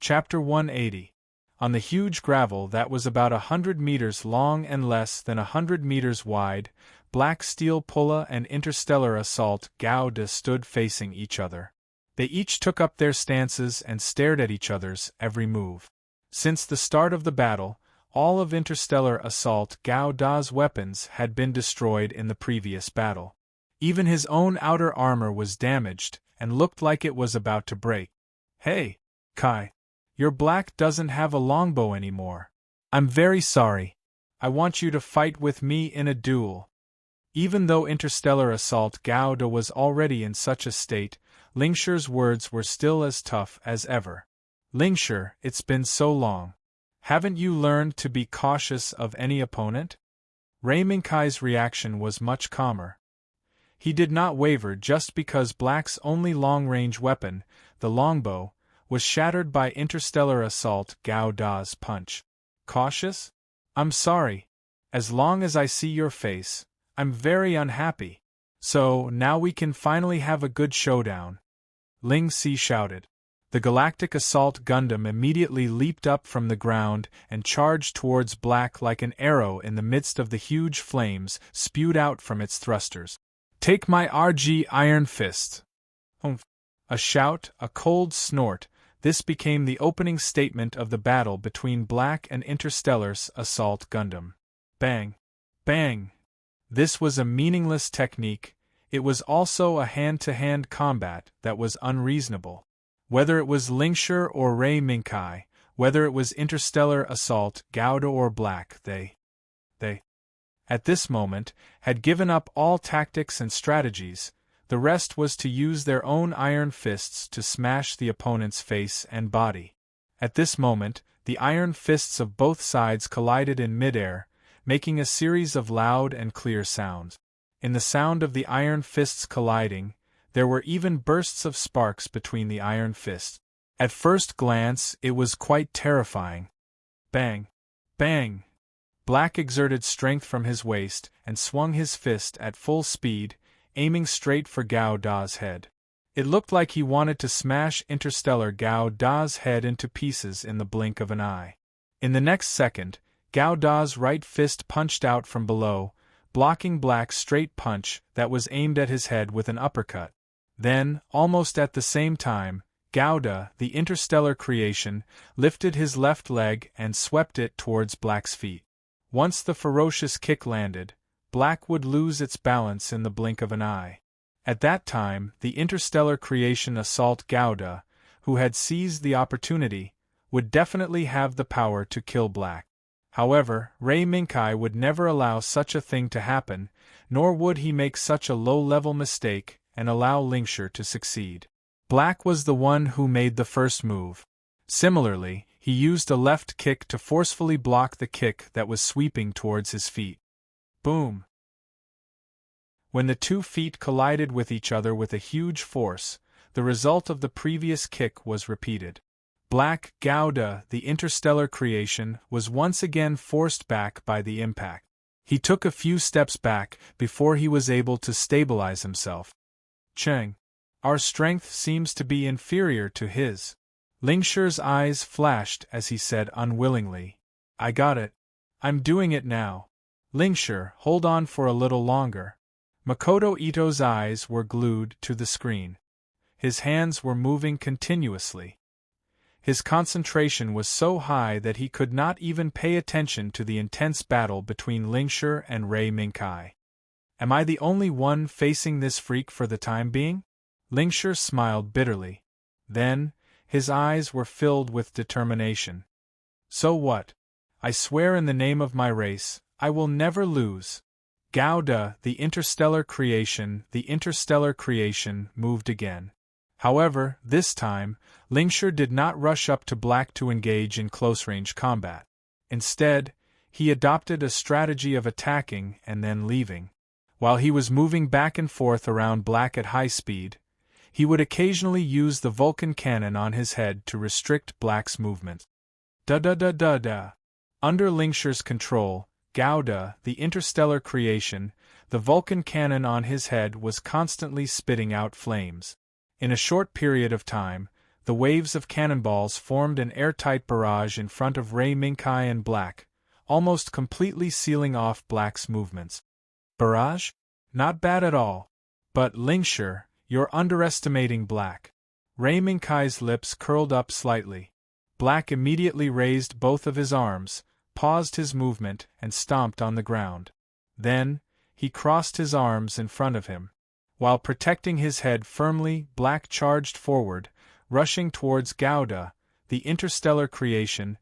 Chapter 180. On the huge gravel that was about 100 meters long and less than 100 meters wide, Black Steel Pulla and Interstellar Assault Gauda stood facing each other. They each took up their stances and stared at each other's every move. Since the start of the battle, all of Interstellar Assault Gauda's weapons had been destroyed in the previous battle. Even his own outer armor was damaged and looked like it was about to break. "Hey, Kai. Your Black doesn't have a longbow anymore. I'm very sorry. I want you to fight with me in a duel." Even though Interstellar Assault Gauda was already in such a state, Lingshire's words were still as tough as ever. "Lingshire, it's been so long. Haven't you learned to be cautious of any opponent?" Ray Minkai's reaction was much calmer. He did not waver just because Black's only long-range weapon, the longbow, was shattered by Interstellar Assault Gauda's punch. "Cautious? I'm sorry. As long as I see your face, I'm very unhappy. So, now we can finally have a good showdown," Ling Si shouted. The Galactic Assault Gundam immediately leaped up from the ground and charged towards Black like an arrow in the midst of the huge flames spewed out from its thrusters. "Take my RG Iron Fist!" Humph! A shout, a cold snort. This became the opening statement of the battle between Black and Interstellar's Assault Gundam. Bang! Bang! This was a meaningless technique. It was also a hand-to-hand combat that was unreasonable. Whether it was Lingshire or Ray Minkai, whether it was Interstellar Assault Gauda or Black, they, at this moment, had given up all tactics and strategies. The rest was to use their own iron fists to smash the opponent's face and body. At this moment, the iron fists of both sides collided in midair, making a series of loud and clear sounds. In the sound of the iron fists colliding, there were even bursts of sparks between the iron fists. At first glance, it was quite terrifying. Bang! Bang! Black exerted strength from his waist and swung his fist at full speed, aiming straight for Gauda's head. It looked like he wanted to smash Interstellar Gauda's head into pieces in the blink of an eye. In the next second, Gauda's right fist punched out from below, blocking Black's straight punch that was aimed at his head with an uppercut. Then, almost at the same time, Gauda, the interstellar creation, lifted his left leg and swept it towards Black's feet. Once the ferocious kick landed, Black would lose its balance in the blink of an eye. At that time, the interstellar creation Assault Gauda, who had seized the opportunity, would definitely have the power to kill Black. However, Ray Minkai would never allow such a thing to happen, nor would he make such a low-level mistake and allow Lingshire to succeed. Black was the one who made the first move. Similarly, he used a left kick to forcefully block the kick that was sweeping towards his feet. Boom! When the 2 feet collided with each other with a huge force, the result of the previous kick was repeated. Black Gauda, the interstellar creation, was once again forced back by the impact. He took a few steps back before he was able to stabilize himself. "Cheng, our strength seems to be inferior to his." Lingshire's eyes flashed as he said unwillingly, "I got it. I'm doing it now. Lingshire, hold on for a little longer." Makoto Ito's eyes were glued to the screen. His hands were moving continuously. His concentration was so high that he could not even pay attention to the intense battle between Lingshire and Ray Minkai. "Am I the only one facing this freak for the time being?" Lingshire smiled bitterly. Then, his eyes were filled with determination. "So what? I swear in the name of my race, I will never lose." Gauda, the interstellar creation, moved again. However, this time, Lingshire did not rush up to Black to engage in close-range combat. Instead, he adopted a strategy of attacking and then leaving. While he was moving back and forth around Black at high speed, he would occasionally use the Vulcan cannon on his head to restrict Black's movement. Da-da-da-da-da. Under Lingshire's control, Gauda, the interstellar creation, the Vulcan cannon on his head was constantly spitting out flames. In a short period of time, the waves of cannonballs formed an airtight barrage in front of Ray Minkai and Black, almost completely sealing off Black's movements. Barrage? Not bad at all. But, Lingshire, you're underestimating Black. Ray Minkai's lips curled up slightly. Black immediately raised both of his arms, paused his movement, and stomped on the ground. Then, he crossed his arms in front of him. While protecting his head firmly, Black charged forward, rushing towards Gouda, the interstellar creation,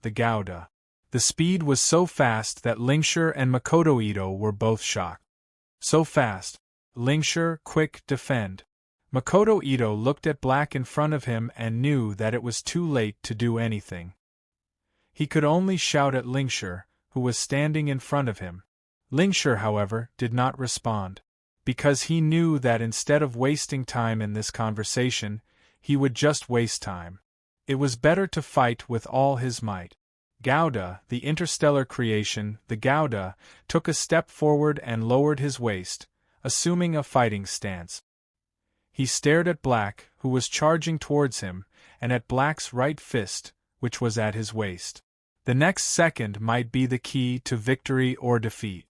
the Gouda. The speed was so fast that Lingshire and Makoto Ito were both shocked. So fast. Lingshire, quick, defend. Makoto Ito looked at Black in front of him and knew that it was too late to do anything. He could only shout at Lingshire, who was standing in front of him. Lingshire, however, did not respond, because he knew that instead of wasting time in this conversation, he would just waste time. It was better to fight with all his might. Gouda, the interstellar creation, the Gouda, took a step forward and lowered his waist, assuming a fighting stance. He stared at Black, who was charging towards him, and at Black's right fist, which was at his waist. The next second might be the key to victory or defeat.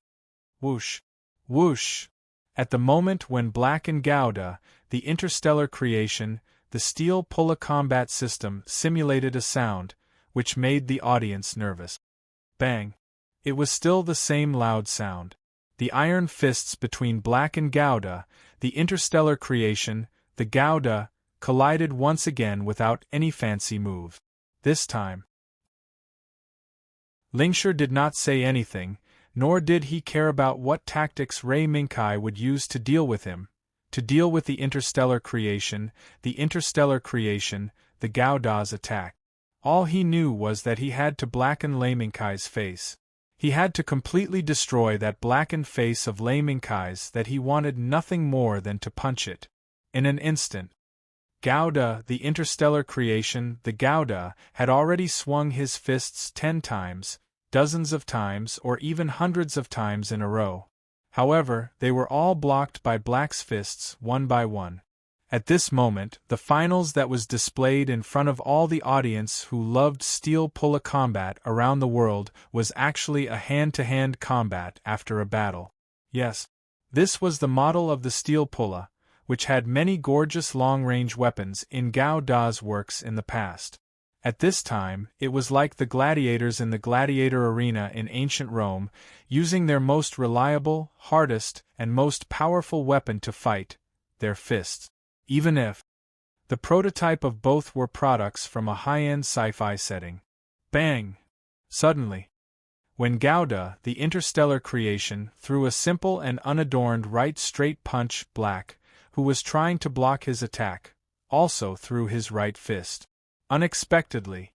Whoosh! Whoosh! At the moment when Black and Gouda, the interstellar creation, the steel pulla combat system, simulated a sound, which made the audience nervous. Bang! It was still the same loud sound. The iron fists between Black and Gouda, the interstellar creation, the Gouda, collided once again without any fancy move. This time, Lingshire did not say anything, nor did he care about what tactics Ray Minkai would use to deal with him, to deal with the interstellar creation, the Gouda's attack. All he knew was that he had to blacken Lei Minkai's face. He had to completely destroy that blackened face of Lei Minkai's, that he wanted nothing more than to punch it. In an instant, Gouda, the interstellar creation, the Gouda, had already swung his fists 10 times, dozens of times, or even hundreds of times in a row. However, they were all blocked by Black's fists, one by one. At this moment, the finals that was displayed in front of all the audience who loved steel pulla combat around the world was actually a hand-to-hand combat after a battle. Yes, this was the model of the steel pulla, which had many gorgeous long-range weapons in Gao Da's works in the past. At this time, it was like the gladiators in the gladiator arena in ancient Rome, using their most reliable, hardest, and most powerful weapon to fight, their fists. Even if the prototype of both were products from a high-end sci-fi setting. Bang! Suddenly, when Gouda, the interstellar creation, threw a simple and unadorned right straight punch, Black, who was trying to block his attack, also threw his right fist. Unexpectedly,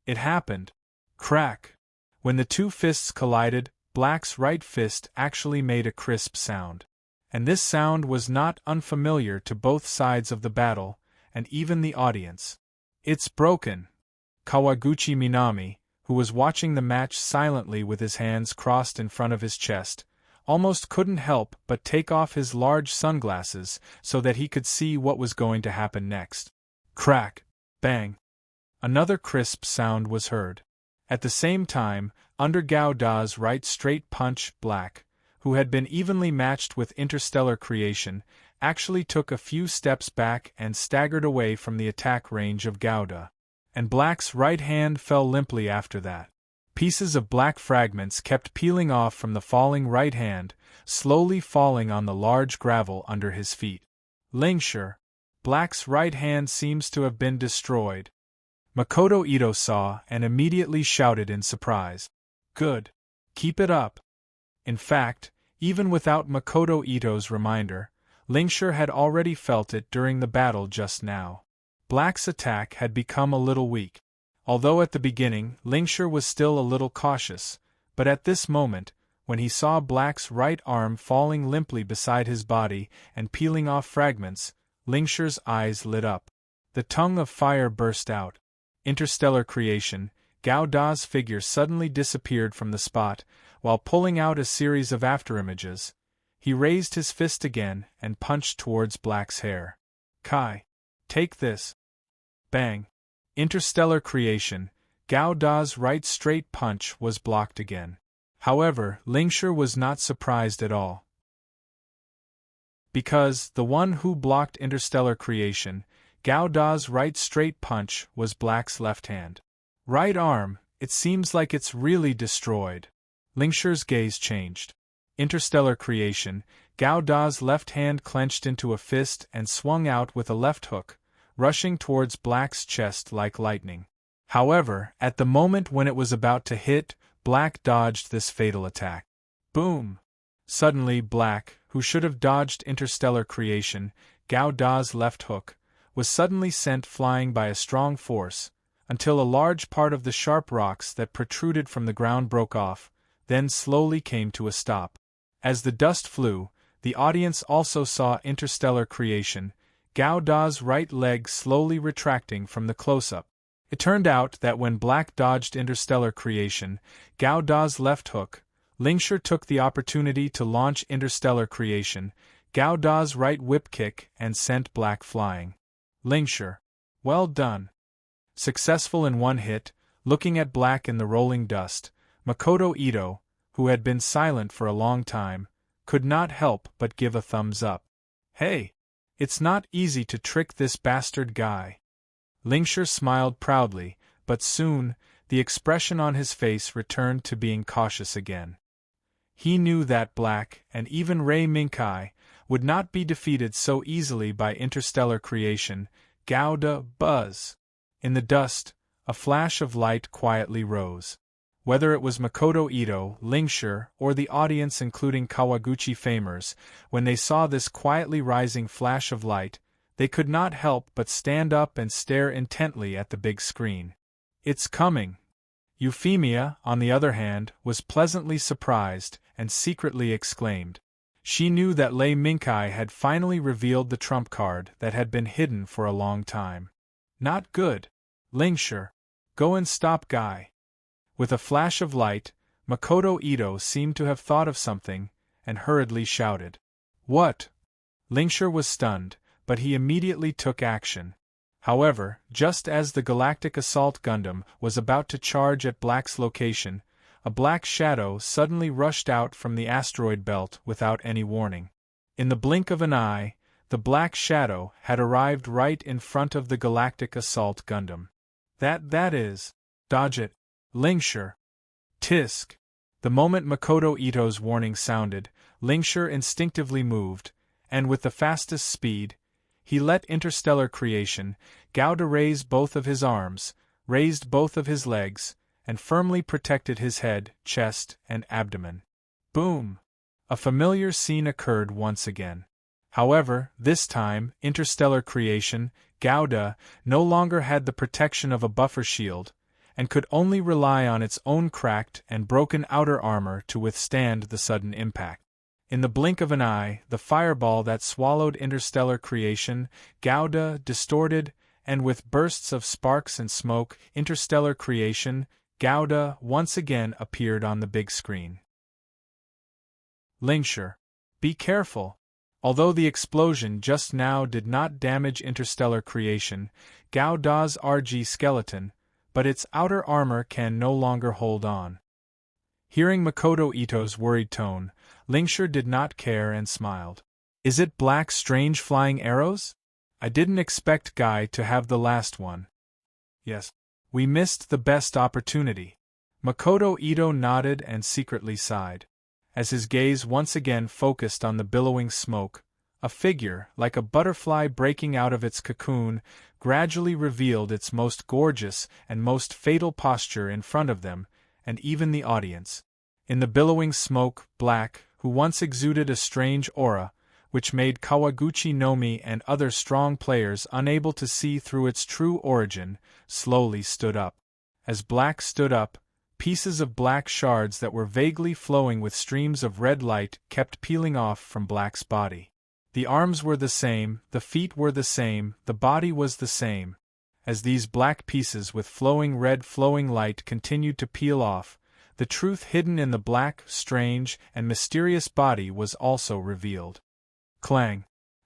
it happened. Crack! When the two fists collided, Black's right fist actually made a crisp sound. And this sound was not unfamiliar to both sides of the battle, and even the audience. It's broken! Kawaguchi Minami, who was watching the match silently with his hands crossed in front of his chest, almost couldn't help but take off his large sunglasses so that he could see what was going to happen next. Crack! Bang! Another crisp sound was heard. At the same time, under Gao Da's right straight punch, Black, who had been evenly matched with interstellar creation, actually took a few steps back and staggered away from the attack range of Gouda. And Black's right hand fell limply after that. Pieces of black fragments kept peeling off from the falling right hand, slowly falling on the large gravel under his feet. Lingshire, Black's right hand seems to have been destroyed. Makoto Ito saw and immediately shouted in surprise. Good. Keep it up. In fact, even without Makoto Ito's reminder, Lingshire had already felt it during the battle just now. Black's attack had become a little weak. Although at the beginning, Lingshire was still a little cautious, but at this moment, when he saw Black's right arm falling limply beside his body and peeling off fragments, Lingshire's eyes lit up. The tongue of fire burst out. Interstellar creation, Gao Da's figure suddenly disappeared from the spot, while pulling out a series of afterimages. He raised his fist again and punched towards Black's hair. Kai! Take this. Bang. Interstellar creation. Gao Da's right straight punch was blocked again. However, Lingshi was not surprised at all. Because the one who blocked interstellar creation, Gao Da's right straight punch, was Black's left hand. Right arm, it seems like it's really destroyed. Lingshi's gaze changed. Interstellar creation, Gao Da's left hand clenched into a fist and swung out with a left hook, rushing towards Black's chest like lightning. However, at the moment when it was about to hit, Black dodged this fatal attack. Boom! Suddenly Black, who should have dodged interstellar creation, Gao Da's left hook, was suddenly sent flying by a strong force, until a large part of the sharp rocks that protruded from the ground broke off, then slowly came to a stop. As the dust flew, the audience also saw interstellar creation, Gao Da's right leg slowly retracting from the close-up. It turned out that when Black dodged interstellar creation, Gao Da's left hook, Lingshi took the opportunity to launch interstellar creation, Gao Da's right whip kick, and sent Black flying. Lingshi. Well done. Successful in one hit, looking at Black in the rolling dust, Makoto Ito, who had been silent for a long time, could not help but give a thumbs up. Hey! It's not easy to trick this bastard guy. Lingshi smiled proudly, but soon, the expression on his face returned to being cautious again. He knew that Black, and even Ray Minkai, would not be defeated so easily by interstellar creation. Gao Da. Buzz. In the dust, a flash of light quietly rose. Whether it was Makoto Ito, Lingshi, or the audience including Kawaguchi famers, when they saw this quietly rising flash of light, they could not help but stand up and stare intently at the big screen. It's coming. Euphemia, on the other hand, was pleasantly surprised, and secretly exclaimed. She knew that Lei Minkai had finally revealed the trump card that had been hidden for a long time. Not good. Lingshi. Go and stop Guy. With a flash of light, Makoto Ito seemed to have thought of something, and hurriedly shouted. What? Lingshi was stunned, but he immediately took action. However, just as the Galactic Assault Gundam was about to charge at Black's location, a black shadow suddenly rushed out from the asteroid belt without any warning. In the blink of an eye, the black shadow had arrived right in front of the Galactic Assault Gundam. That is. Dodge it. Lingshi. Tisk. The moment Makoto Ito's warning sounded, Lingshi instinctively moved, and with the fastest speed, he let interstellar creation, Gao Da, raise both of his arms, raised both of his legs, and firmly protected his head, chest, and abdomen. Boom! A familiar scene occurred once again. However, this time, interstellar creation, Gao Da, no longer had the protection of a buffer shield, and could only rely on its own cracked and broken outer armor to withstand the sudden impact. In the blink of an eye, the fireball that swallowed interstellar creation, Gao Da, distorted, and with bursts of sparks and smoke, interstellar creation, Gao Da, once again appeared on the big screen. Lingshi. Be careful. Although the explosion just now did not damage interstellar creation, Gao Da's RG skeleton, but its outer armor can no longer hold on. Hearing Makoto Ito's worried tone, Lingshi did not care and smiled. Is it Black's strange flying arrows? I didn't expect Guy to have the last one. Yes. We missed the best opportunity. Makoto Ito nodded and secretly sighed. As his gaze once again focused on the billowing smoke, a figure, like a butterfly breaking out of its cocoon, gradually revealed its most gorgeous and most fatal posture in front of them, and even the audience. In the billowing smoke, Black, who once exuded a strange aura, which made Kawaguchi Nomi and other strong players unable to see through its true origin, slowly stood up. As Black stood up, pieces of black shards that were vaguely flowing with streams of red light kept peeling off from Black's body. The arms were the same, the feet were the same, the body was the same. As these black pieces with flowing red flowing light continued to peel off, the truth hidden in the black, strange, and mysterious body was also revealed. Clang!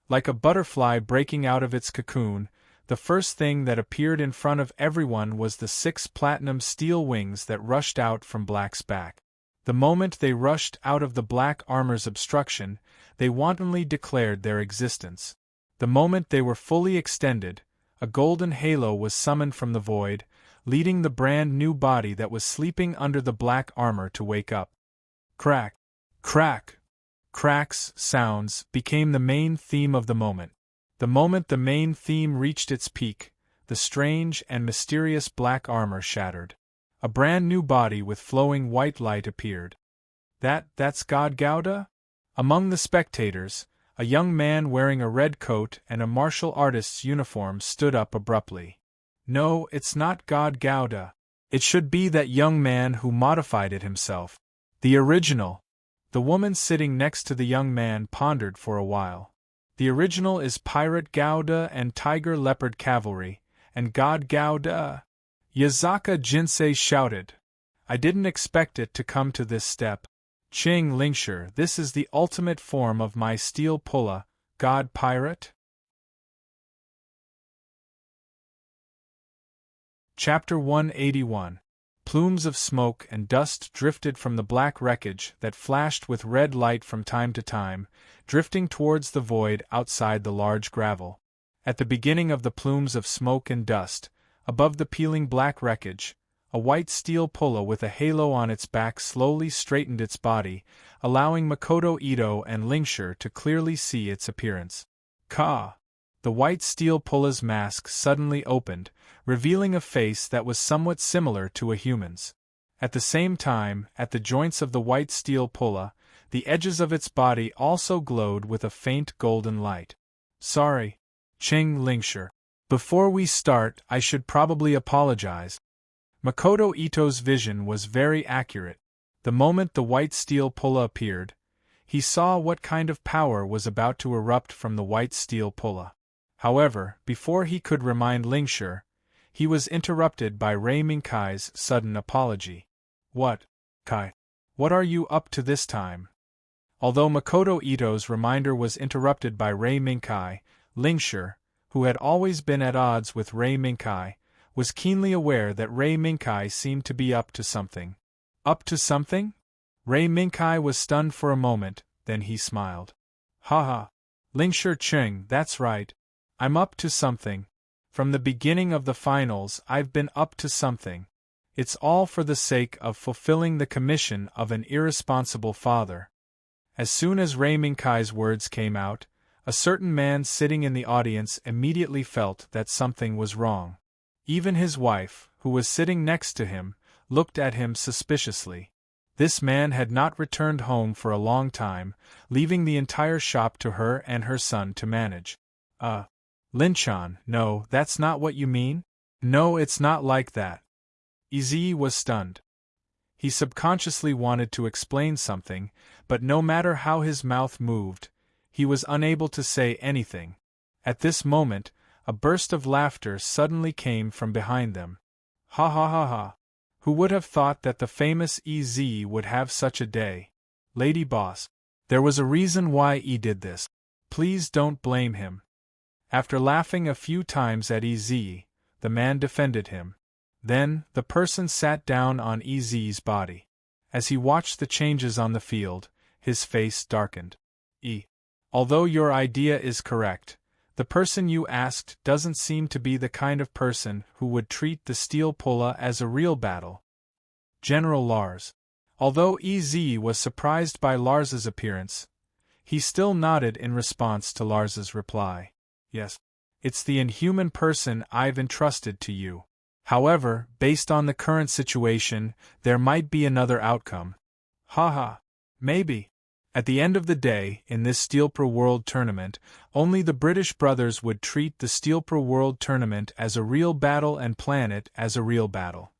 Like a butterfly breaking out of its cocoon, The first thing that appeared in front of everyone was the 6 platinum steel wings that rushed out from Black's back. The moment they rushed out of the black armor's obstruction, they wantonly declared their existence. The moment they were fully extended, a golden halo was summoned from the void, leading the brand new body that was sleeping under the black armor to wake up. Crack, crack, cracks, sounds became the main theme of the moment. The moment the main theme reached its peak, the strange and mysterious black armor shattered. A brand new body with flowing white light appeared. That's God Gouda? Among the spectators, a young man wearing a red coat and a martial artist's uniform stood up abruptly. No, it's not God Gouda. It should be that young man who modified it himself. The original. The woman sitting next to the young man pondered for a while. The original is Pirate Gouda and Tiger Leopard Cavalry, and God Gouda. Yazaka Jinsei shouted. I didn't expect it to come to this step. Ching Lingshi, this is the ultimate form of my steel pulla, God Pirate? Chapter 181. Plumes of smoke and dust drifted from the black wreckage that flashed with red light from time to time, drifting towards the void outside the large gravel. At the beginning of the plumes of smoke and dust, above the peeling black wreckage, a white steel pulla with a halo on its back slowly straightened its body, allowing Makoto Ito and Lingshi to clearly see its appearance. Ka! The white steel pulla's mask suddenly opened, revealing a face that was somewhat similar to a human's. At the same time, at the joints of the white steel pulla, the edges of its body also glowed with a faint golden light. Sorry, Ching Lingshi. Before we start, I should probably apologize. Makoto Ito's vision was very accurate. The moment the white steel pulla appeared, he saw what kind of power was about to erupt from the white steel pulla. However, before he could remind Lingshi, he was interrupted by Rei Minkai's sudden apology. What, Kai? What are you up to this time? Although Makoto Ito's reminder was interrupted by Rei Minkai, Lingshi, who had always been at odds with Rei Minkai, was keenly aware that Rei Minkai seemed to be up to something. Up to something? Rei Minkai was stunned for a moment, then he smiled. Haha. Lingshi Ching, that's right. I'm up to something. From the beginning of the finals I've been up to something. It's all for the sake of fulfilling the commission of an irresponsible father. As soon as Rei Minkai's words came out, a certain man sitting in the audience immediately felt that something was wrong. Even his wife, who was sitting next to him, looked at him suspiciously. This man had not returned home for a long time, leaving the entire shop to her and her son to manage. Linchan, no, that's not what you mean? No, it's not like that. Izzy was stunned. He subconsciously wanted to explain something, but no matter how his mouth moved, he was unable to say anything. At this moment, a burst of laughter suddenly came from behind them. Ha ha ha ha. Who would have thought that the famous EZ would have such a day? Lady Boss. There was a reason why he did this. Please don't blame him. After laughing a few times at EZ, the man defended him. Then, the person sat down on EZ's body. As he watched the changes on the field, his face darkened. Although your idea is correct, the person you asked doesn't seem to be the kind of person who would treat the steel pulla as a real battle. General Lars. Although EZ was surprised by Lars's appearance, he still nodded in response to Lars's reply. Yes. It's the inhuman person I've entrusted to you. However, based on the current situation, there might be another outcome. Haha. Maybe. At the end of the day, in this Steel Pro World Tournament, only the British brothers would treat the Steel Pro World Tournament as a real battle and plan it as a real battle.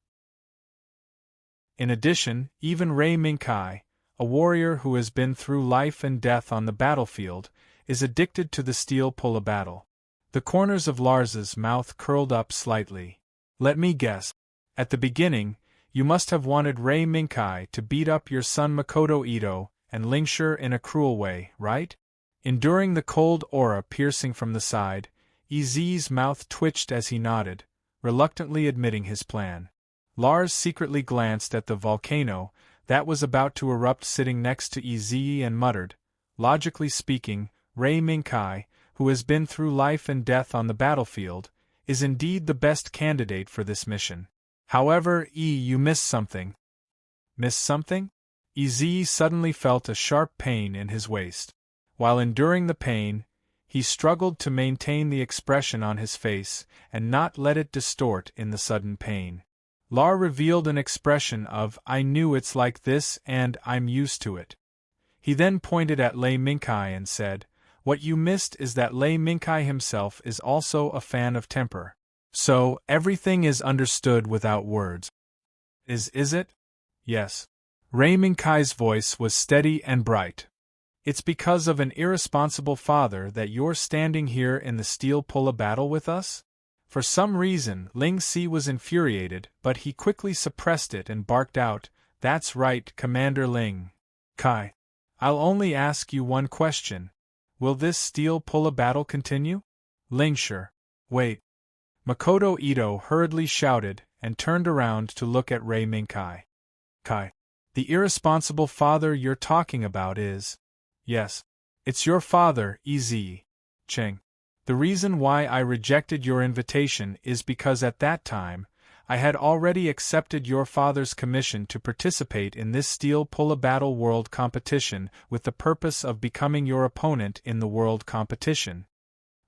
In addition, even Rei Minkai, a warrior who has been through life and death on the battlefield, is addicted to the steel pulla battle. The corners of Lars's mouth curled up slightly. Let me guess. At the beginning, you must have wanted Rei Minkai to beat up your son Makoto Ito and Lingshi in a cruel way, right? Enduring the cold aura piercing from the side, Izzy's mouth twitched as he nodded, reluctantly admitting his plan. Lars secretly glanced at the volcano that was about to erupt sitting next to Izzy and muttered, logically speaking, Rei Minkai, who has been through life and death on the battlefield, is indeed the best candidate for this mission. However, you missed something. Missed something? Izzy suddenly felt a sharp pain in his waist. While enduring the pain, he struggled to maintain the expression on his face and not let it distort in the sudden pain. Lar revealed an expression of, I knew it's like this and I'm used to it. He then pointed at Lei Minkai and said, what you missed is that Lei Minkai himself is also a fan of temper. So, everything is understood without words. Is it? Yes. Rei Minkai's voice was steady and bright. It's because of an irresponsible father that you're standing here in the steel pulla battle with us? For some reason, Ling Si was infuriated, but he quickly suppressed it and barked out, That's right, Commander Ling Kai. I'll only ask you one question. Will this steel pulla battle continue? Lingshire. Wait. Makoto Ito hurriedly shouted and turned around to look at Rei Minkai. Kai. The irresponsible father you're talking about is… Yes. It's your father, Ez. Cheng. The reason why I rejected your invitation is because at that time, I had already accepted your father's commission to participate in this steel pulla battle world competition with the purpose of becoming your opponent in the world competition.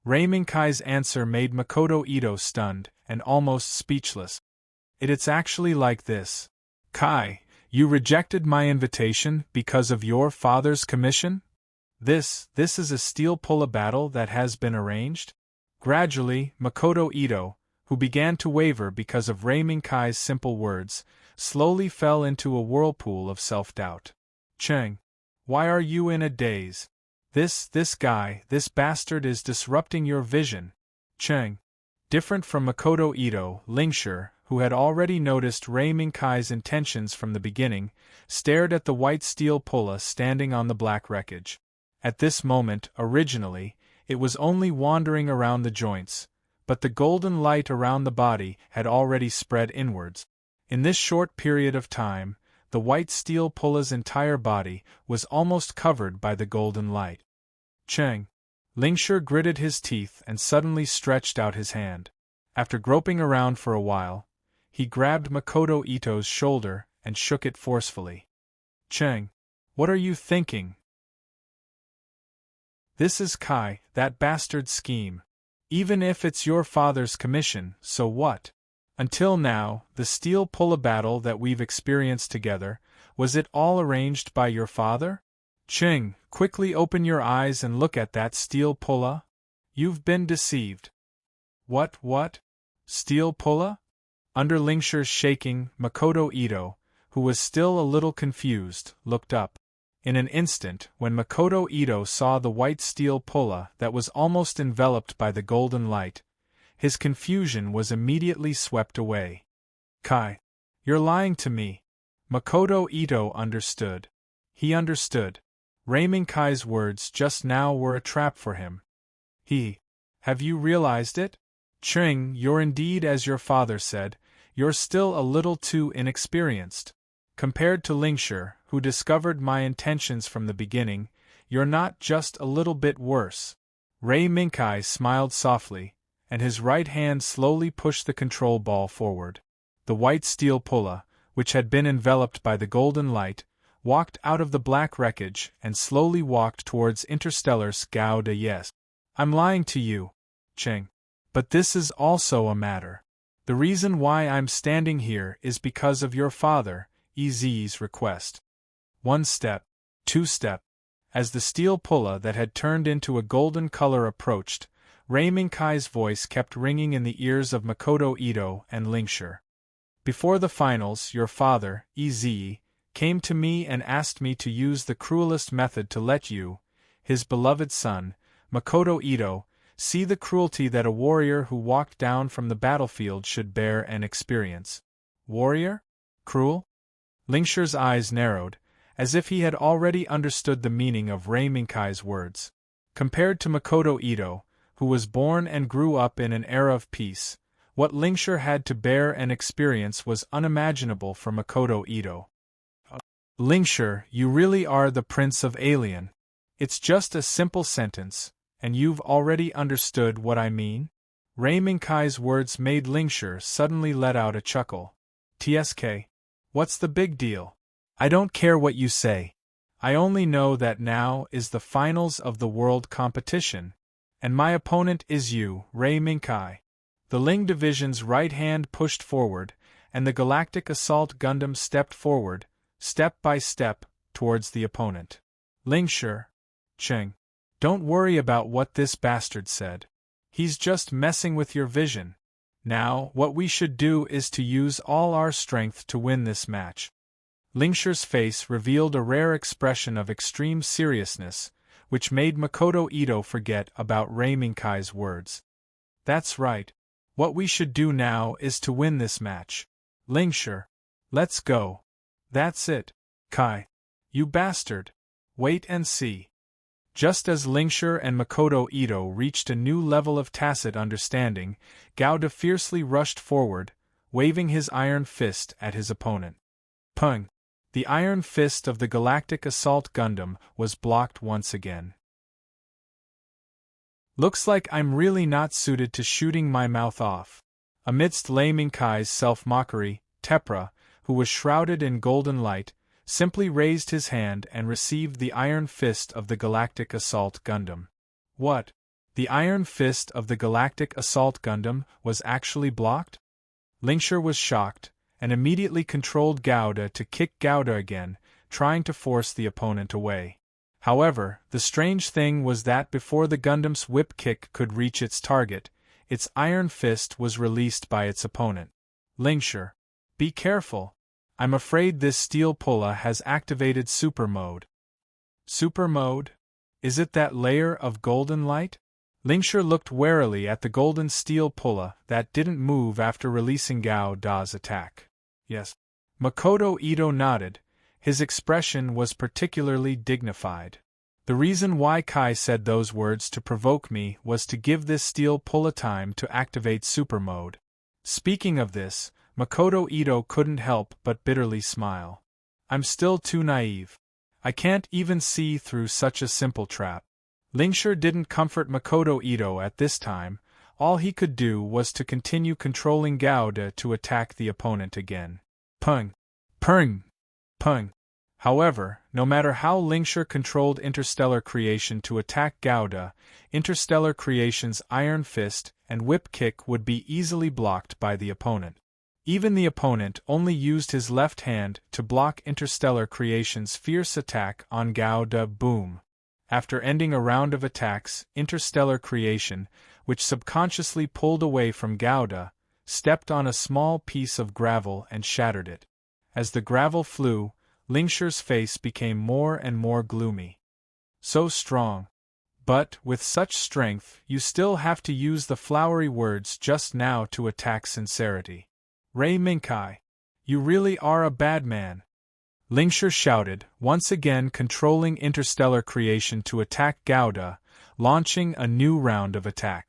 Rei Minkai's answer made Makoto Ito stunned and almost speechless. It's actually like this. Kai, you rejected my invitation because of your father's commission? This is a steel pulla battle that has been arranged? Gradually, Makoto Ito, who began to waver because of Rei Minkai's simple words, slowly fell into a whirlpool of self-doubt. Cheng, why are you in a daze? This guy, this bastard is disrupting your vision. Cheng. Different from Makoto Ito, Lingshire, who had already noticed Rei Minkai's intentions from the beginning, stared at the white steel pulla standing on the black wreckage. At this moment, originally, it was only wandering around the joints, but the golden light around the body had already spread inwards. In this short period of time, the white steel pulla's entire body was almost covered by the golden light. Cheng. Lingshire gritted his teeth and suddenly stretched out his hand. After groping around for a while, he grabbed Makoto Ito's shoulder and shook it forcefully. Cheng. What are you thinking? This is Kai, that bastard's scheme. Even if it's your father's commission, so what? Until now, the steel pulla battle that we've experienced together, was it all arranged by your father? Cheng, quickly open your eyes and look at that steel pulla. You've been deceived. What? Steel pulla? Under Lingshire's shaking, Makoto Ito, who was still a little confused, looked up. In an instant, when Makoto Ito saw the white steel pulla that was almost enveloped by the golden light, his confusion was immediately swept away. Kai, you're lying to me. Makoto Ito understood. He understood. Rei Minkai's words just now were a trap for him. Have you realized it? Cheng, you're indeed as your father said, you're still a little too inexperienced. Compared to Lingshire, who discovered my intentions from the beginning, you're not just a little bit worse. Rei Minkai smiled softly, and his right hand slowly pushed the control ball forward. The white steel pulla, which had been enveloped by the golden light, walked out of the black wreckage and slowly walked towards Interstellar Gao de Yes. I'm lying to you, Cheng. But this is also a matter. The reason why I'm standing here is because of your father, Ez's request. 1 step, 2 step. As the steel pulla that had turned into a golden color approached, Rei Minkai's voice kept ringing in the ears of Makoto Ito and Lingshire. Before the finals, your father, Ez, came to me and asked me to use the cruelest method to let you, his beloved son, Makoto Ito, see the cruelty that a warrior who walked down from the battlefield should bear and experience. Warrior? Cruel? Lingshire's eyes narrowed, as if he had already understood the meaning of Rei Minkai's words. Compared to Makoto Ito, who was born and grew up in an era of peace, what Lingshur had to bear and experience was unimaginable for Makoto Ito. Lingshur, you really are the Prince of Alien. It's just a simple sentence, and you've already understood what I mean? Ray Minkai's words made Lingshur suddenly let out a chuckle. TSK. What's the big deal? I don't care what you say. I only know that now is the finals of the world competition, and my opponent is you, Ray Minkai. The Ling Division's right hand pushed forward, and the Galactic Assault Gundam stepped forward, step by step, towards the opponent. Lingshur. Cheng. Don't worry about what this bastard said. He's just messing with your vision. Now, what we should do is to use all our strength to win this match. Lingshur's face revealed a rare expression of extreme seriousness, which made Makoto Ito forget about Ray Minkai's words. That's right. What we should do now is to win this match. Lingshur. Let's go. That's it. Kai. You bastard. Wait and see. Just as Lingshur and Makoto Ito reached a new level of tacit understanding, Gowda fiercely rushed forward, waving his iron fist at his opponent. Pung! The iron fist of the Galactic Assault Gundam was blocked once again. Looks like I'm really not suited to shooting my mouth off. Amidst Lei Minkai's self-mockery, Tepra, who was shrouded in golden light, simply raised his hand and received the iron fist of the Galactic Assault Gundam. What? The iron fist of the Galactic Assault Gundam was actually blocked? Lingshur was shocked, and immediately controlled Gowda to kick Gowda again, trying to force the opponent away. However, the strange thing was that before the Gundam's whip kick could reach its target, its iron fist was released by its opponent. Lingshur. Be careful. I'm afraid this steel pulla has activated super mode. Super mode? Is it that layer of golden light? Lingshur looked warily at the golden steel pulla that didn't move after releasing Gao Da's attack. Yes. Makoto Ito nodded. His expression was particularly dignified. The reason why Kai said those words to provoke me was to give this steel pulla time to activate super mode. Speaking of this, Makoto Ito couldn't help but bitterly smile. I'm still too naive. I can't even see through such a simple trap. Lingshur didn't comfort Makoto Ito at this time. All he could do was to continue controlling Gowda to attack the opponent again. Pung! Pung! Pung! However, no matter how Lingshur controlled Interstellar Creation to attack Gowda, Interstellar Creation's iron fist and whip kick would be easily blocked by the opponent. Even the opponent only used his left hand to block Interstellar Creation's fierce attack on Gowda. Boom! After ending a round of attacks, Interstellar Creation, which subconsciously pulled away from Gowda, stepped on a small piece of gravel and shattered it. As the gravel flew, Lingshur's face became more and more gloomy. So strong. But, with such strength, you still have to use the flowery words just now to attack sincerity. Ray Minkai. You really are a bad man. Lingshur shouted, once again controlling Interstellar Creation to attack Gowda, launching a new round of attack.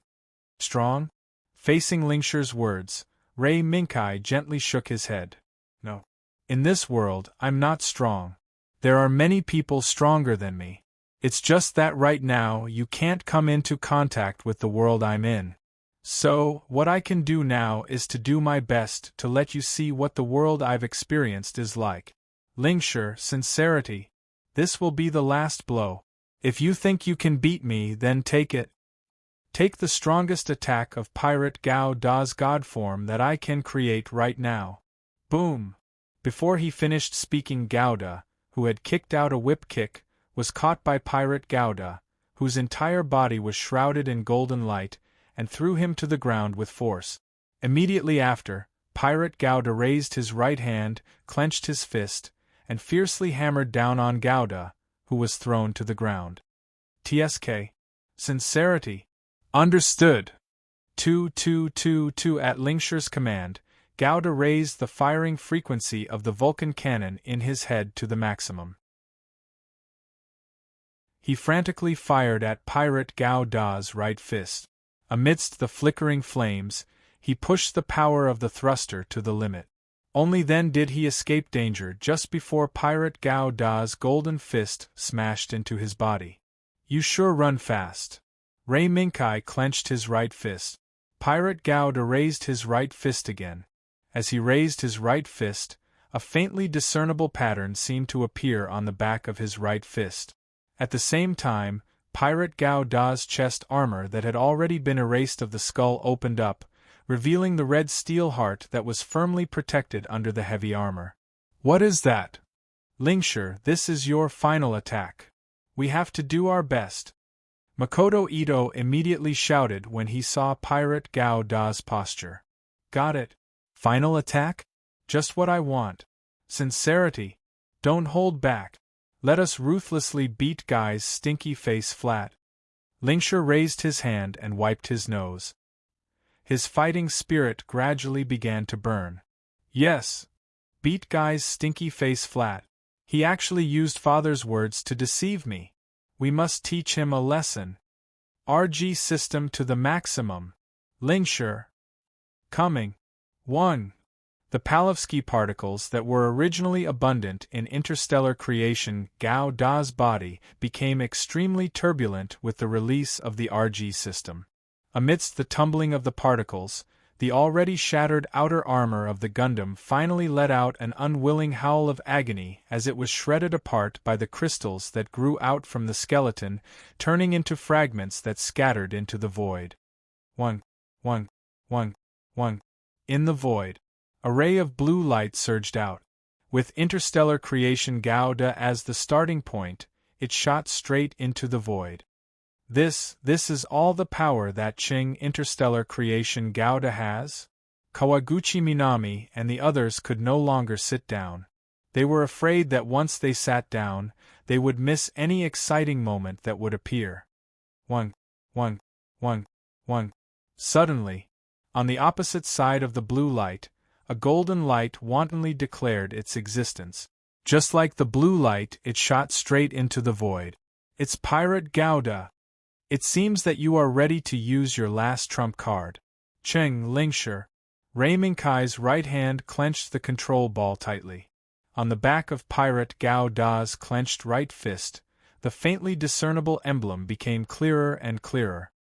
Strong? Facing Lingshur's words, Ray Minkai gently shook his head. No. In this world, I'm not strong. There are many people stronger than me. It's just that right now you can't come into contact with the world I'm in. So, what I can do now is to do my best to let you see what the world I've experienced is like. Lingshur, sincerity. This will be the last blow. If you think you can beat me, then take it. Take the strongest attack of Pirate Gao Da's god form that I can create right now. Boom! Before he finished speaking, Gowda, who had kicked out a whip kick, was caught by Pirate Gowda, whose entire body was shrouded in golden light, and threw him to the ground with force. Immediately after, Pirate Gowda raised his right hand, clenched his fist, and fiercely hammered down on Gowda, who was thrown to the ground. TSK. Sincerity. Understood. 2-2-2-2 At Lingshur's command, Gowda raised the firing frequency of the Vulcan cannon in his head to the maximum. He frantically fired at Pirate Gao Da's right fist. Amidst the flickering flames, he pushed the power of the thruster to the limit. Only then did he escape danger just before Pirate Gao Da's golden fist smashed into his body. You sure run fast. Ray Minkai clenched his right fist. Pirate Gao Da raised his right fist again. As he raised his right fist, a faintly discernible pattern seemed to appear on the back of his right fist. At the same time, Pirate Gao Da's chest armor that had already been erased of the skull opened up, revealing the red steel heart that was firmly protected under the heavy armor. What is that? Lingshi, this is your final attack. We have to do our best. Makoto Ito immediately shouted when he saw Pirate Gao Da's posture. Got it. Final attack? Just what I want. Sincerity. Don't hold back. Let us ruthlessly beat Guy's stinky face flat. Lingshi raised his hand and wiped his nose. His fighting spirit gradually began to burn. Yes. Beat Guy's stinky face flat. He actually used Father's words to deceive me. We must teach him a lesson. RG system to the maximum. Lingshi. Coming. 1. The Palevsky particles that were originally abundant in interstellar creation Gao Da's body became extremely turbulent with the release of the RG system. Amidst the tumbling of the particles, the already shattered outer armor of the Gundam finally let out an unwilling howl of agony as it was shredded apart by the crystals that grew out from the skeleton, turning into fragments that scattered into the void. 1. In the void, a ray of blue light surged out. With interstellar creation Gao-Da as the starting point, it shot straight into the void. This is all the power that Qing interstellar creation Gao-Da has? Kawaguchi Minami and the others could no longer sit down. They were afraid that once they sat down, they would miss any exciting moment that would appear. 1. Suddenly, on the opposite side of the blue light, a golden light wantonly declared its existence. Just like the blue light, it shot straight into the void. It's Pirate Gao-Da. It seems that you are ready to use your last trump card. Lingshi. Ray Minkai's right hand clenched the control ball tightly. On the back of Pirate Gao-Da's clenched right fist, the faintly discernible emblem became clearer and clearer.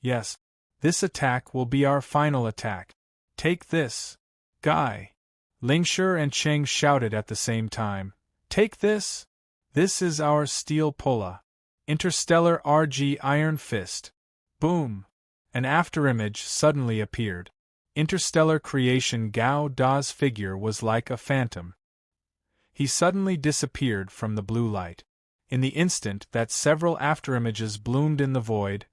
Yes, this attack will be our final attack. Take this, Guy. Lingshi and Cheng shouted at the same time. Take this? This is our steel pulla. Interstellar RG Iron Fist. Boom! An afterimage suddenly appeared. Interstellar creation Gao Da's figure was like a phantom. He suddenly disappeared from the blue light. In the instant that several afterimages bloomed in the void,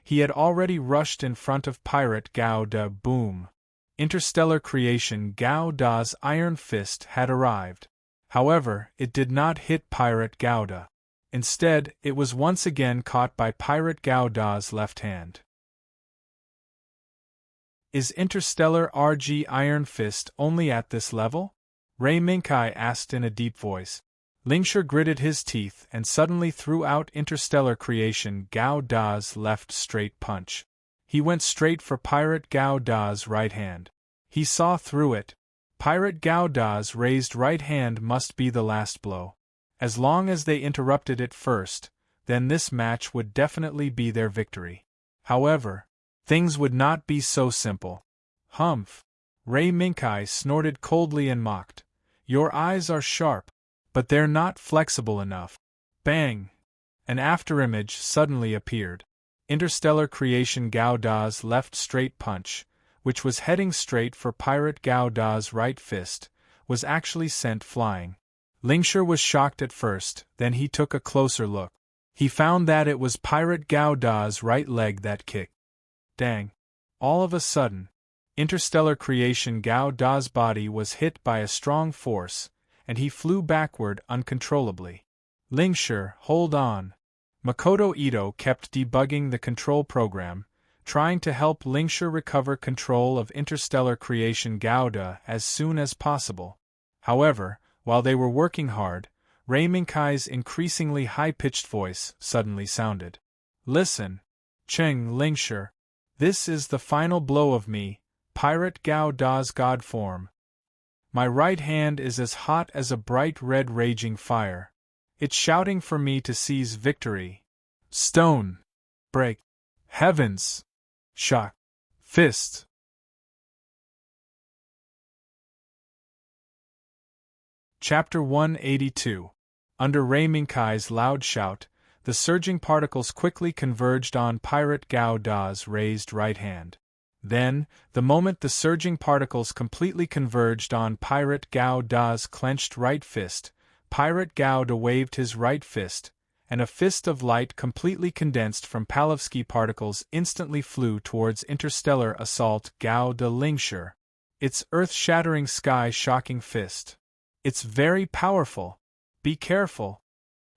he had already rushed in front of Pirate Gao Da. Boom! Interstellar creation Gao Da's Iron Fist had arrived. However, it did not hit Pirate Gao Da. Instead, it was once again caught by Pirate Gao Da's left hand. Is Interstellar RG Iron Fist only at this level? Ray Minkai asked in a deep voice. Lingshi gritted his teeth and suddenly threw out Interstellar creation Gao Da's left straight punch. He went straight for Pirate Gao Da's right hand. He saw through it. Pirate Gao Da's raised right hand must be the last blow. As long as they interrupted it first, then this match would definitely be their victory. However, things would not be so simple. Humph! Ray Minkai snorted coldly and mocked. Your eyes are sharp, but they're not flexible enough. Bang! An afterimage suddenly appeared. Interstellar creation Gao Da's left straight punch, which was heading straight for Pirate Gao Da's right fist, was actually sent flying. Lingshi was shocked at first, then he took a closer look. He found that it was Pirate Gao Da's right leg that kicked. Dang! All of a sudden, interstellar creation Gao Da's body was hit by a strong force, and he flew backward uncontrollably. Lingshi, hold on. Makoto Ito kept debugging the control program, trying to help Lingshi recover control of interstellar creation Gao Da as soon as possible. However, while they were working hard, Ray Minkai's increasingly high-pitched voice suddenly sounded. Listen, Lingshi. This is the final blow of me, Pirate Gao Da's god form. My right hand is as hot as a bright red raging fire. It's shouting for me to seize victory. Stone. Break. Heavens. Shock. Fist. Chapter 182. Under Rei Minkai's loud shout, the surging particles quickly converged on Pirate Gao Da's raised right hand. Then, the moment the surging particles completely converged on Pirate Gao Da's clenched right fist, Pirate Gao Da waved his right fist, and a fist of light completely condensed from Palevsky particles instantly flew towards interstellar assault Gao Da Lingshi. Its earth-shattering sky-shocking fist. It's very powerful. Be careful.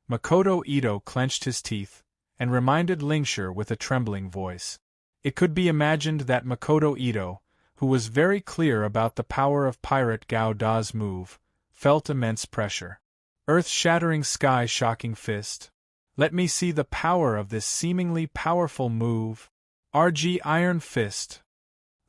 Makoto Ito clenched his teeth, and reminded Lingshi with a trembling voice. It could be imagined that Makoto Ito, who was very clear about the power of Pirate Gao Da's move, felt immense pressure. Earth-shattering sky-shocking fist. Let me see the power of this seemingly powerful move. RG Iron Fist.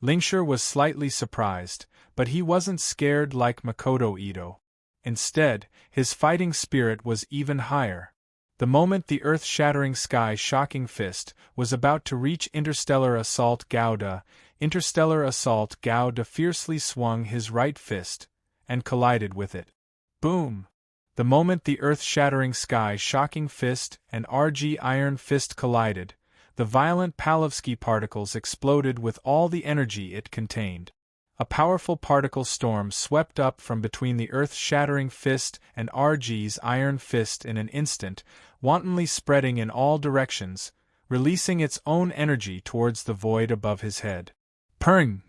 Lingshi was slightly surprised, but he wasn't scared like Makoto Ito. Instead, his fighting spirit was even higher. The moment the earth-shattering sky-shocking fist was about to reach Interstellar Assault Gao Da, Interstellar Assault Gao Da fiercely swung his right fist, and collided with it. Boom! The moment the earth-shattering sky-shocking fist and RG Iron Fist collided, the violent Palevsky particles exploded with all the energy it contained. A powerful particle storm swept up from between the earth-shattering fist and RG's iron fist in an instant, wantonly spreading in all directions, releasing its own energy towards the void above his head. Purring!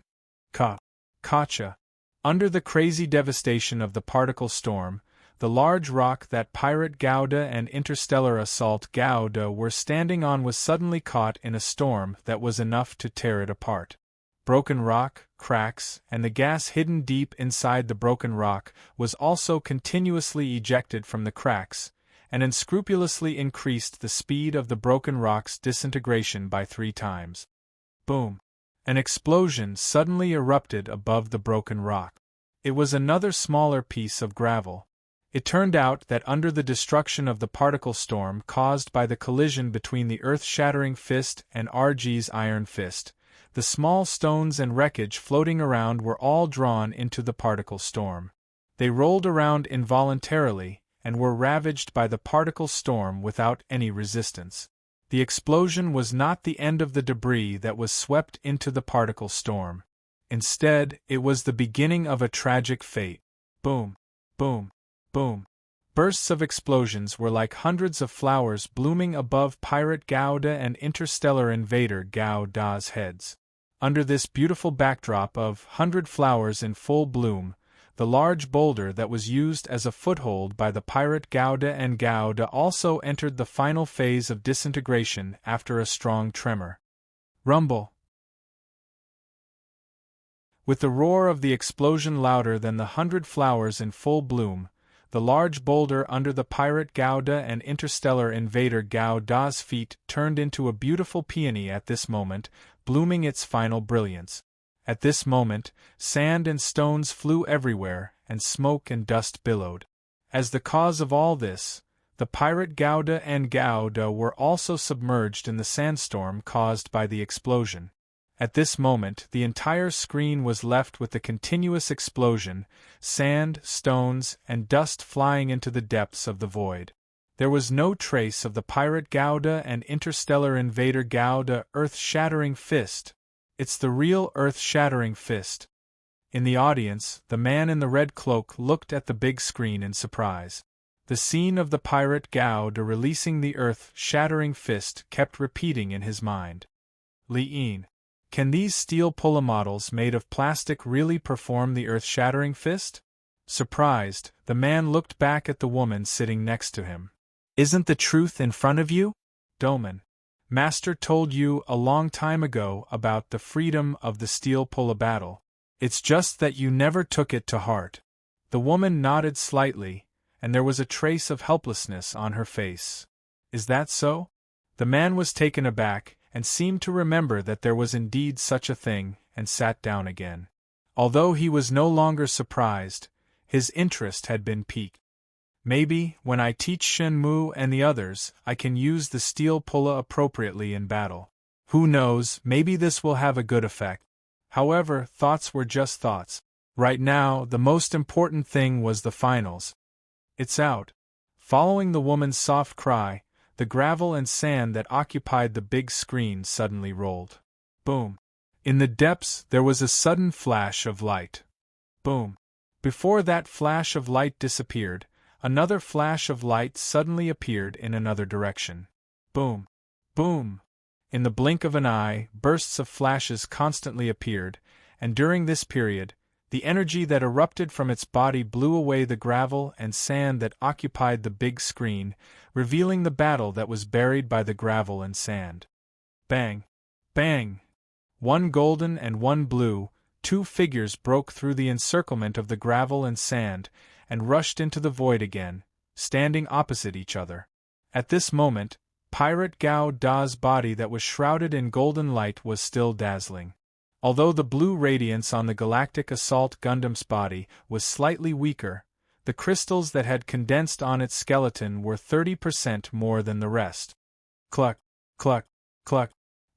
Kacha! Under the crazy devastation of the particle storm, the large rock that Pirate Gao Da and Interstellar Assault Gao Da were standing on was suddenly caught in a storm that was enough to tear it apart. Broken rock, cracks, and the gas hidden deep inside the broken rock was also continuously ejected from the cracks, and unscrupulously increased the speed of the broken rock's disintegration by 3 times. Boom! An explosion suddenly erupted above the broken rock. It was another smaller piece of gravel. It turned out that under the destruction of the particle storm caused by the collision between the earth-shattering fist and RG's iron fist, the small stones and wreckage floating around were all drawn into the particle storm. They rolled around involuntarily, and were ravaged by the particle storm without any resistance. The explosion was not the end of the debris that was swept into the particle storm. Instead, it was the beginning of a tragic fate. Boom! Boom! Boom! Bursts of explosions were like hundreds of flowers blooming above Pirate Gao Da and Interstellar Invader Gao Da's heads. Under this beautiful backdrop of 100 flowers in full bloom, the large boulder that was used as a foothold by the Pirate Gao Da and Gao Da also entered the final phase of disintegration after a strong tremor. Rumble! With the roar of the explosion louder than the 100 flowers in full bloom, the large boulder under the Pirate Gao Da and Interstellar Invader Gao Da's feet turned into a beautiful peony at this moment, blooming its final brilliance. At this moment, sand and stones flew everywhere, and smoke and dust billowed. As the cause of all this, the Pirate Gao Da and Gao Da were also submerged in the sandstorm caused by the explosion. At this moment, the entire screen was left with the continuous explosion, sand, stones, and dust flying into the depths of the void. There was no trace of the Pirate Gao Da and Interstellar Invader Gao Da earth-shattering fist. It's the real earth-shattering fist. In the audience, the man in the red cloak looked at the big screen in surprise. The scene of the Pirate Gao Da releasing the earth-shattering fist kept repeating in his mind. Li'en. Can these steel pulla models made of plastic really perform the earth-shattering fist? Surprised, the man looked back at the woman sitting next to him. Isn't the truth in front of you? Doman. Master told you a long time ago about the freedom of the steel pulla battle. It's just that you never took it to heart. The woman nodded slightly, and there was a trace of helplessness on her face. Is that so? The man was taken aback, and seemed to remember that there was indeed such a thing, and sat down again. Although he was no longer surprised, his interest had been piqued. Maybe, when I teach Shenmue and the others, I can use the steel pulla appropriately in battle. Who knows, maybe this will have a good effect. However, thoughts were just thoughts. Right now, the most important thing was the finals. It's out. Following the woman's soft cry, the gravel and sand that occupied the big screen suddenly rolled. Boom. In the depths, there was a sudden flash of light. Boom. Before that flash of light disappeared, another flash of light suddenly appeared in another direction. Boom. Boom. In the blink of an eye, bursts of flashes constantly appeared, and during this period, the energy that erupted from its body blew away the gravel and sand that occupied the big screen, revealing the battle that was buried by the gravel and sand. Bang! Bang! One golden and one blue, two figures broke through the encirclement of the gravel and sand, and rushed into the void again, standing opposite each other. At this moment, Pirate Gao Da's body that was shrouded in golden light was still dazzling. Although the blue radiance on the Galactic Assault Gundam's body was slightly weaker, the crystals that had condensed on its skeleton were 30% more than the rest. Cluck, cluck, cluck.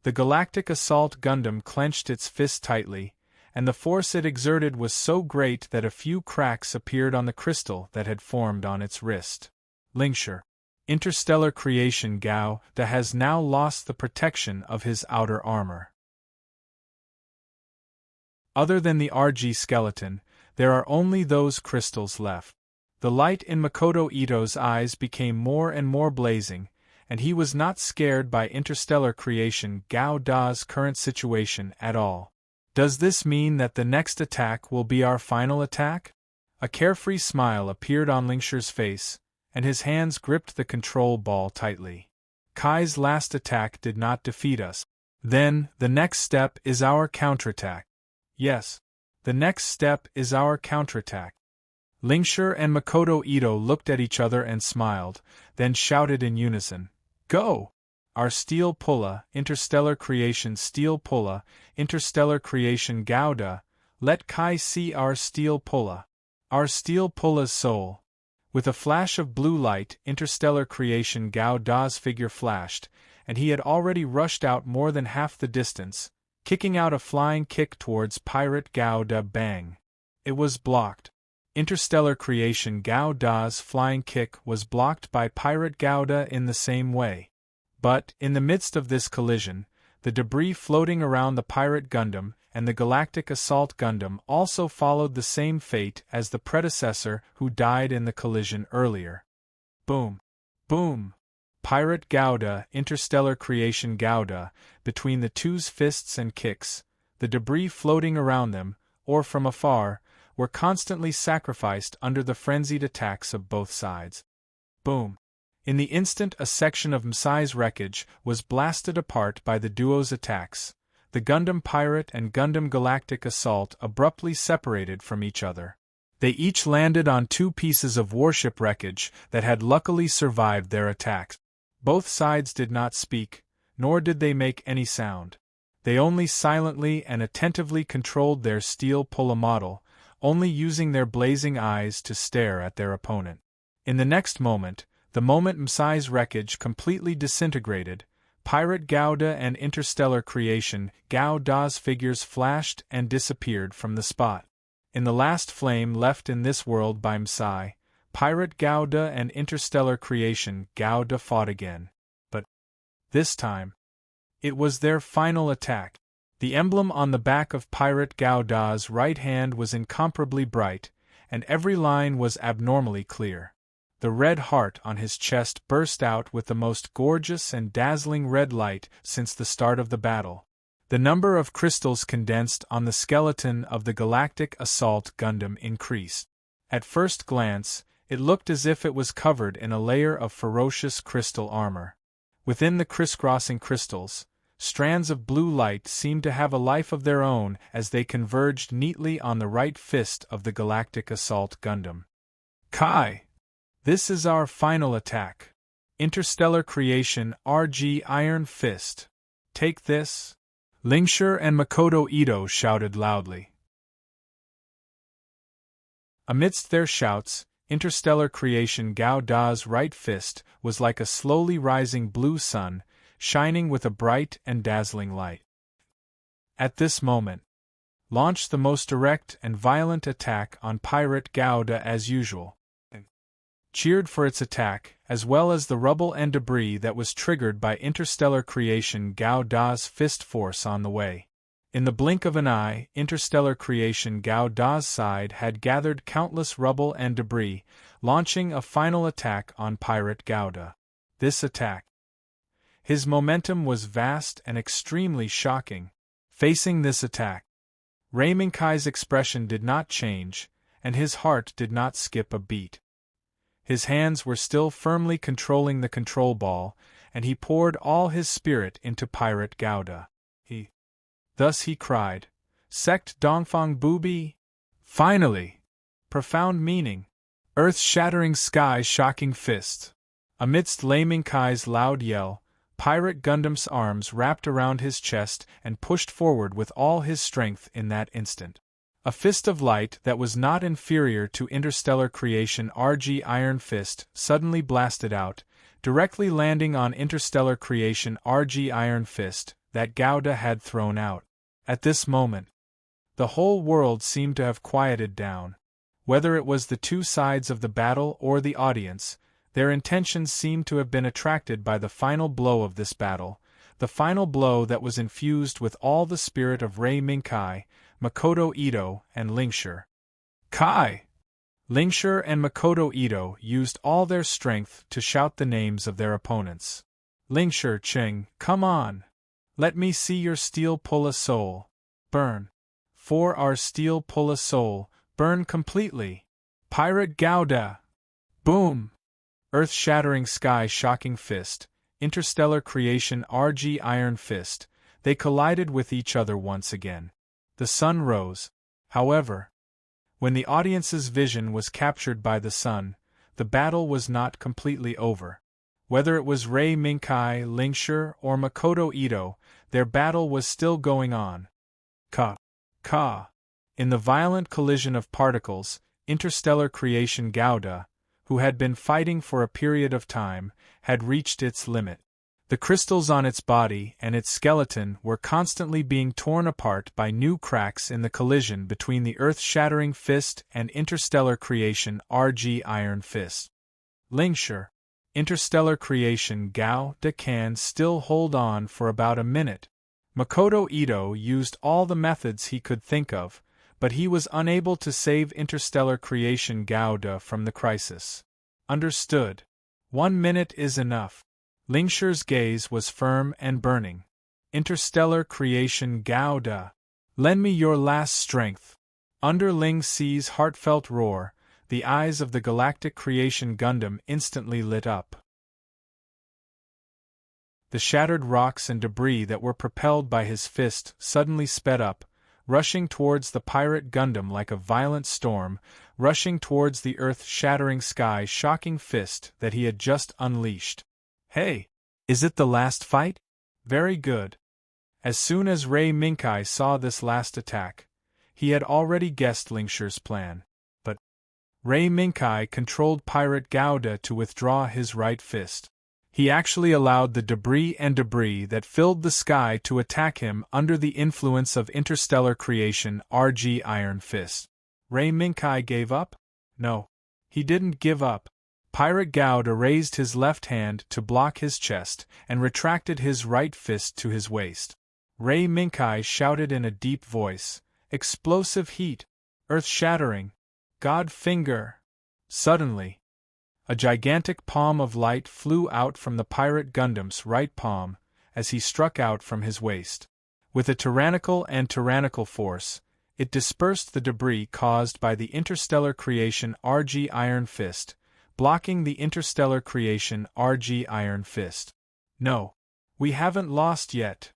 The Galactic Assault Gundam clenched its fist tightly, and the force it exerted was so great that a few cracks appeared on the crystal that had formed on its wrist. Linkshire. Interstellar creation Gao Da has now lost the protection of his outer armor. Other than the RG skeleton, there are only those crystals left. The light in Makoto Ito's eyes became more and more blazing, and he was not scared by interstellar creation Gao Da's current situation at all. Does this mean that the next attack will be our final attack? A carefree smile appeared on Lingshire's face, and his hands gripped the control ball tightly. Kai's last attack did not defeat us. Then, the next step is our counterattack. Yes, the next step is our counterattack. Lingshire and Makoto Ito looked at each other and smiled, then shouted in unison, "Go! Our steel pulla, interstellar creation steel pulla, interstellar creation Gouda, let Kai see our steel pulla. Our steel pulla's soul." With a flash of blue light, interstellar creation Gao Da's figure flashed, and he had already rushed out more than half the distance, kicking out a flying kick towards Pirate Gao Da. Bang! It was blocked. Interstellar creation Gao Da's flying kick was blocked by Pirate Gao Da in the same way. But, in the midst of this collision, the debris floating around the Pirate Gundam and the Galactic Assault Gundam also followed the same fate as the predecessor who died in the collision earlier. Boom! Boom! Pirate Gouda, interstellar creation Gouda, between the two's fists and kicks, the debris floating around them, or from afar, were constantly sacrificed under the frenzied attacks of both sides. Boom! In the instant a section of Msai's wreckage was blasted apart by the duo's attacks, the Gundam Pirate and Gundam Galactic Assault abruptly separated from each other. They each landed on two pieces of warship wreckage that had luckily survived their attacks. Both sides did not speak, nor did they make any sound. They only silently and attentively controlled their steel pulla model, only using their blazing eyes to stare at their opponent. In the next moment, the moment Msai's wreckage completely disintegrated, Pirate Gouda and interstellar creation Gao Da's figures flashed and disappeared from the spot. In the last flame left in this world by Msai, Pirate Gouda and interstellar creation Gouda fought again. But this time, it was their final attack. The emblem on the back of Pirate Gouda's right hand was incomparably bright, and every line was abnormally clear. The red heart on his chest burst out with the most gorgeous and dazzling red light since the start of the battle. The number of crystals condensed on the skeleton of the Galactic Assault Gundam increased. At first glance, it looked as if it was covered in a layer of ferocious crystal armor. Within the crisscrossing crystals, strands of blue light seemed to have a life of their own as they converged neatly on the right fist of the Galactic Assault Gundam. Kai! This is our final attack. Interstellar creation RG Iron Fist. Take this! Lingshur and Makoto Ito shouted loudly. Amidst their shouts, interstellar creation Gao Da's right fist was like a slowly rising blue sun, shining with a bright and dazzling light. At this moment, launch the most direct and violent attack on Pirate Gao Da as usual. Cheered for its attack, as well as the rubble and debris that was triggered by interstellar creation Gao Da's fist force on the way. In the blink of an eye, interstellar creation Gao Da's side had gathered countless rubble and debris, launching a final attack on Pirate Gao Da. This attack. His momentum was vast and extremely shocking. Facing this attack, Ray Minkai's expression did not change, and his heart did not skip a beat. His hands were still firmly controlling the control ball, and he poured all his spirit into Pirate Gao Da. Thus he cried, Sect Dongfang Bubi? Finally! Profound meaning. Earth-shattering sky-shocking fist. Amidst Lei Minkai's loud yell, Pirate Gundam's arms wrapped around his chest and pushed forward with all his strength in that instant. A fist of light that was not inferior to interstellar creation RG Iron Fist suddenly blasted out, directly landing on interstellar creation RG Iron Fist that Gao Da had thrown out. At this moment, the whole world seemed to have quieted down. Whether it was the two sides of the battle or the audience, their intentions seemed to have been attracted by the final blow of this battle, the final blow that was infused with all the spirit of Ray Minkai, Makoto Ito, and Lingshur. Kai! Lingshur and Makoto Ito used all their strength to shout the names of their opponents. Lingshur Ching, come on! Let me see your steel pulla soul. Burn. For our steel pulla soul, burn completely. Pirate Gao Da! Boom! Earth-shattering sky-shocking fist, interstellar creation RG Iron Fist, they collided with each other once again. The sun rose. However, when the audience's vision was captured by the sun, the battle was not completely over. Whether it was Ray Minkai, Lingshur, or Makoto Ito, their battle was still going on. Ka. In the violent collision of particles, interstellar creation Gao Da, who had been fighting for a period of time, had reached its limit. The crystals on its body and its skeleton were constantly being torn apart by new cracks in the collision between the earth-shattering fist and interstellar creation RG Iron Fist. Lingshur, interstellar creation Gao Da can still hold on for about a minute. Makoto Ito used all the methods he could think of, but he was unable to save interstellar creation Gao Da from the crisis. Understood. 1 minute is enough. Lingshur's gaze was firm and burning. Interstellar creation Gao Da, lend me your last strength. Under Ling Si's heartfelt roar, the eyes of the galactic creation Gundam instantly lit up. The shattered rocks and debris that were propelled by his fist suddenly sped up, rushing towards the pirate Gundam like a violent storm, rushing towards the earth-shattering sky-shocking fist that he had just unleashed. Hey! Is it the last fight? Very good. As soon as Ray Minkai saw this last attack, he had already guessed Lingshur's plan. But Ray Minkai controlled Pirate Gao Da to withdraw his right fist. He actually allowed the debris that filled the sky to attack him under the influence of interstellar creation RG Iron Fist. Ray Minkai gave up? No. He didn't give up. Pirate Gao Da raised his left hand to block his chest and retracted his right fist to his waist. Ray Minkai shouted in a deep voice, "Explosive heat! Earth-shattering! God finger!" Suddenly, a gigantic palm of light flew out from the pirate Gundam's right palm as he struck out from his waist. With a tyrannical force, it dispersed the debris caused by the interstellar creation RG Iron Fist, blocking the interstellar creation RG Iron Fist. No, we haven't lost yet.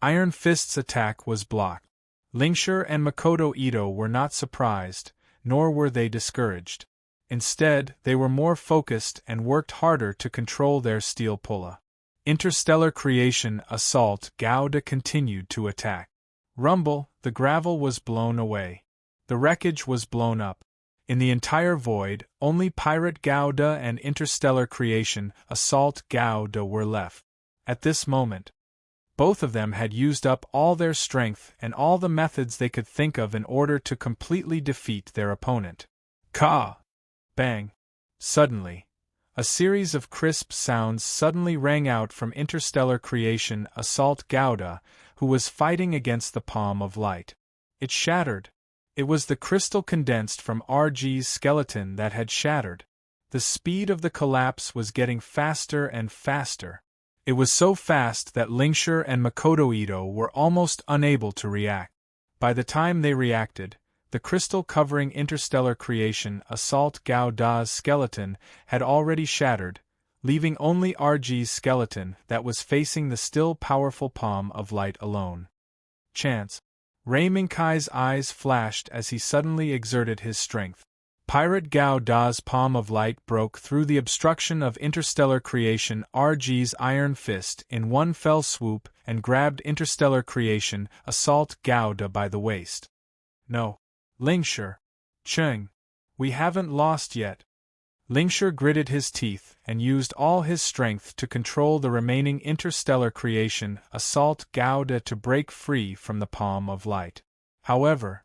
Iron Fist's attack was blocked. Lingshur and Makoto Ito were not surprised, nor were they discouraged. Instead, they were more focused and worked harder to control their steel pulla. Interstellar creation assault Gauda continued to attack. Rumble, the gravel was blown away. The wreckage was blown up. In the entire void, only Pirate Gauda and Interstellar creation assault Gauda were left. At this moment, both of them had used up all their strength and all the methods they could think of in order to completely defeat their opponent. Ka! Bang! Suddenly, a series of crisp sounds suddenly rang out from Interstellar creation assault Gauda, who was fighting against the palm of light. It shattered. It was the crystal condensed from RG's skeleton that had shattered. The speed of the collapse was getting faster and faster. It was so fast that Lingshur and Makoto Ito were almost unable to react. By the time they reacted, the crystal covering Interstellar creation assault Gauda's skeleton had already shattered, leaving only RG's skeleton that was facing the still powerful palm of light alone. Chance. Ray Minkai's eyes flashed as he suddenly exerted his strength. Pirate Gauda's palm of light broke through the obstruction of Interstellar creation RG's iron fist in one fell swoop and grabbed Interstellar creation assault Gauda by the waist. No. Lingshur. Chung. We haven't lost yet. Lingshur gritted his teeth and used all his strength to control the remaining Interstellar creation assault Gauda to break free from the palm of light. However,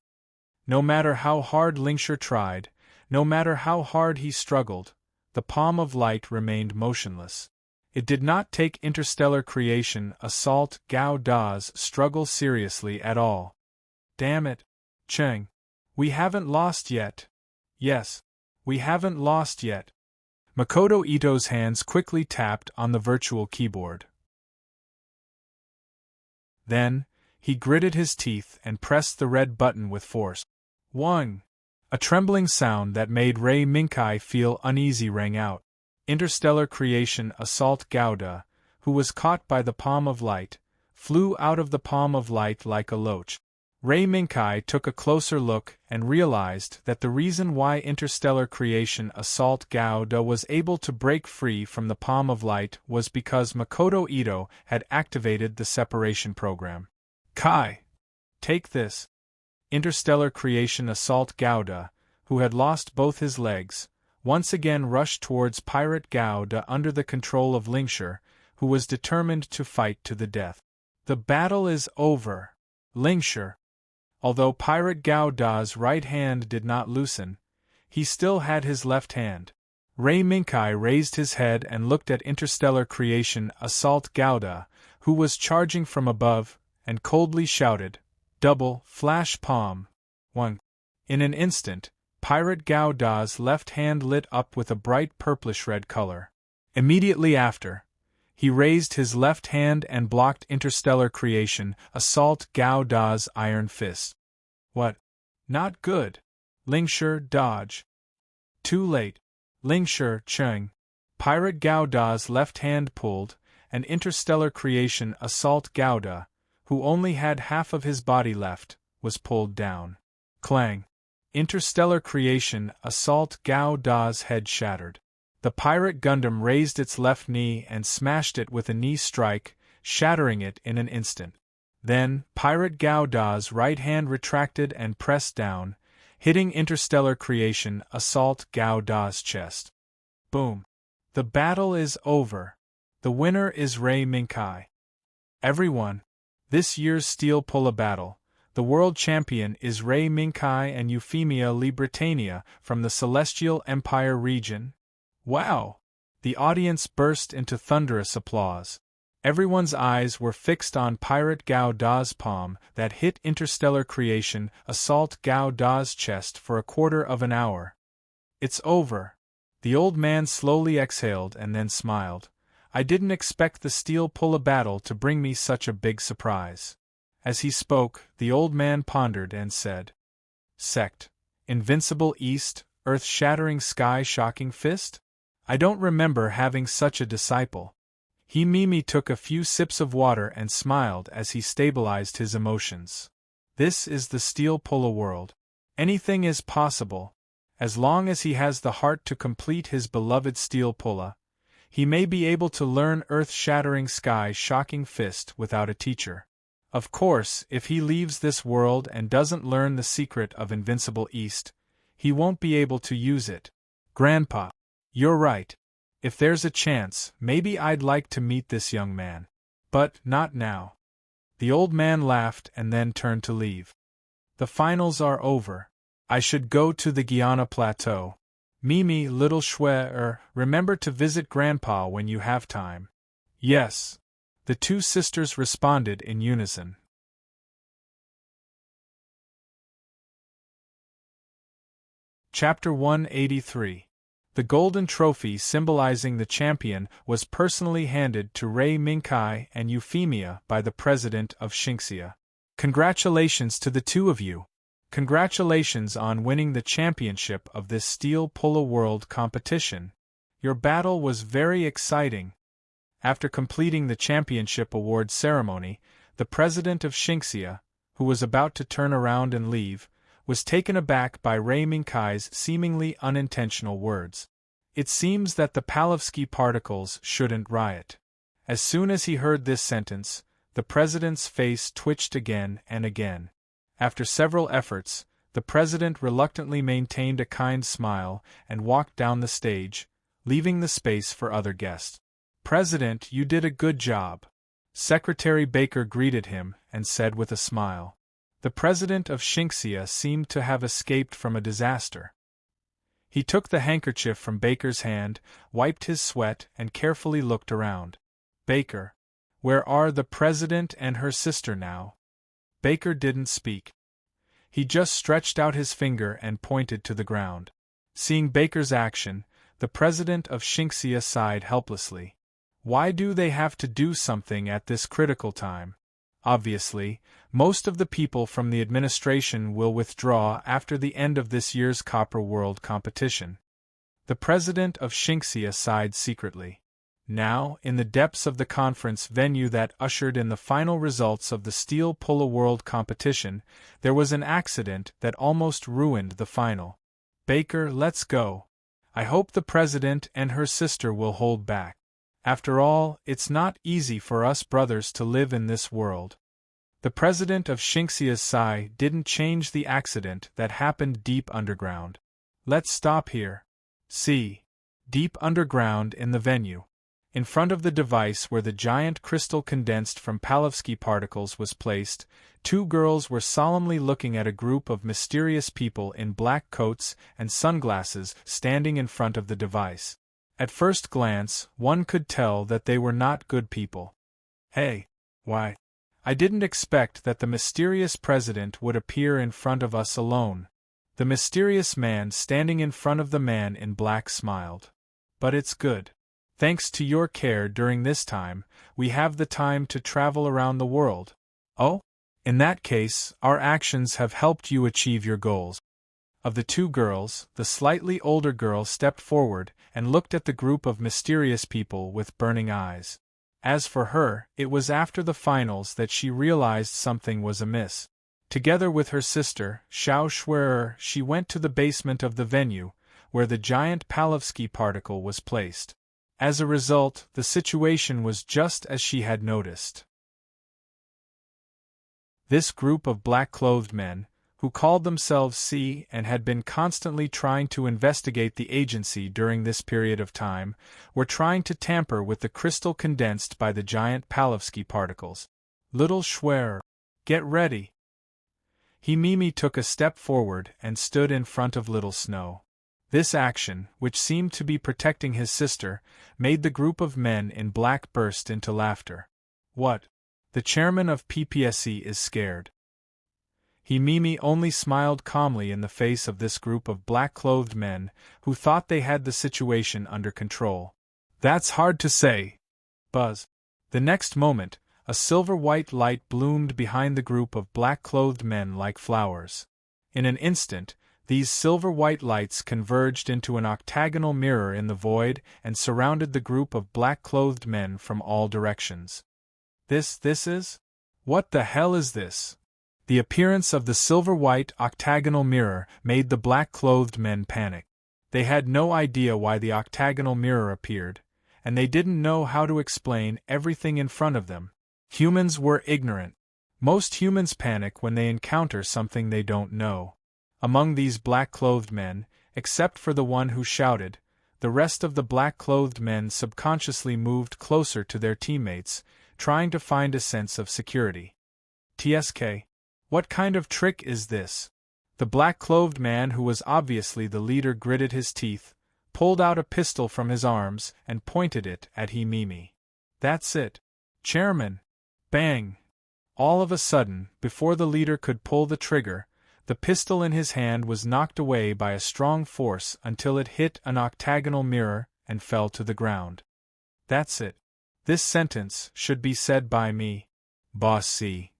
no matter how hard Lingshur tried, no matter how hard he struggled, the palm of light remained motionless. It did not take Interstellar creation assault Gauda's struggle seriously at all. Damn it, Chung. We haven't lost yet. Yes, we haven't lost yet. Makoto Ito's hands quickly tapped on the virtual keyboard. Then, he gritted his teeth and pressed the red button with force. 1. A trembling sound that made Ray Minkai feel uneasy rang out. Interstellar creation assault Gauda, who was caught by the palm of light, flew out of the palm of light like a loach. Ray Minkai took a closer look and realized that the reason why Interstellar creation assault Gauda was able to break free from the palm of light was because Makoto Ito had activated the separation program. Kai! Take this! Interstellar creation assault Gauda, who had lost both his legs, once again rushed towards Pirate Gauda under the control of Lingshur, who was determined to fight to the death. The battle is over. Lingshur. Although Pirate Gauda's right hand did not loosen, he still had his left hand. Ray Minkai raised his head and looked at Interstellar creation assault Gauda, who was charging from above, and coldly shouted, "Double, flash palm." 1. In an instant, Pirate Gauda's left hand lit up with a bright purplish-red color. Immediately after, he raised his left hand and blocked Interstellar creation assault Gauda's iron fist. What? Not good. Lingshur dodge. Too late. Lingshur Chung. Pirate Gauda's left hand pulled, and Interstellar creation assault Gauda, who only had half of his body left, was pulled down. Clang. Interstellar creation assault Gauda's head shattered. The pirate Gundam raised its left knee and smashed it with a knee strike, shattering it in an instant. Then, Pirate Gauda's right hand retracted and pressed down, hitting Interstellar creation assault Gauda's chest. Boom. The battle is over. The winner is Ray Minkai. Everyone, this year's Steel Pulla battle, the world champion is Ray Minkai and Euphemia Libritania from the Celestial Empire region. Wow! The audience burst into thunderous applause. Everyone's eyes were fixed on Pirate Gauda's palm that hit Interstellar creation assault Gauda's chest for a quarter of an hour. It's over. The old man slowly exhaled and then smiled. I didn't expect the Steel Pulla battle to bring me such a big surprise. As he spoke, the old man pondered and said, Sect. Invincible East, earth-shattering sky-shocking fist? I don't remember having such a disciple. Mimi took a few sips of water and smiled as he stabilized his emotions. This is the Steel Pulla world. Anything is possible. As long as he has the heart to complete his beloved Steel Pulla, He may be able to learn earth-shattering sky-shocking fist without a teacher. Of course, if he leaves this world and doesn't learn the secret of Invincible East, he won't be able to use it. Grandpa, you're right. If there's a chance, maybe I'd like to meet this young man. But not now. The old man laughed and then turned to leave. The finals are over. I should go to the Guiana Plateau. Mimi, little Shwe, remember to visit Grandpa when you have time. Yes. The two sisters responded in unison. Chapter 183. The golden trophy symbolizing the champion was personally handed to Rei Minkai and Euphemia by the president of Xingxia. Congratulations to the two of you. Congratulations on winning the championship of this Steel Polo World competition. Your battle was very exciting. After completing the championship award ceremony, the president of Xingxia, who was about to turn around and leave, was taken aback by Rei Minkai's seemingly unintentional words. It seems that the Palovsky particles shouldn't riot. As soon as he heard this sentence, the president's face twitched again and again. After several efforts, the president reluctantly maintained a kind smile and walked down the stage, leaving the space for other guests. President, you did a good job. Secretary Baker greeted him and said with a smile. The president of Xingxia seemed to have escaped from a disaster. He took the handkerchief from Baker's hand, wiped his sweat, and carefully looked around. Baker, where are the president and her sister now? Baker didn't speak. He just stretched out his finger and pointed to the ground. Seeing Baker's action, the president of Xingxia sighed helplessly. Why do they have to do something at this critical time? Obviously, most of the people from the administration will withdraw after the end of this year's Copper World competition. The president of Xingxia sighed secretly. Now, in the depths of the conference venue that ushered in the final results of the Steel Polo World competition, there was an accident that almost ruined the final. Baker, let's go. I hope the president and her sister will hold back. After all, it's not easy for us brothers to live in this world. The president of Xingxia's sigh didn't change the accident that happened deep underground. Let's stop here. See. Deep underground in the venue. In front of the device where the giant crystal condensed from Palovsky particles was placed, two girls were solemnly looking at a group of mysterious people in black coats and sunglasses standing in front of the device. At first glance, one could tell that they were not good people. Hey, why? I didn't expect that the mysterious president would appear in front of us alone. The mysterious man standing in front of the man in black smiled. But it's good. Thanks to your care during this time, we have the time to travel around the world. Oh? In that case, our actions have helped you achieve your goals. Of the two girls, the slightly older girl stepped forward and looked at the group of mysterious people with burning eyes. As for her, it was after the finals that she realized something was amiss. Together with her sister, Xiao Shuer, she went to the basement of the venue, where the giant Palovsky particle was placed. As a result, the situation was just as she had noticed. This group of black-clothed men, who called themselves C and had been constantly trying to investigate the agency during this period of time, were trying to tamper with the crystal condensed by the giant Palovsky particles. Little Schwer, get ready. Mimi took a step forward and stood in front of Little Snow. This action, which seemed to be protecting his sister, made the group of men in black burst into laughter. What? The chairman of PPSC is scared. Mimi only smiled calmly in the face of this group of black-clothed men, who thought they had the situation under control. That's hard to say. Buzz. The next moment, a silver-white light bloomed behind the group of black-clothed men like flowers. In an instant, these silver-white lights converged into an octagonal mirror in the void and surrounded the group of black-clothed men from all directions. This is? What the hell is this? The appearance of the silver-white octagonal mirror made the black-clothed men panic. They had no idea why the octagonal mirror appeared, and they didn't know how to explain everything in front of them. Humans were ignorant. Most humans panic when they encounter something they don't know. Among these black-clothed men, except for the one who shouted, the rest of the black-clothed men subconsciously moved closer to their teammates, trying to find a sense of security. TSK. What kind of trick is this? The black-clothed man who was obviously the leader gritted his teeth, pulled out a pistol from his arms, and pointed it at Himimi. That's it. Chairman. Bang! All of a sudden, before the leader could pull the trigger, the pistol in his hand was knocked away by a strong force until it hit an octagonal mirror and fell to the ground. That's it. This sentence should be said by me. Boss C.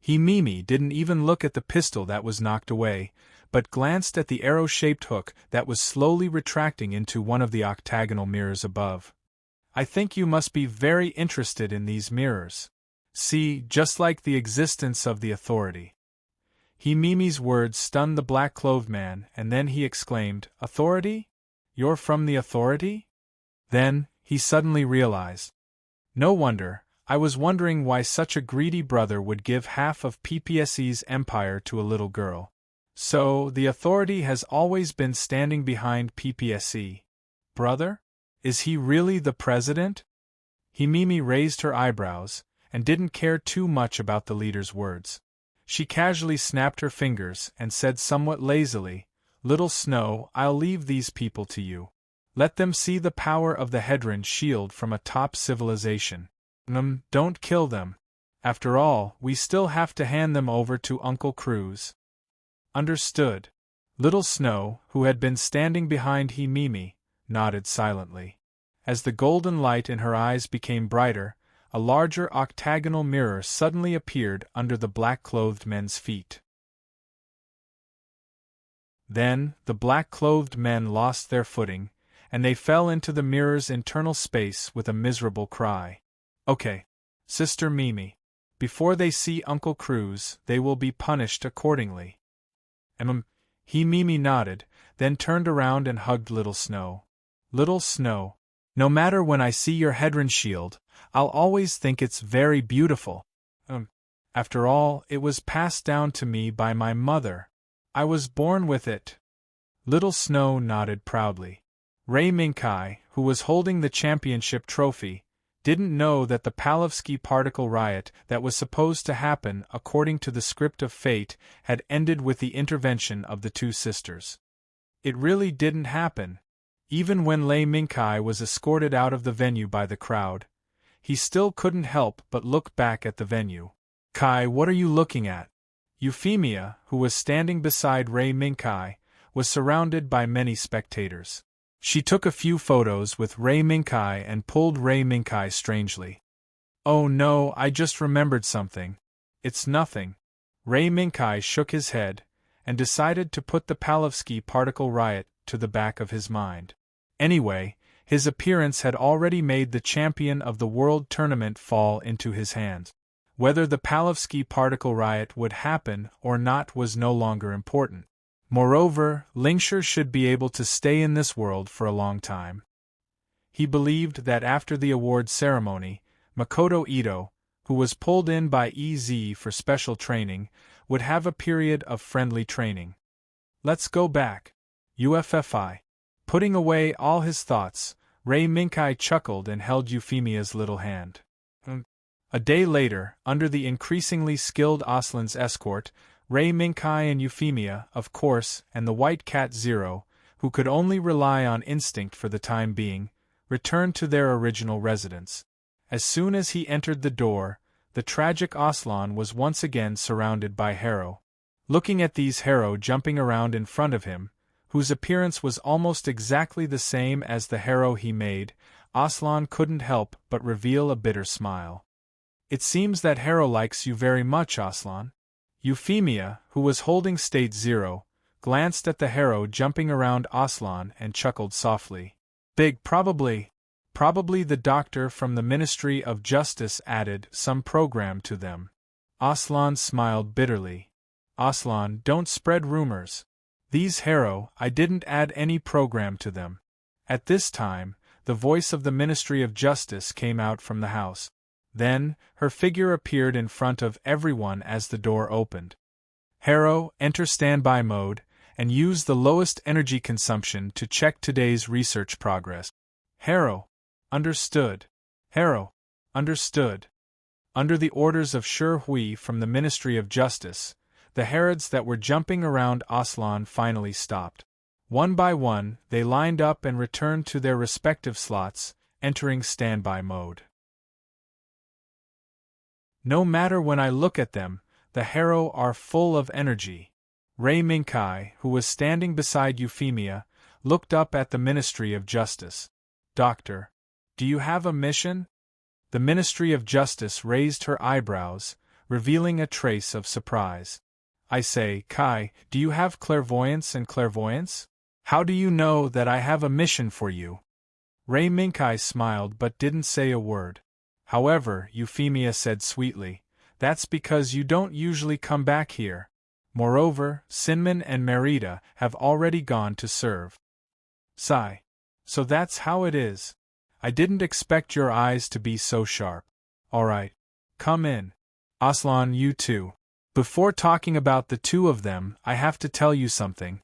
Himimi didn't even look at the pistol that was knocked away, but glanced at the arrow-shaped hook that was slowly retracting into one of the octagonal mirrors above. I think you must be very interested in these mirrors. See, just like the existence of the authority. Himimi's words stunned the black-clothed man, and then he exclaimed, Authority? You're from the authority? Then, he suddenly realized. No wonder, I was wondering why such a greedy brother would give half of PPSE's empire to a little girl. So, the authority has always been standing behind PPSE. Brother? Is he really the president? Himimi raised her eyebrows, and didn't care too much about the leader's words. She casually snapped her fingers and said somewhat lazily, Little Snow, I'll leave these people to you. Let them see the power of the Hedron shield from a top civilization. Don't kill them. After all, we still have to hand them over to Uncle Cruz. Understood. Little Snow, who had been standing behind Himimi, nodded silently. As the golden light in her eyes became brighter, a larger octagonal mirror suddenly appeared under the black-clothed men's feet. Then, the black-clothed men lost their footing, and they fell into the mirror's internal space with a miserable cry. Okay, Sister Mimi. Before they see Uncle Cruz, they will be punished accordingly. Himimi nodded, then turned around and hugged Little Snow. Little Snow, no matter when I see your Hedron shield, I'll always think it's very beautiful. After all, it was passed down to me by my mother. I was born with it. Little Snow nodded proudly. Ray Minkai, who was holding the championship trophy, didn't know that the Palovsky particle riot that was supposed to happen according to the script of fate had ended with the intervention of the two sisters. It really didn't happen. Even when Lei Minkai was escorted out of the venue by the crowd, he still couldn't help but look back at the venue. Kai, what are you looking at? Euphemia, who was standing beside Ray Minkai, was surrounded by many spectators. She took a few photos with Ray Minkai and pulled Ray Minkai strangely. Oh no, I just remembered something. It's nothing. Ray Minkai shook his head, and decided to put the Palovsky particle riot to the back of his mind. Anyway, his appearance had already made the champion of the world tournament fall into his hands. Whether the Palovsky particle riot would happen or not was no longer important. Moreover, Lingshire should be able to stay in this world for a long time. He believed that after the award ceremony, Makoto Ito, who was pulled in by EZ for special training, would have a period of friendly training. Let's go back. UFFI. Putting away all his thoughts, Ray Minkai chuckled and held Euphemia's little hand. A day later, under the increasingly skilled Aslan's escort, Ray Minkai and Euphemia, of course, and the White Cat Zero, who could only rely on instinct for the time being, returned to their original residence. As soon as he entered the door, the tragic Aslan was once again surrounded by Harrow. Looking at these Harrow jumping around in front of him, whose appearance was almost exactly the same as the Harrow he made, Aslan couldn't help but reveal a bitter smile. It seems that Harrow likes you very much, Aslan. Euphemia, who was holding State Zero, glanced at the Harrow jumping around Aslan and chuckled softly. Big, probably the doctor from the Ministry of Justice added some program to them. Aslan smiled bitterly. Aslan, don't spread rumors. These Harrow, I didn't add any program to them. At this time, the voice of the Ministry of Justice came out from the house. Then, her figure appeared in front of everyone as the door opened. Harrow, enter standby mode, and use the lowest energy consumption to check today's research progress. Harrow. Understood. Harrow. Understood. Under the orders of Shi Hui from the Ministry of Justice, the Herods that were jumping around Aslan finally stopped. One by one, they lined up and returned to their respective slots, entering standby mode. No matter when I look at them, the Harrow are full of energy. Ray Minkai, who was standing beside Euphemia, looked up at the Ministry of Justice. Doctor, do you have a mission? The Ministry of Justice raised her eyebrows, revealing a trace of surprise. I say, Kai, do you have clairvoyance and clairvoyance? How do you know that I have a mission for you? Ray Minkai smiled but didn't say a word. However, Euphemia said sweetly, that's because you don't usually come back here. Moreover, Sinman and Merida have already gone to serve. Sigh. So that's how it is. I didn't expect your eyes to be so sharp. All right. Come in. Aslan, you too. Before talking about the two of them, I have to tell you something.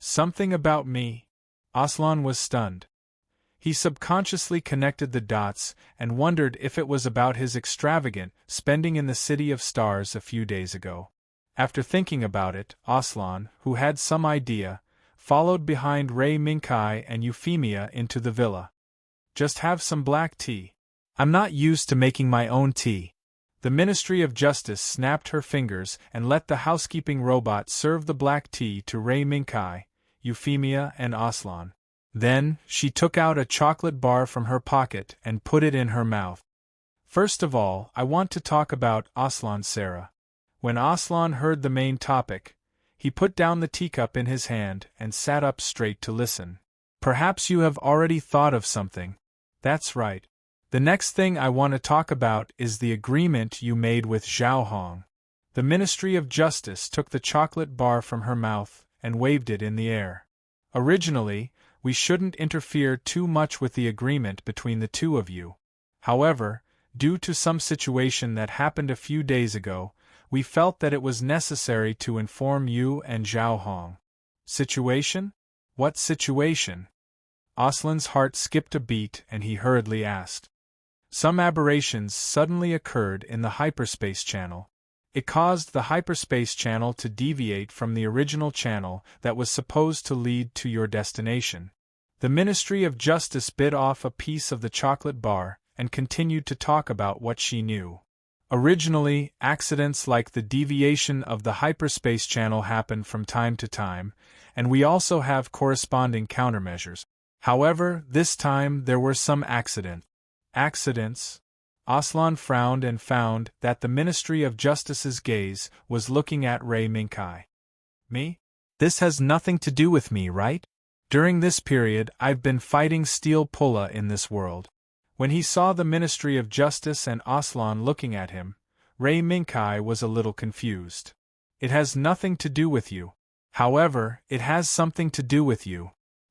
Something about me? Aslan was stunned. He subconsciously connected the dots and wondered if it was about his extravagant spending in the City of Stars a few days ago. After thinking about it, Aslan, who had some idea, followed behind Ray Minkai and Euphemia into the villa. Just have some black tea. I'm not used to making my own tea. The Ministry of Justice snapped her fingers and let the housekeeping robot serve the black tea to Ray Minkai, Euphemia and Aslan. Then, she took out a chocolate bar from her pocket and put it in her mouth. First of all, I want to talk about Aslan Sarah. When Aslan heard the main topic, he put down the teacup in his hand and sat up straight to listen. Perhaps you have already thought of something. That's right. The next thing I want to talk about is the agreement you made with Zhao Hong. The Ministry of Justice took the chocolate bar from her mouth and waved it in the air. Originally, we shouldn't interfere too much with the agreement between the two of you. However, due to some situation that happened a few days ago, we felt that it was necessary to inform you and Zhao Hong. Situation? What situation? Aslan's heart skipped a beat and he hurriedly asked. Some aberrations suddenly occurred in the hyperspace channel. It caused the hyperspace channel to deviate from the original channel that was supposed to lead to your destination. The Ministry of Justice bit off a piece of the chocolate bar and continued to talk about what she knew. Originally, accidents like the deviation of the hyperspace channel happen from time to time, and we also have corresponding countermeasures. However, this time there were some accidents. Accidents? Aslan frowned and found that the Ministry of Justice's gaze was looking at Ray Minkai. Me? This has nothing to do with me, right? During this period, I've been fighting Steel Pulla in this world. When he saw the Ministry of Justice and Aslan looking at him, Ray Minkai was a little confused. It has nothing to do with you. However, it has something to do with you.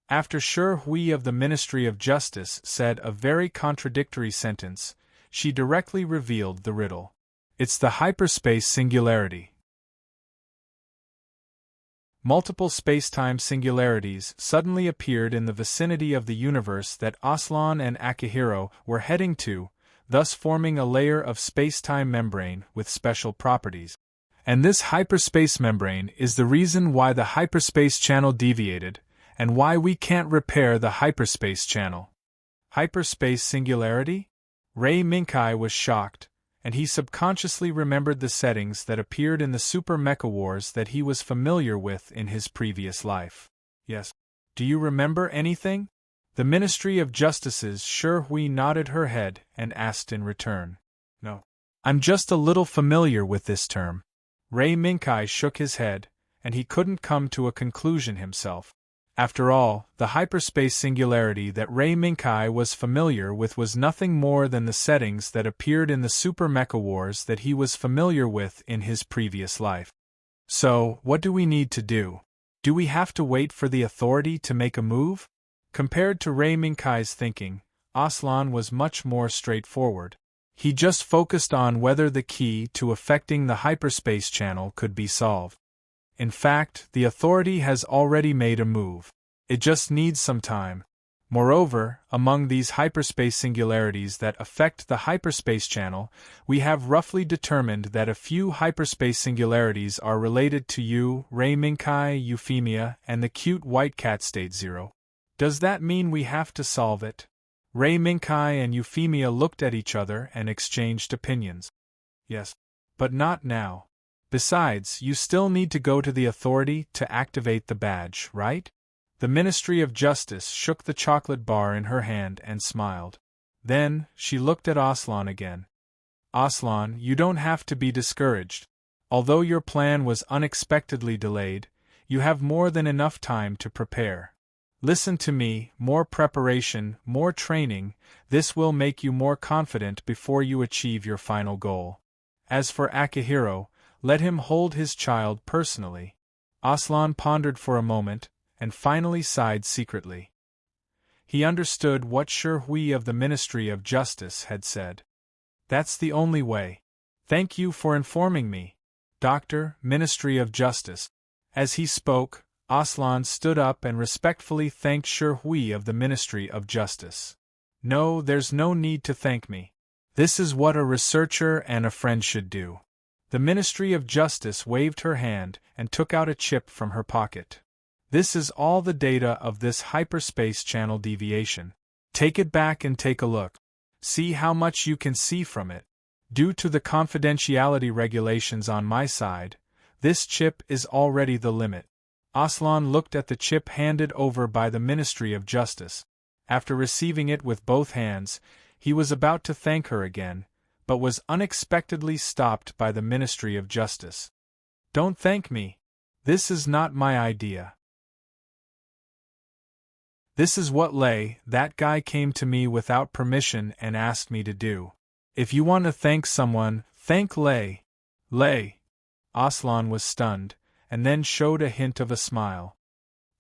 After Shi Hui of the Ministry of Justice said a very contradictory sentence, she directly revealed the riddle. It's the hyperspace singularity. Multiple space-time singularities suddenly appeared in the vicinity of the universe that Aslan and Akihiro were heading to, thus forming a layer of space-time membrane with special properties. And this hyperspace membrane is the reason why the hyperspace channel deviated, and why we can't repair the hyperspace channel. Hyperspace singularity? Ray Minkai was shocked, and he subconsciously remembered the settings that appeared in the Super Mecha Wars that he was familiar with in his previous life. Yes. Do you remember anything? The Ministry of Justice's Shi Hui nodded her head and asked in return. No. I'm just a little familiar with this term. Ray Minkai shook his head, and he couldn't come to a conclusion himself. After all, the hyperspace singularity that Ray Minkai was familiar with was nothing more than the settings that appeared in the Super Mecha Wars that he was familiar with in his previous life. So, what do we need to do? Do we have to wait for the authority to make a move? Compared to Ray Minkai's thinking, Aslan was much more straightforward. He just focused on whether the key to affecting the hyperspace channel could be solved. In fact, the Authority has already made a move. It just needs some time. Moreover, among these hyperspace singularities that affect the hyperspace channel, we have roughly determined that a few hyperspace singularities are related to you, Ray Minkai, Euphemia, and the cute white cat state 0. Does that mean we have to solve it? Ray Minkai and Euphemia looked at each other and exchanged opinions. Yes. But not now. Besides, you still need to go to the Authority to activate the badge, right? The Ministry of Justice shook the chocolate bar in her hand and smiled. Then, she looked at Aslan again. Aslan, you don't have to be discouraged. Although your plan was unexpectedly delayed, you have more than enough time to prepare. Listen to me, more preparation, more training, this will make you more confident before you achieve your final goal. As for Akihiro, let him hold his child personally. Aslan pondered for a moment, and finally sighed secretly. He understood what Hui of the Ministry of Justice had said. That's the only way. Thank you for informing me, Doctor, Ministry of Justice. As he spoke, Aslan stood up and respectfully thanked Hui of the Ministry of Justice. No, there's no need to thank me. This is what a researcher and a friend should do. The Ministry of Justice waved her hand and took out a chip from her pocket. This is all the data of this hyperspace channel deviation. Take it back and take a look. See how much you can see from it. Due to the confidentiality regulations on my side, this chip is already the limit. Aslan looked at the chip handed over by the Ministry of Justice. After receiving it with both hands, he was about to thank her again, but was unexpectedly stopped by the Ministry of Justice. Don't thank me. This is not my idea. This is what that guy came to me without permission and asked me to do. If you want to thank someone, thank Lei. Aslan was stunned, and then showed a hint of a smile.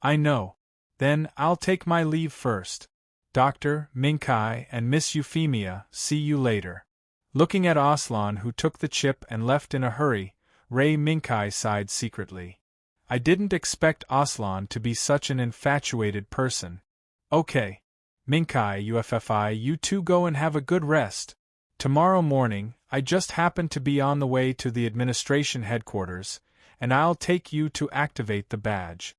I know. Then I'll take my leave first. Dr. Minkai and Miss Euphemia, see you later. Looking at Aslan, who took the chip and left in a hurry, Ray Minkai sighed secretly. I didn't expect Aslan to be such an infatuated person. Okay. Minkai, UFFI, you two go and have a good rest. Tomorrow morning, I just happen to be on the way to the administration headquarters, and I'll take you to activate the badge.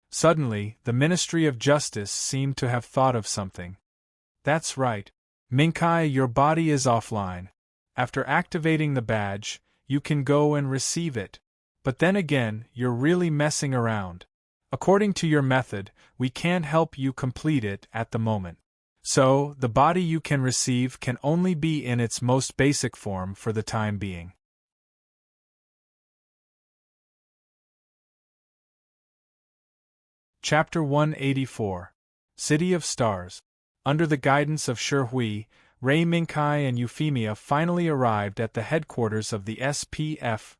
Suddenly, the Ministry of Justice seemed to have thought of something. That's right. Minkai, your body is offline. After activating the badge, you can go and receive it. But then again, you're really messing around. According to your method, we can't help you complete it at the moment. So, the body you can receive can only be in its most basic form for the time being. Chapter 184. City of Stars. Under the guidance of Hui, Ray Minkai and Euphemia finally arrived at the headquarters of the SPF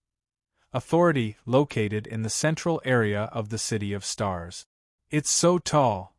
Authority, located in the central area of the City of Stars. It's so tall.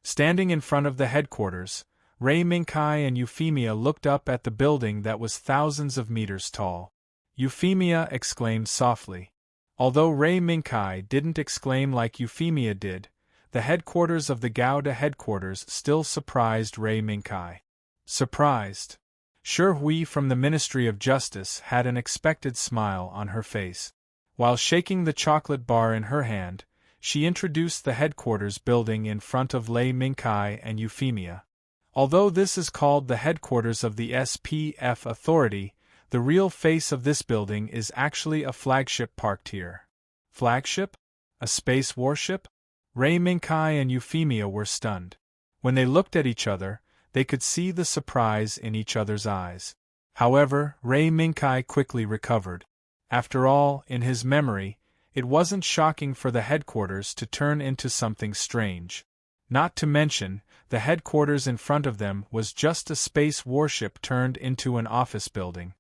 Standing in front of the headquarters, Ray Minkai and Euphemia looked up at the building that was thousands of meters tall. Euphemia exclaimed softly. Although Ray Minkai didn't exclaim like Euphemia did, the headquarters of the Gouda headquarters still surprised Ray Minkai. Surprised. Hui from the Ministry of Justice had an expected smile on her face. While shaking the chocolate bar in her hand, she introduced the headquarters building in front of Ray Minkai and Euphemia. Although this is called the headquarters of the SPF Authority, the real face of this building is actually a flagship parked here. Flagship? A space warship? Ray Minkai and Euphemia were stunned. When they looked at each other, they could see the surprise in each other's eyes. However, Ray Minkai quickly recovered. After all, in his memory, it wasn't shocking for the headquarters to turn into something strange. Not to mention, the headquarters in front of them was just a space warship turned into an office building.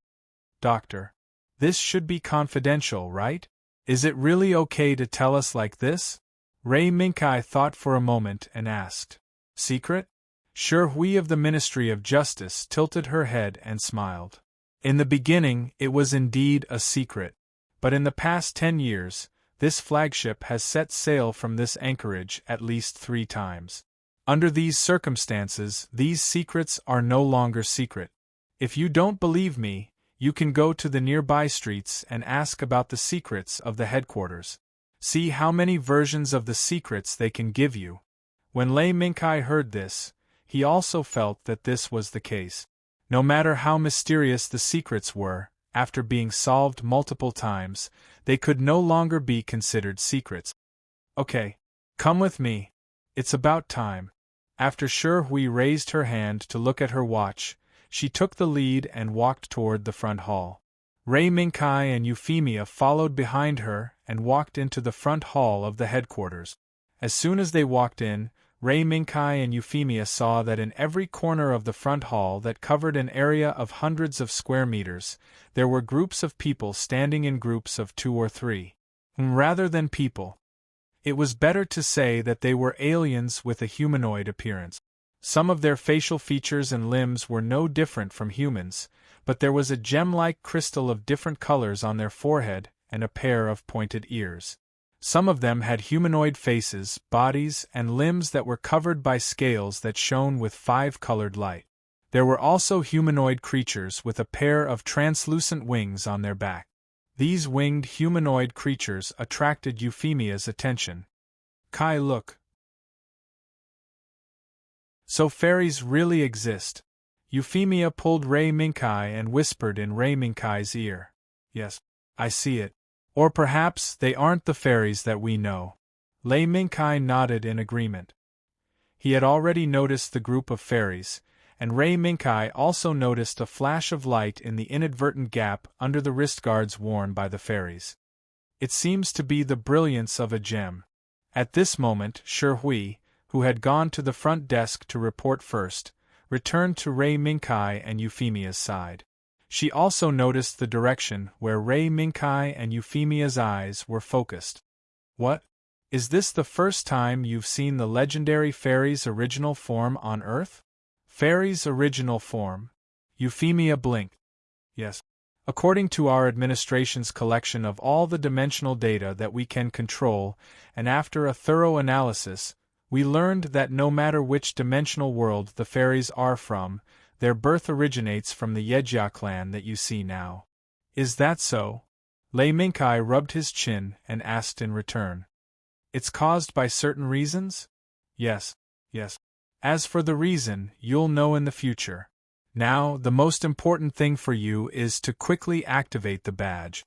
Doctor, this should be confidential, right? Is it really okay to tell us like this? Ray Minkai thought for a moment and asked. Secret? Hui of the Ministry of Justice tilted her head and smiled. In the beginning, it was indeed a secret. But in the past 10 years, this flagship has set sail from this anchorage at least 3 times. Under these circumstances, these secrets are no longer secret. If you don't believe me, you can go to the nearby streets and ask about the secrets of the headquarters. See how many versions of the secrets they can give you. When Lei Mingkai heard this, he also felt that this was the case. No matter how mysterious the secrets were, after being solved multiple times, they could no longer be considered secrets. Okay, come with me. It's about time. After Hui raised her hand to look at her watch, she took the lead and walked toward the front hall. Rei Mingkai and Euphemia followed behind her and walked into the front hall of the headquarters. As soon as they walked in, Rei Mingkai and Euphemia saw that in every corner of the front hall that covered an area of hundreds of square meters, there were groups of people standing in groups of 2 or 3. Rather than people. It was better to say that they were aliens with a humanoid appearance. Some of their facial features and limbs were no different from humans, but there was a gem-like crystal of different colors on their forehead and a pair of pointed ears. Some of them had humanoid faces, bodies, and limbs that were covered by scales that shone with 5-colored light. There were also humanoid creatures with a pair of translucent wings on their back. These winged humanoid creatures attracted Euphemia's attention. Kai, look. So fairies really exist. Euphemia pulled Rei Mingkai and whispered in Rei Mingkai's ear. Yes, I see it. Or perhaps they aren't the fairies that we know. Lei Mingkai nodded in agreement. He had already noticed the group of fairies, and Rei Mingkai also noticed a flash of light in the inadvertent gap under the wrist guards worn by the fairies. It seems to be the brilliance of a gem. At this moment, Hui, who had gone to the front desk to report first, returned to Rei Mingkai and Euphemia's side. She also noticed the direction where Rei Mingkai and Euphemia's eyes were focused. What? Is this the first time you've seen the legendary fairy's original form on Earth? Fairy's original form? Euphemia blinked. Yes. According to our administration's collection of all the dimensional data that we can control, and after a thorough analysis, we learned that no matter which dimensional world the fairies are from, their birth originates from the Yejia clan that you see now. Is that so? Lei Mingkai rubbed his chin and asked in return. It's caused by certain reasons? Yes. As for the reason, you'll know in the future. Now, the most important thing for you is to quickly activate the badge.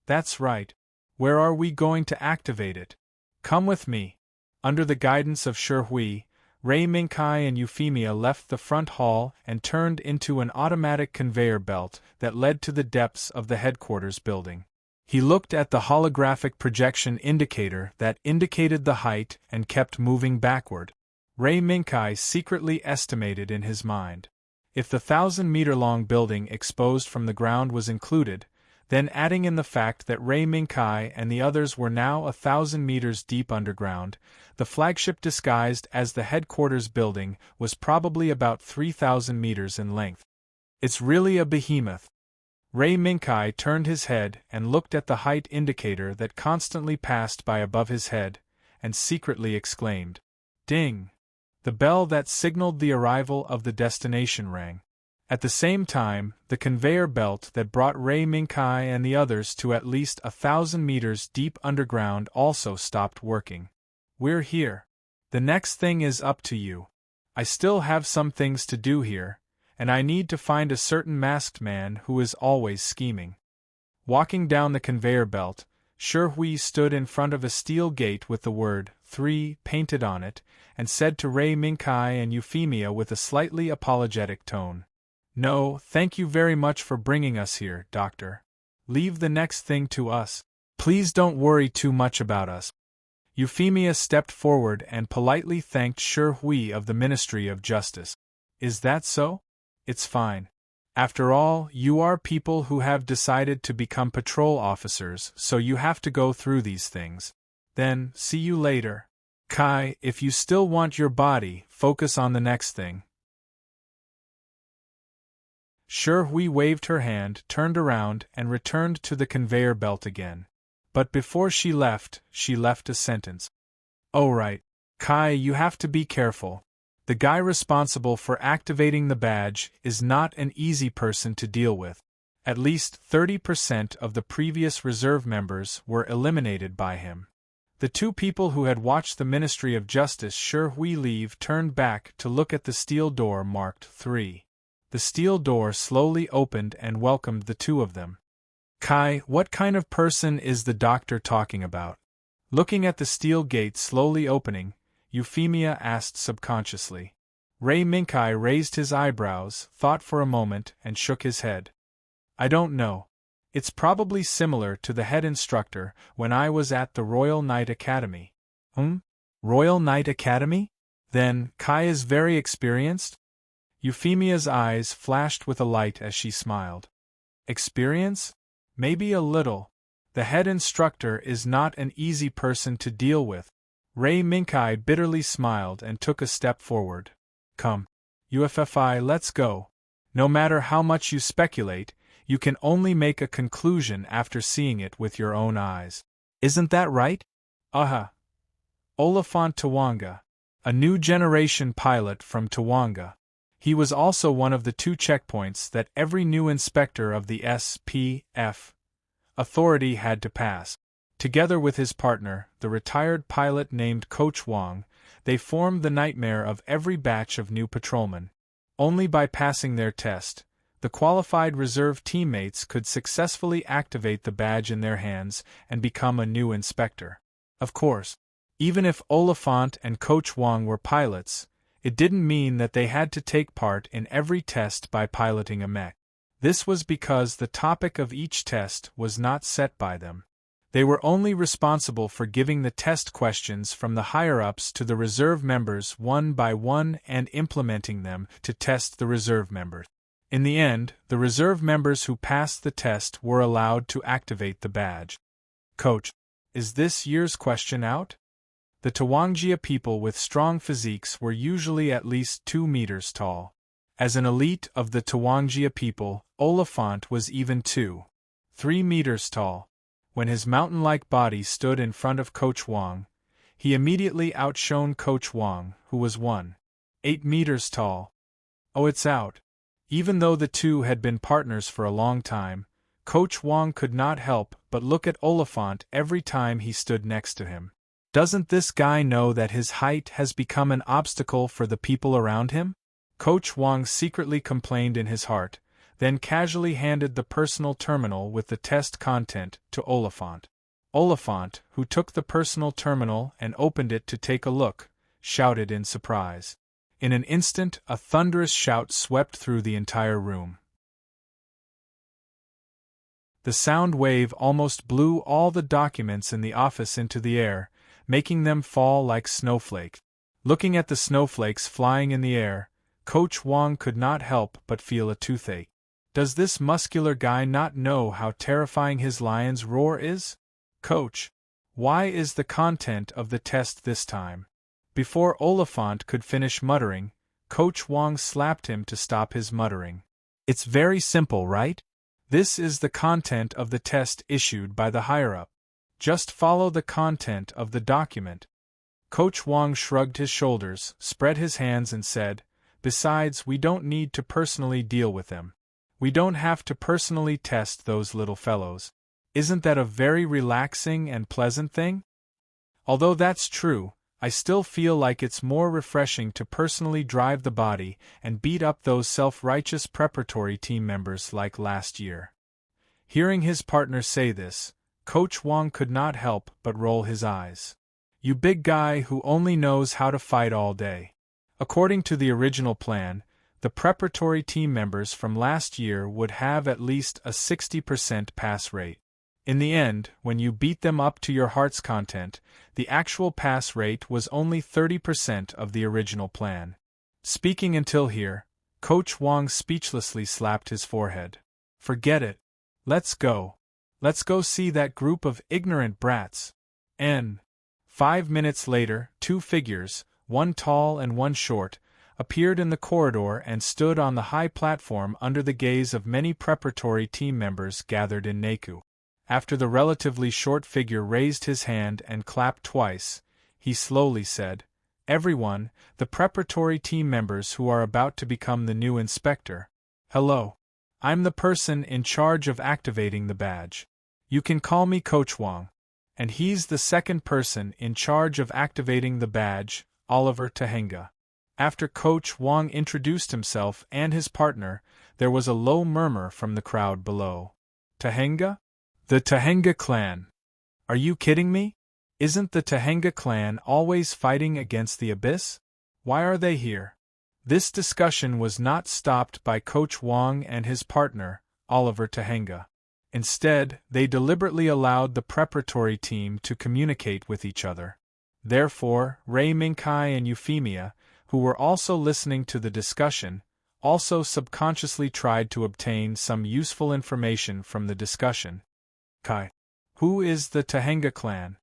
That's right. Where are we going to activate it? Come with me. Under the guidance of Hui, Rei Mingkai and Euphemia left the front hall and turned into an automatic conveyor belt that led to the depths of the headquarters building. He looked at the holographic projection indicator that indicated the height and kept moving backward. Rei Mingkai secretly estimated in his mind. If the 1,000-meter-long building exposed from the ground was included, then adding in the fact that Rei Mingkai and the others were now 1,000 meters deep underground, the flagship disguised as the headquarters building was probably about 3,000 meters in length. It's really a behemoth. Rei Mingkai turned his head and looked at the height indicator that constantly passed by above his head, and secretly exclaimed, "Ding!" The bell that signaled the arrival of the destination rang. At the same time, the conveyor belt that brought Rei Mingkai and the others to at least 1,000 meters deep underground also stopped working. We're here. The next thing is up to you. I still have some things to do here, and I need to find a certain masked man who is always scheming. Walking down the conveyor belt, Hui stood in front of a steel gate with the word 3 painted on it, and said to Rei Mingkai and Euphemia with a slightly apologetic tone, "No, thank you very much for bringing us here, Doctor. Leave the next thing to us. Please don't worry too much about us." Euphemia stepped forward and politely thanked Hui of the Ministry of Justice. "Is that so? It's fine. After all, you are people who have decided to become patrol officers, so you have to go through these things. Then, see you later. Kai, if you still want your body, focus on the next thing. Sherhui waved her hand, turned around, and returned to the conveyor belt again. But before she left a sentence. Oh right. Kai, you have to be careful. The guy responsible for activating the badge is not an easy person to deal with. At least 30% of the previous reserve members were eliminated by him. The two people who had watched the Ministry of Justice Sherhui leave turned back to look at the steel door marked 3. The steel door slowly opened and welcomed the two of them. Kai, what kind of person is the doctor talking about? Looking at the steel gate slowly opening, Euphemia asked subconsciously. Ray Minkai raised his eyebrows, thought for a moment, and shook his head. I don't know. It's probably similar to the head instructor when I was at the Royal Knight Academy. Royal Knight Academy? Then, Kai is very experienced? Euphemia's eyes flashed with a light as she smiled. Experience? Maybe a little. The head instructor is not an easy person to deal with. Ray Minkai bitterly smiled and took a step forward. Come. UFFI, let's go. No matter how much you speculate, you can only make a conclusion after seeing it with your own eyes. Isn't that right? Oliphant Tawanga. A new generation pilot from Tawanga. He was also one of the 2 checkpoints that every new inspector of the SPF authority had to pass. Together with his partner, the retired pilot named Coach Wong, they formed the nightmare of every batch of new patrolmen. Only by passing their test, the qualified reserve teammates could successfully activate the badge in their hands and become a new inspector. Of course, even if Oliphant and Coach Wong were pilots, it didn't mean that they had to take part in every test by piloting a mech. This was because the topic of each test was not set by them. They were only responsible for giving the test questions from the higher-ups to the reserve members one by one and implementing them to test the reserve members. In the end, the reserve members who passed the test were allowed to activate the badge. Coach, is this year's question out? The Tawangjia people with strong physiques were usually at least 2 meters tall. As an elite of the Tawangjia people, Oliphant was even 2.3 meters tall. When his mountain-like body stood in front of Coach Wong, he immediately outshone Coach Wong, who was 1.8 meters tall. Oh, it's out. Even though the two had been partners for a long time, Coach Wong could not help but look at Oliphant every time he stood next to him. Doesn't this guy know that his height has become an obstacle for the people around him? Coach Wong secretly complained in his heart, then casually handed the personal terminal with the test content to Oliphant. Oliphant, who took the personal terminal and opened it to take a look, shouted in surprise. In an instant, a thunderous shout swept through the entire room. The sound wave almost blew all the documents in the office into the air, making them fall like snowflakes. Looking at the snowflakes flying in the air, Coach Wong could not help but feel a toothache. Does this muscular guy not know how terrifying his lion's roar is? Coach, why is the content of the test this time? Before Oliphant could finish muttering, Coach Wong slapped him to stop his muttering. It's very simple, right? This is the content of the test issued by the higher-up. Just follow the content of the document. Coach Wong shrugged his shoulders, spread his hands and said, Besides, we don't need to personally deal with them. We don't have to personally test those little fellows. Isn't that a very relaxing and pleasant thing? Although that's true, I still feel like it's more refreshing to personally drive the body and beat up those self-righteous preparatory team members like last year. Hearing his partner say this, Coach Wong could not help but roll his eyes. You big guy who only knows how to fight all day. According to the original plan, the preparatory team members from last year would have at least a 60% pass rate. In the end, when you beat them up to your heart's content, the actual pass rate was only 30% of the original plan. Speaking until here, Coach Wong speechlessly slapped his forehead. Forget it. Let's go. Let's go see that group of ignorant brats. 5 minutes later, 2 figures, one tall and one short, appeared in the corridor and stood on the high platform under the gaze of many preparatory team members gathered in Neku. After the relatively short figure raised his hand and clapped twice, he slowly said, "Everyone, the preparatory team members who are about to become the new inspector. Hello. I'm the person in charge of activating the badge. You can call me Coach Wang. And he's the second person in charge of activating the badge, Oliver Tahenga." After Coach Wang introduced himself and his partner, there was a low murmur from the crowd below. Tahenga? The Tahenga clan. Are you kidding me? Isn't the Tahenga clan always fighting against the Abyss? Why are they here? This discussion was not stopped by Coach Wang and his partner, Oliver Tahenga. Instead, they deliberately allowed the preparatory team to communicate with each other. Therefore, Ray Minkai and Euphemia, who were also listening to the discussion, also subconsciously tried to obtain some useful information from the discussion. Kai. Who is the Tahenga clan?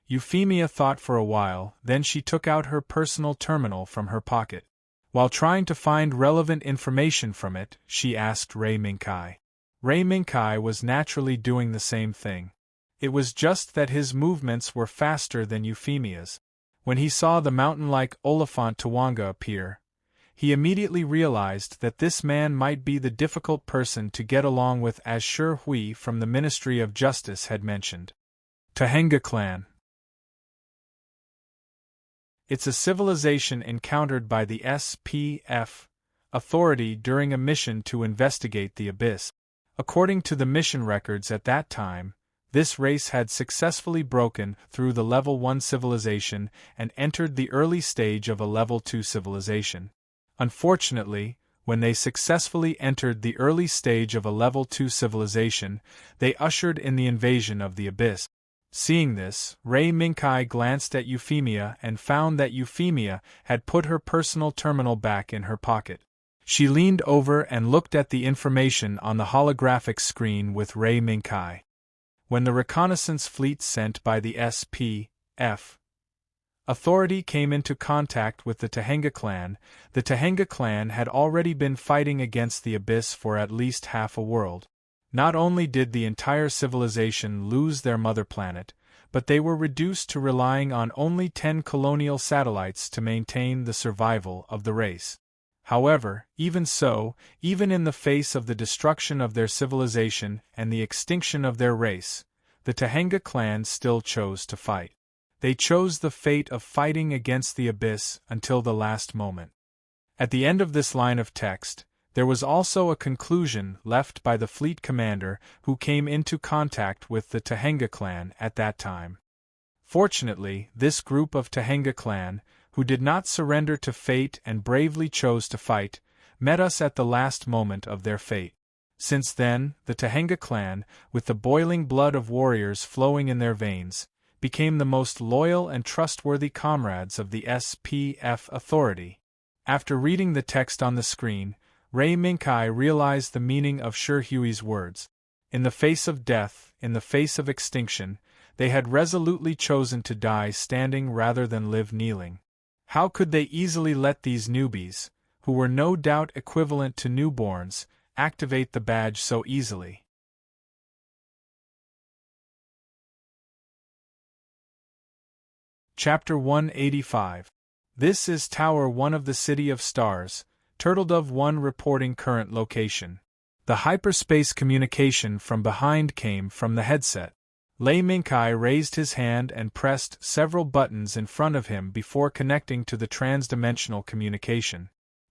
Euphemia thought for a while, then she took out her personal terminal from her pocket. While trying to find relevant information from it, she asked Ray Minkai. Ray Minkai was naturally doing the same thing. It was just that his movements were faster than Euphemia's. When he saw the mountain-like Oliphant Tawanga appear, he immediately realized that this man might be the difficult person to get along with, as Shi Hui from the Ministry of Justice had mentioned. Tahenga clan. It's a civilization encountered by the SPF authority during a mission to investigate the Abyss. According to the mission records at that time, this race had successfully broken through the Level 1 civilization and entered the early stage of a Level 2 civilization. Unfortunately, when they successfully entered the early stage of a Level 2 civilization, they ushered in the invasion of the Abyss. Seeing this, Ray Minkai glanced at Euphemia and found that Euphemia had put her personal terminal back in her pocket. She leaned over and looked at the information on the holographic screen with Ray Minkai. When the reconnaissance fleet sent by the SPF authority came into contact with the Tahenga clan had already been fighting against the Abyss for at least half a world. Not only did the entire civilization lose their mother planet, but they were reduced to relying on only 10 colonial satellites to maintain the survival of the race. However, even so, even in the face of the destruction of their civilization and the extinction of their race, the Tahenga clan still chose to fight. They chose the fate of fighting against the Abyss until the last moment. At the end of this line of text, there was also a conclusion left by the fleet commander who came into contact with the Tahenga clan at that time. Fortunately, this group of Tahenga clan, who did not surrender to fate and bravely chose to fight, met us at the last moment of their fate. Since then, the Tahenga clan, with the boiling blood of warriors flowing in their veins, became the most loyal and trustworthy comrades of the SPF authority. After reading the text on the screen, Ray Minkai realized the meaning of Shi Hui's words. In the face of death, in the face of extinction, they had resolutely chosen to die standing rather than live kneeling. How could they easily let these newbies, who were no doubt equivalent to newborns, activate the badge so easily? Chapter 185. This is Tower 1 of the City of Stars, Turtledove 1 reporting current location. The hyperspace communication from behind came from the headset. Lei Minkai raised his hand and pressed several buttons in front of him before connecting to the transdimensional communication.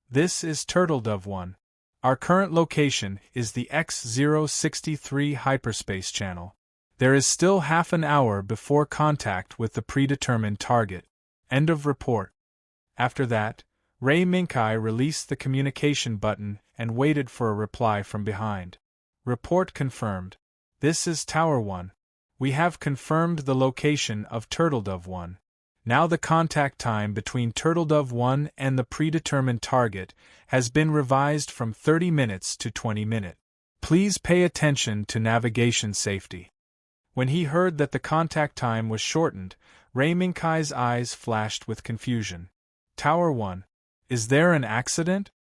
This is Turtledove 1. Our current location is the X063 hyperspace channel. There is still half an hour before contact with the predetermined target. End of report. After that, Ray Minkai released the communication button and waited for a reply from behind. Report confirmed. This is Tower 1. We have confirmed the location of Turtledove 1. Now the contact time between Turtledove 1 and the predetermined target has been revised from 30 minutes to 20 minutes. Please pay attention to navigation safety. When he heard that the contact time was shortened, Ray Minkai's eyes flashed with confusion. Tower 1. Is there an accident?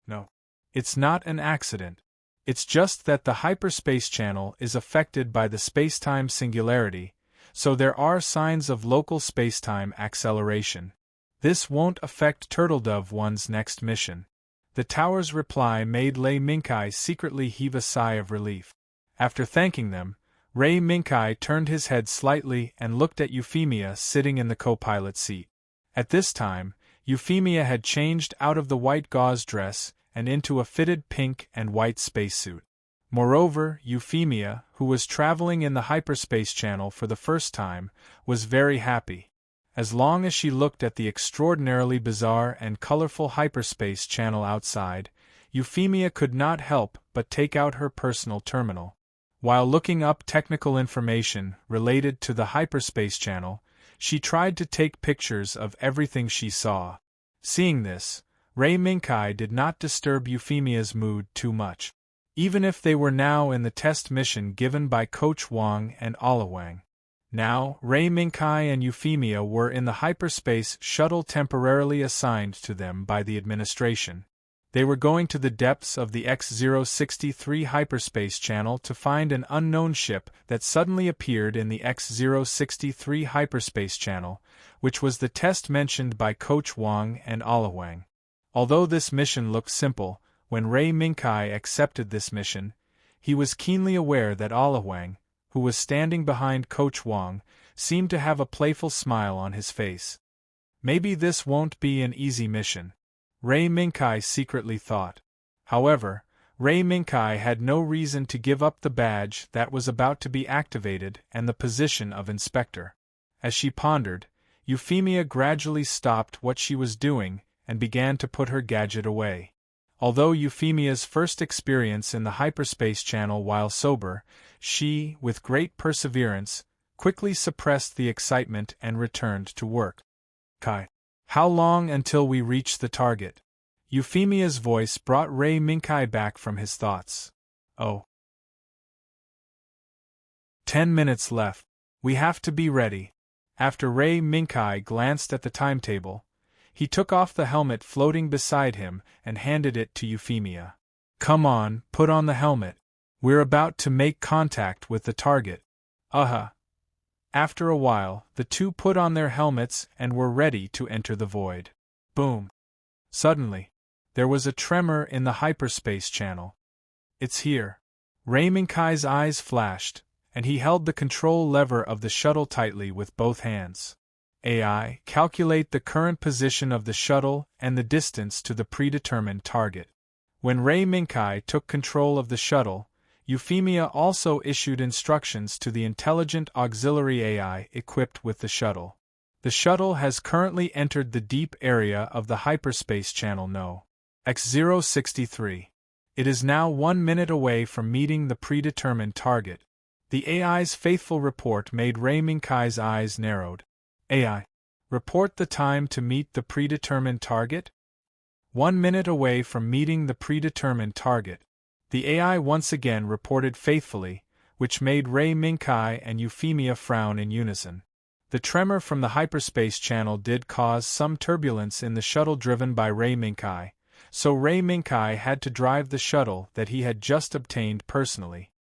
No. It's not an accident. It's just that the hyperspace channel is affected by the spacetime singularity, so there are signs of local spacetime acceleration. This won't affect Turtledove 1's next mission. The tower's reply made Lei Minkai secretly heave a sigh of relief. After thanking them, Ray Minkai turned his head slightly and looked at Euphemia sitting in the co-pilot seat. At this time, Euphemia had changed out of the white gauze dress and into a fitted pink and white spacesuit. Moreover, Euphemia, who was traveling in the hyperspace channel for the first time, was very happy. As long as she looked at the extraordinarily bizarre and colorful hyperspace channel outside, Euphemia could not help but take out her personal terminal. While looking up technical information related to the hyperspace channel, she tried to take pictures of everything she saw. Seeing this, Ray Minkai did not disturb Euphemia's mood too much. Even if they were now in the test mission given by Coach Wang and Alawang. Now, Ray Minkai and Euphemia were in the hyperspace shuttle temporarily assigned to them by the administration. They were going to the depths of the X-063 hyperspace channel to find an unknown ship that suddenly appeared in the X-063 hyperspace channel, which was the test mentioned by Coach Wang and Alawang. Although this mission looked simple, when Ray Minkai accepted this mission, he was keenly aware that Alawang, who was standing behind Coach Wang, seemed to have a playful smile on his face. Maybe this won't be an easy mission, Ray Minkai secretly thought. However, Ray Minkai had no reason to give up the badge that was about to be activated and the position of inspector. As she pondered, Euphemia gradually stopped what she was doing and began to put her gadget away. Although Euphemia's first experience in the hyperspace channel while sober, she, with great perseverance, quickly suppressed the excitement and returned to work. Kai. How long until we reach the target? Euphemia's voice brought Ray Minkai back from his thoughts. Oh. 10 minutes left. We have to be ready. After Ray Minkai glanced at the timetable, he took off the helmet floating beside him and handed it to Euphemia. Come on, put on the helmet. We're about to make contact with the target. After a while, the two put on their helmets and were ready to enter the void. Boom. Suddenly, there was a tremor in the hyperspace channel. It's here. Ray Minkai's eyes flashed, and he held the control lever of the shuttle tightly with both hands. AI, calculate the current position of the shuttle and the distance to the predetermined target. When Ray Minkai took control of the shuttle, Euphemia also issued instructions to the intelligent auxiliary AI equipped with the shuttle. The shuttle has currently entered the deep area of the hyperspace channel No. X-063. It is now 1 minute away from meeting the predetermined target. The AI's faithful report made Ray Minkai's eyes narrowed. AI. Report the time to meet the predetermined target? 1 minute away from meeting the predetermined target. The AI once again reported faithfully, which made Ray Minkai and Euphemia frown in unison. The tremor from the hyperspace channel did cause some turbulence in the shuttle driven by Ray Minkai, so Ray Minkai had to drive the shuttle that he had just obtained personally.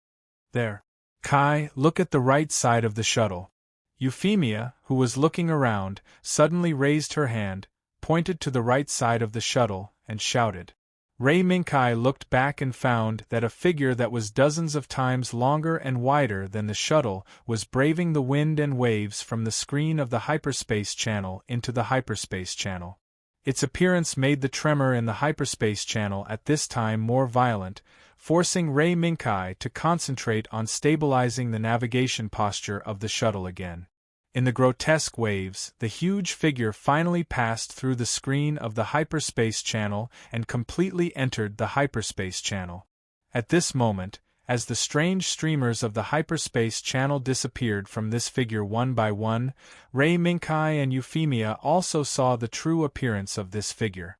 There. Kai, look at the right side of the shuttle. Euphemia, who was looking around, suddenly raised her hand, pointed to the right side of the shuttle, and shouted. Ray Minkai looked back and found that a figure that was dozens of times longer and wider than the shuttle was braving the wind and waves from the screen of the hyperspace channel into the hyperspace channel. Its appearance made the tremor in the hyperspace channel at this time more violent, forcing Ray Minkai to concentrate on stabilizing the navigation posture of the shuttle again. In the grotesque waves, the huge figure finally passed through the screen of the hyperspace channel and completely entered the hyperspace channel. At this moment, as the strange streamers of the hyperspace channel disappeared from this figure one by one, Ray Minkai and Euphemia also saw the true appearance of this figure.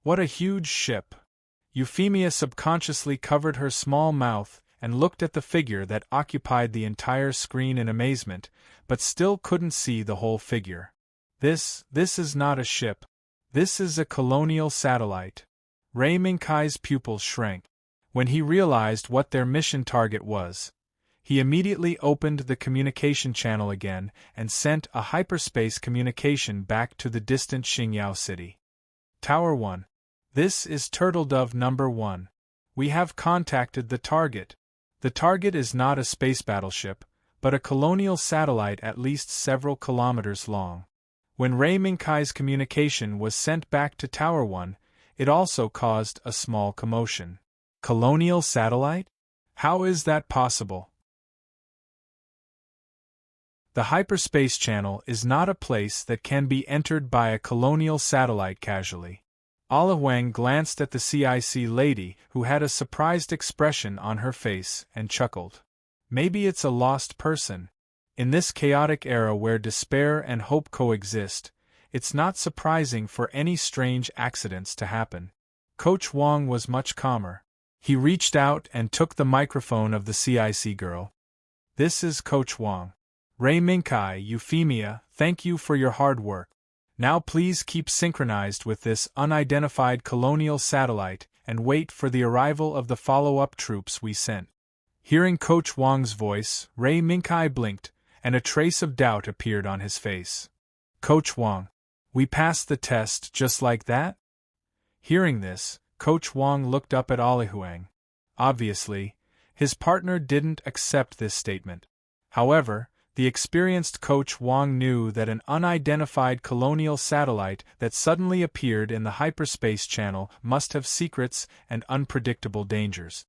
What a huge ship! Euphemia subconsciously covered her small mouth and looked at the figure that occupied the entire screen in amazement, but still couldn't see the whole figure. This is not a ship. This is a colonial satellite. Ray Minkai's pupils shrank. When he realized what their mission target was, he immediately opened the communication channel again and sent a hyperspace communication back to the distant Xingyao city. Tower 1. This is Turtledove number 1. We have contacted the target. The target is not a space battleship, but a colonial satellite at least several kilometers long. When Ray Minkai's communication was sent back to Tower 1, it also caused a small commotion. Colonial satellite? How is that possible? The hyperspace channel is not a place that can be entered by a colonial satellite casually. Olihuang glanced at the CIC lady, who had a surprised expression on her face, and chuckled. Maybe it's a lost person. In this chaotic era where despair and hope coexist, it's not surprising for any strange accidents to happen. Coach Wang was much calmer. He reached out and took the microphone of the CIC girl. This is Coach Wang. Ray Minkai, Euphemia, thank you for your hard work. Now please keep synchronized with this unidentified colonial satellite and wait for the arrival of the follow-up troops we sent. Hearing Coach Wang's voice, Ray Minkai blinked, and a trace of doubt appeared on his face. Coach Wang, we passed the test just like that? Hearing this, Coach Wang looked up at Olihuang. Obviously, his partner didn't accept this statement. However, the experienced Coach Wang knew that an unidentified colonial satellite that suddenly appeared in the hyperspace channel must have secrets and unpredictable dangers.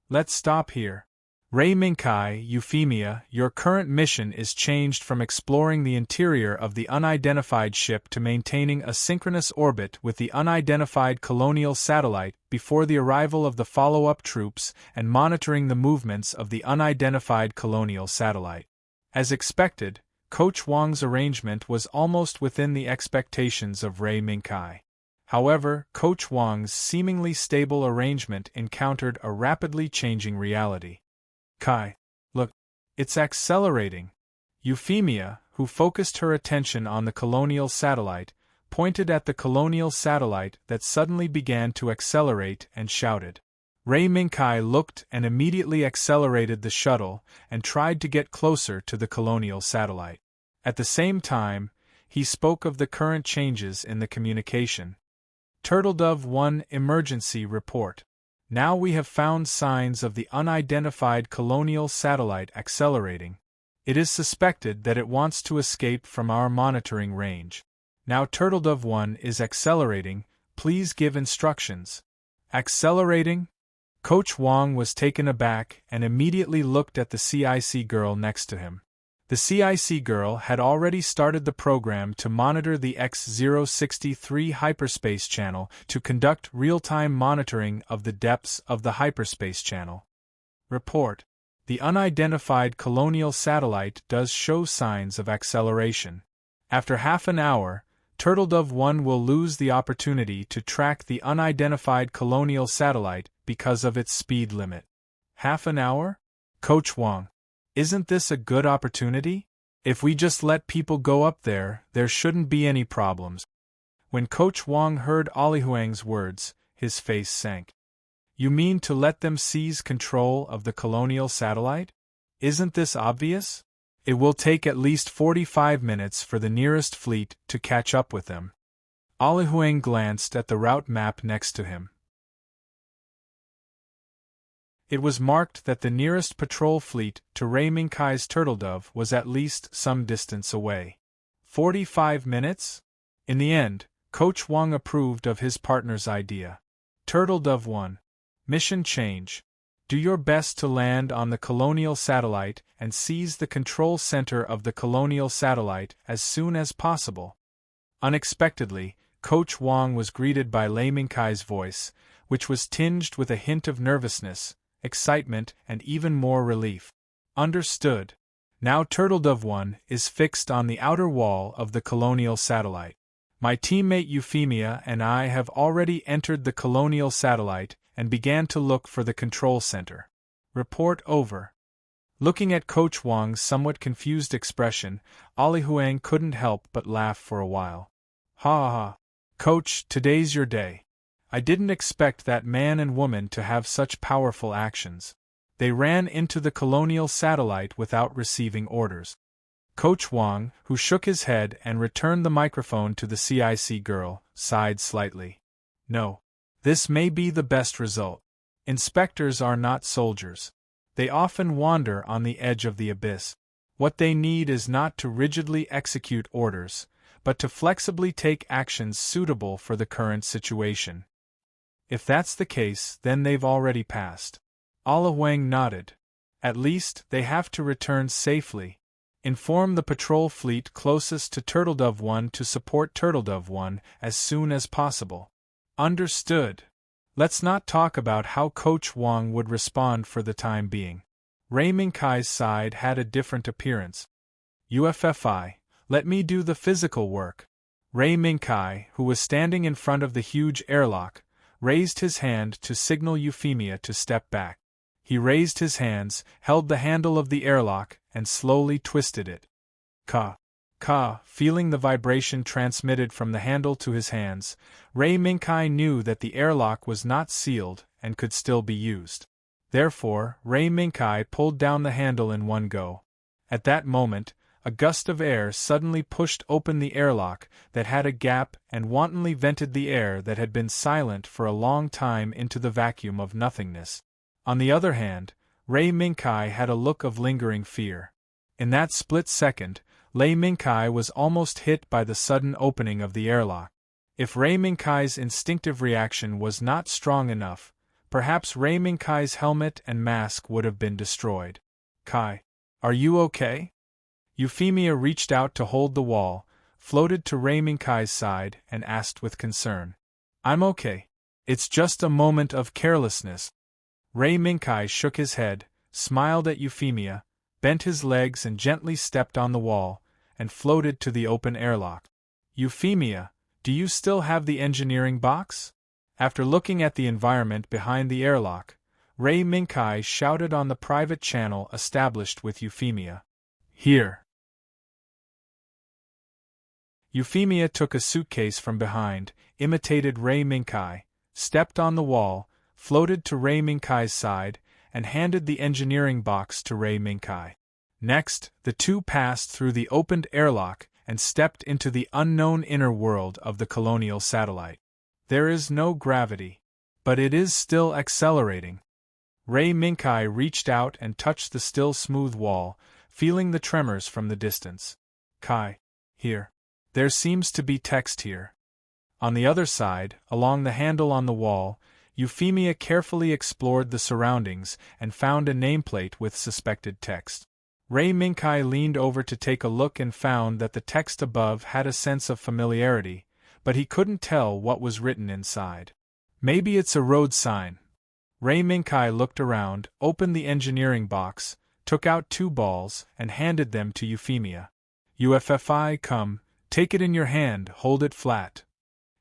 Let's stop here. Ray Minkai, Euphemia, your current mission is changed from exploring the interior of the unidentified ship to maintaining a synchronous orbit with the unidentified colonial satellite before the arrival of the follow-up troops and monitoring the movements of the unidentified colonial satellite. As expected, Coach Wang's arrangement was almost within the expectations of Ray Minkai. However, Coach Wang's seemingly stable arrangement encountered a rapidly changing reality. Kai, look, it's accelerating. Euphemia, who focused her attention on the colonial satellite, pointed at the colonial satellite that suddenly began to accelerate and shouted. Ray Minkai looked and immediately accelerated the shuttle and tried to get closer to the colonial satellite. At the same time, he spoke of the current changes in the communication. Turtledove 1 Emergency Report. Now we have found signs of the unidentified colonial satellite accelerating. It is suspected that it wants to escape from our monitoring range. Now Turtledove 1 is accelerating, please give instructions. Accelerating? Coach Wang was taken aback and immediately looked at the CIC girl next to him. The CIC girl had already started the program to monitor the X-063 hyperspace channel to conduct real-time monitoring of the depths of the hyperspace channel. Report. The unidentified colonial satellite does show signs of acceleration. After half an hour, Turtledove 1 will lose the opportunity to track the unidentified colonial satellite because of its speed limit. Half an hour? Coach Wang, isn't this a good opportunity? If we just let people go up there, there shouldn't be any problems. When Coach Wang heard Olihuang's words, his face sank. You mean to let them seize control of the colonial satellite? Isn't this obvious? It will take at least 45 minutes for the nearest fleet to catch up with them. Olihuang glanced at the route map next to him. It was marked that the nearest patrol fleet to Ray Minkai's Turtledove was at least some distance away. 45 minutes? In the end, Coach Wang approved of his partner's idea. Turtledove 1. Mission change. Do your best to land on the colonial satellite and seize the control center of the colonial satellite as soon as possible. Unexpectedly, Coach Wang was greeted by Lei Minkai's voice, which was tinged with a hint of nervousness, excitement, and even more relief. Understood. Now Turtledove 1 is fixed on the outer wall of the colonial satellite. My teammate Euphemia and I have already entered the colonial satellite and began to look for the control center. Report over. Looking at Coach Wang's somewhat confused expression, Olihuang couldn't help but laugh for a while. Ha ha ha. Coach, today's your day. I didn't expect that man and woman to have such powerful actions. They ran into the colonial satellite without receiving orders. Coach Wang, who shook his head and returned the microphone to the CIC girl, sighed slightly. No. This may be the best result. Inspectors are not soldiers. They often wander on the edge of the abyss. What they need is not to rigidly execute orders, but to flexibly take actions suitable for the current situation. If that's the case, then they've already passed. Ala Wang nodded. At least, they have to return safely. Inform the patrol fleet closest to Turtledove 1 to support Turtledove 1 as soon as possible. Understood. Let's not talk about how Coach Wang would respond for the time being. Ray Minkai's side had a different appearance. UFFI, let me do the physical work. Ray Minkai, who was standing in front of the huge airlock, raised his hand to signal Euphemia to step back. He raised his hands, held the handle of the airlock, and slowly twisted it. Feeling the vibration transmitted from the handle to his hands, Ray Minkai knew that the airlock was not sealed and could still be used. Therefore, Ray Minkai pulled down the handle in one go. At that moment, a gust of air suddenly pushed open the airlock that had a gap and wantonly vented the air that had been silent for a long time into the vacuum of nothingness. On the other hand, Ray Minkai had a look of lingering fear. In that split second, Ray Minkai was almost hit by the sudden opening of the airlock. If Ray Minkai's instinctive reaction was not strong enough, perhaps Ray Minkai's helmet and mask would have been destroyed. Kai, are you okay? Euphemia reached out to hold the wall, floated to Ray Minkai's side, and asked with concern. I'm okay. It's just a moment of carelessness. Ray Minkai shook his head, smiled at Euphemia, bent his legs and gently stepped on the wall, and floated to the open airlock. Euphemia, do you still have the engineering box? After looking at the environment behind the airlock, Ray Minkai shouted on the private channel established with Euphemia. Here. Euphemia took a suitcase from behind, imitated Ray Minkai, stepped on the wall, floated to Ray Minkai's side, and handed the engineering box to Ray Minkai. Next, the two passed through the opened airlock and stepped into the unknown inner world of the colonial satellite. There is no gravity, but it is still exhilarating. Ray Minkai reached out and touched the still smooth wall, feeling the tremors from the distance. Kai, here. There seems to be text here. On the other side, along the handle on the wall, Euphemia carefully explored the surroundings and found a nameplate with suspected text. Ray Minkai leaned over to take a look and found that the text above had a sense of familiarity, but he couldn't tell what was written inside. Maybe it's a road sign. Ray Minkai looked around, opened the engineering box, took out 2 balls, and handed them to Euphemia. UFFI, come, take it in your hand, hold it flat.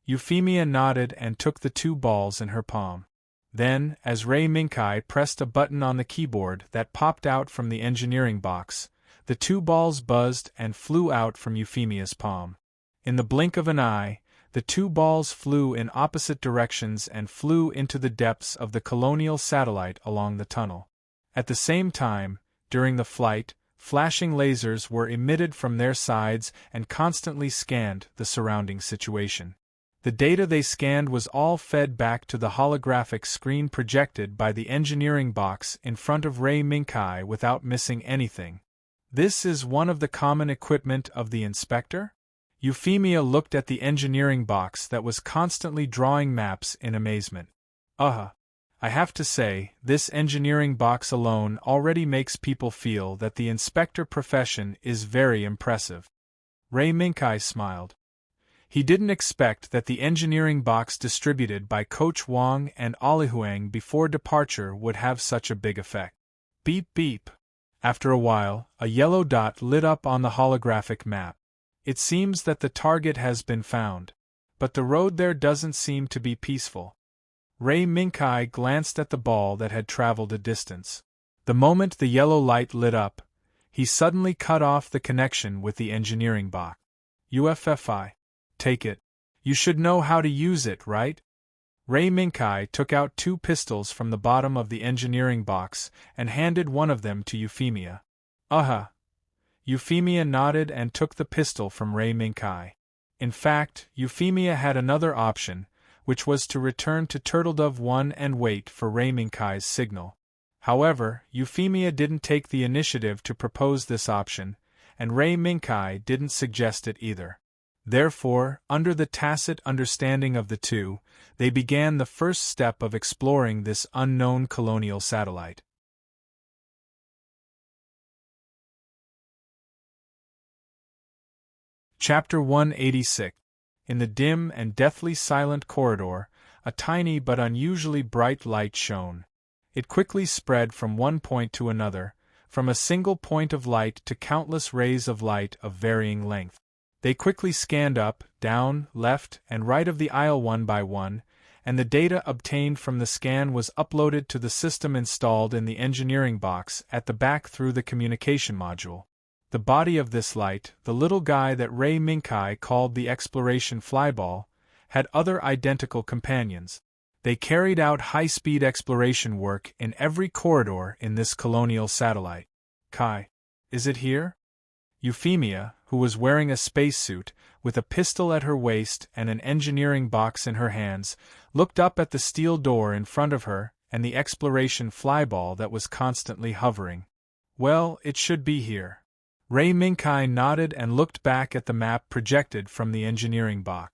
Euphemia nodded and took the 2 balls in her palm. Then, as Ray Minkai pressed a button on the keyboard that popped out from the engineering box, the 2 balls buzzed and flew out from Euphemia's palm. In the blink of an eye, the 2 balls flew in opposite directions and flew into the depths of the colonial satellite along the tunnel. At the same time, during the flight, flashing lasers were emitted from their sides and constantly scanned the surrounding situation. The data they scanned was all fed back to the holographic screen projected by the engineering box in front of Ray Minkai without missing anything. This is one of the common equipment of the inspector? Euphemia looked at the engineering box that was constantly drawing maps in amazement. I have to say, this engineering box alone already makes people feel that the inspector profession is very impressive. Ray Minkai smiled. He didn't expect that the engineering box distributed by Coach Wang and Alihuang before departure would have such a big effect. Beep beep. After a while, a yellow dot lit up on the holographic map. It seems that the target has been found. But the road there doesn't seem to be peaceful. Ray Minkai glanced at the ball that had traveled a distance. The moment the yellow light lit up, he suddenly cut off the connection with the engineering box. UFFI. Take it. You should know how to use it, right? Ray Minkai took out 2 pistols from the bottom of the engineering box and handed one of them to Euphemia. Uh-huh. Euphemia nodded and took the pistol from Ray Minkai. In fact, Euphemia had another option, which was to return to Turtledove 1 and wait for Ray Minkai's signal. However, Euphemia didn't take the initiative to propose this option, and Ray Minkai didn't suggest it either. Therefore, under the tacit understanding of the two, they began the first step of exploring this unknown colonial satellite. Chapter 186. In the dim and deathly silent corridor, a tiny but unusually bright light shone. It quickly spread from one point to another, from a single point of light to countless rays of light of varying length. They quickly scanned up, down, left, and right of the aisle one by one, and the data obtained from the scan was uploaded to the system installed in the engineering box at the back through the communication module. The body of this light, the little guy that Ray Minkai called the exploration flyball, had other identical companions. They carried out high-speed exploration work in every corridor in this colonial satellite. Kai, is it here? Euphemia, who was wearing a spacesuit, with a pistol at her waist and an engineering box in her hands, looked up at the steel door in front of her and the exploration flyball that was constantly hovering. Well, it should be here. Ray Minkai nodded and looked back at the map projected from the engineering box.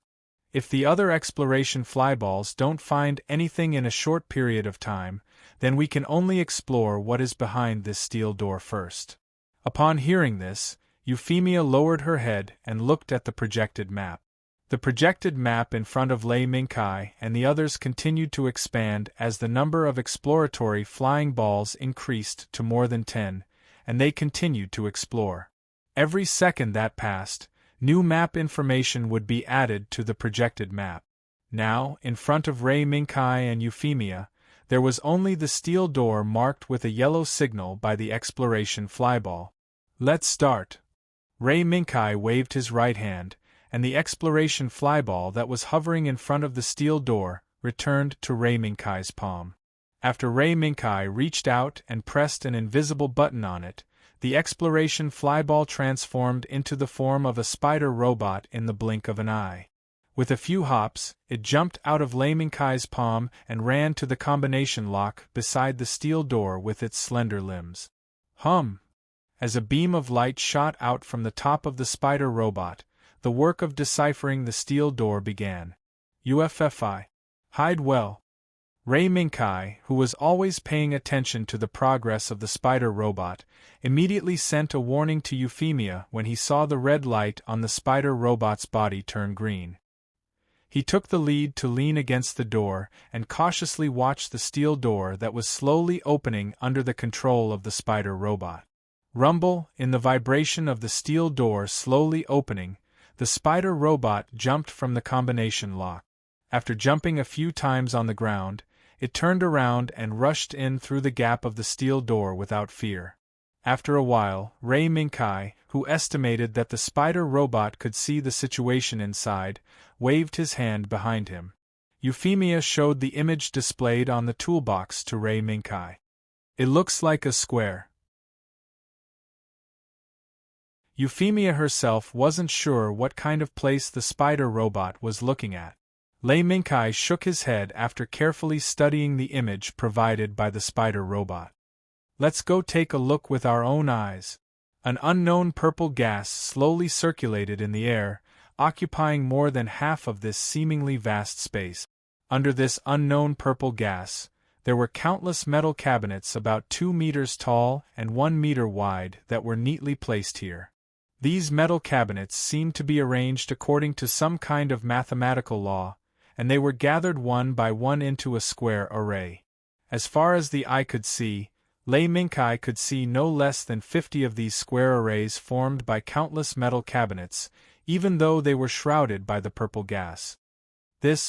If the other exploration flyballs don't find anything in a short period of time, then we can only explore what is behind this steel door first. Upon hearing this, Euphemia lowered her head and looked at the projected map. The projected map in front of Ray Minkai and the others continued to expand as the number of exploratory flying balls increased to more than 10, and they continued to explore. Every second that passed, new map information would be added to the projected map. Now, in front of Ray Minkai and Euphemia, there was only the steel door marked with a yellow signal by the exploration flyball. Let's start. Ray Minkai waved his right hand, and the exploration flyball that was hovering in front of the steel door returned to Ray Minkai's palm. After Ray Minkai reached out and pressed an invisible button on it, the exploration flyball transformed into the form of a spider robot in the blink of an eye. With a few hops, it jumped out of Ray Minkai's palm and ran to the combination lock beside the steel door with its slender limbs. Hum! As a beam of light shot out from the top of the spider robot, the work of deciphering the steel door began. UFFI. Hide well. Ray Minkai, who was always paying attention to the progress of the spider robot, immediately sent a warning to Euphemia when he saw the red light on the spider robot's body turn green. He took the lead to lean against the door and cautiously watch the steel door that was slowly opening under the control of the spider robot. Rumble, in the vibration of the steel door slowly opening, the spider robot jumped from the combination lock. After jumping a few times on the ground, it turned around and rushed in through the gap of the steel door without fear. After a while, Ray Minkai, who estimated that the spider robot could see the situation inside, waved his hand behind him. Euphemia showed the image displayed on the toolbox to Ray Minkai. It looks like a square. Euphemia herself wasn't sure what kind of place the spider robot was looking at. Ray Minkai shook his head after carefully studying the image provided by the spider robot. Let's go take a look with our own eyes. An unknown purple gas slowly circulated in the air, occupying more than half of this seemingly vast space. Under this unknown purple gas, there were countless metal cabinets about 2 meters tall and 1 meter wide that were neatly placed here. These metal cabinets seemed to be arranged according to some kind of mathematical law, and they were gathered one by one into a square array. As far as the eye could see, Ray Minkai could see no less than 50 of these square arrays formed by countless metal cabinets, even though they were shrouded by the purple gas.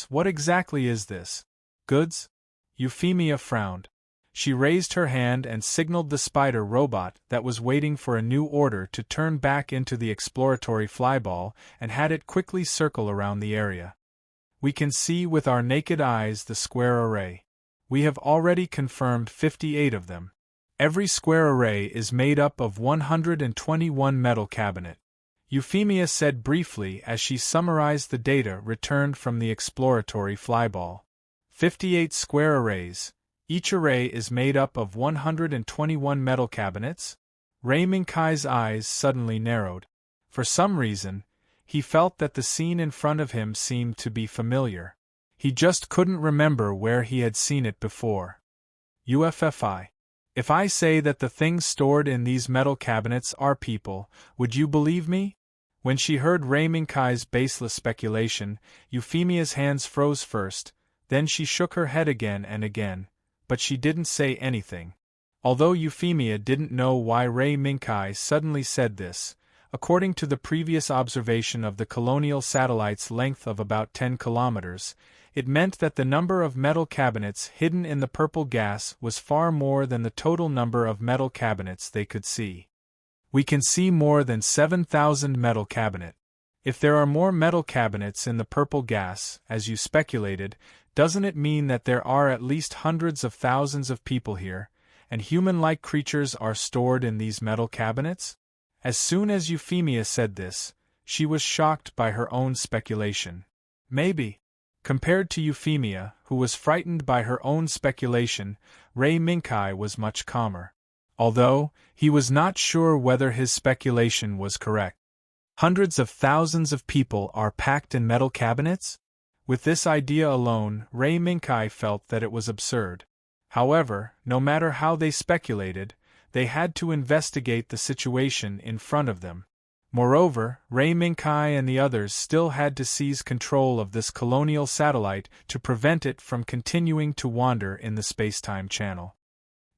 What exactly is this? Goods? Euphemia frowned. She raised her hand and signaled the spider robot that was waiting for a new order to turn back into the exploratory flyball and had it quickly circle around the area. We can see with our naked eyes the square array. We have already confirmed 58 of them. Every square array is made up of 121 metal cabinet. Euphemia said briefly as she summarized the data returned from the exploratory flyball. 58 square arrays. Each array is made up of 121 metal cabinets? Ray Minkai's eyes suddenly narrowed. For some reason, he felt that the scene in front of him seemed to be familiar. He just couldn't remember where he had seen it before. UFFI. If I say that the things stored in these metal cabinets are people, would you believe me? When she heard Ray Minkai's baseless speculation, Euphemia's hands froze first, then she shook her head again and again, but she didn't say anything. Although Euphemia didn't know why Ray Minkai suddenly said this, according to the previous observation of the colonial satellite's length of about 10 kilometers, it meant that the number of metal cabinets hidden in the purple gas was far more than the total number of metal cabinets they could see. We can see more than 7,000 metal cabinet. If there are more metal cabinets in the purple gas, as you speculated, doesn't it mean that there are at least hundreds of thousands of people here, and human-like creatures are stored in these metal cabinets? As soon as Euphemia said this, she was shocked by her own speculation. Maybe. Compared to Euphemia, who was frightened by her own speculation, Ray Minkai was much calmer. Although, he was not sure whether his speculation was correct. Hundreds of thousands of people are packed in metal cabinets? With this idea alone, Ray Minkai felt that it was absurd. However, no matter how they speculated, they had to investigate the situation in front of them. Moreover, Ray Minkai and the others still had to seize control of this colonial satellite to prevent it from continuing to wander in the space-time channel.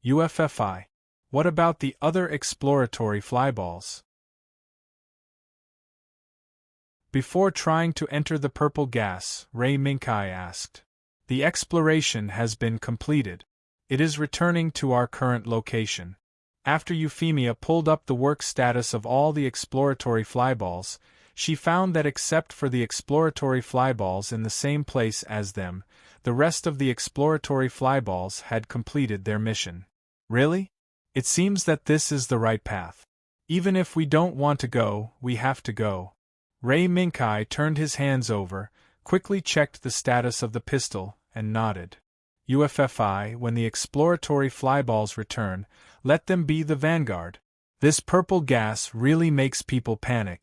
UFFI. What about the other exploratory flyballs? Before trying to enter the purple gas, Ray Minkai asked. The exploration has been completed. It is returning to our current location. After Euphemia pulled up the work status of all the exploratory flyballs, she found that except for the exploratory flyballs in the same place as them, the rest of the exploratory flyballs had completed their mission. Really? It seems that this is the right path. Even if we don't want to go, we have to go. Ray Minkai turned his hands over, quickly checked the status of the pistol, and nodded. UFFI, when the exploratory flyballs return, let them be the vanguard. This purple gas really makes people panic.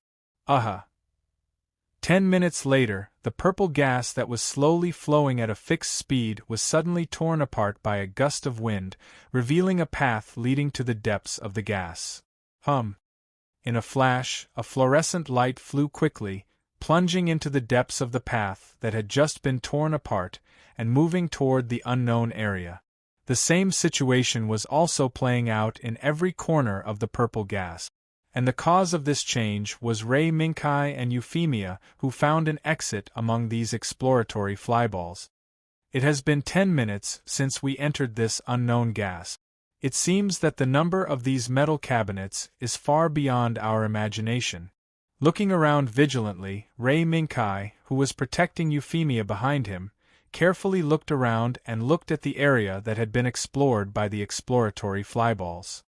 10 minutes later, the purple gas that was slowly flowing at a fixed speed was suddenly torn apart by a gust of wind, revealing a path leading to the depths of the gas. In a flash, a fluorescent light flew quickly, plunging into the depths of the path that had just been torn apart, and moving toward the unknown area. The same situation was also playing out in every corner of the purple gas. And the cause of this change was Ray Minkai and Euphemia, who found an exit among these exploratory flyballs. It has been 10 minutes since we entered this unknown gas. It seems that the number of these metal cabinets is far beyond our imagination. Looking around vigilantly, Ray Minkai, who was protecting Euphemia behind him, carefully looked around and looked at the area that had been explored by the exploratory flyballs.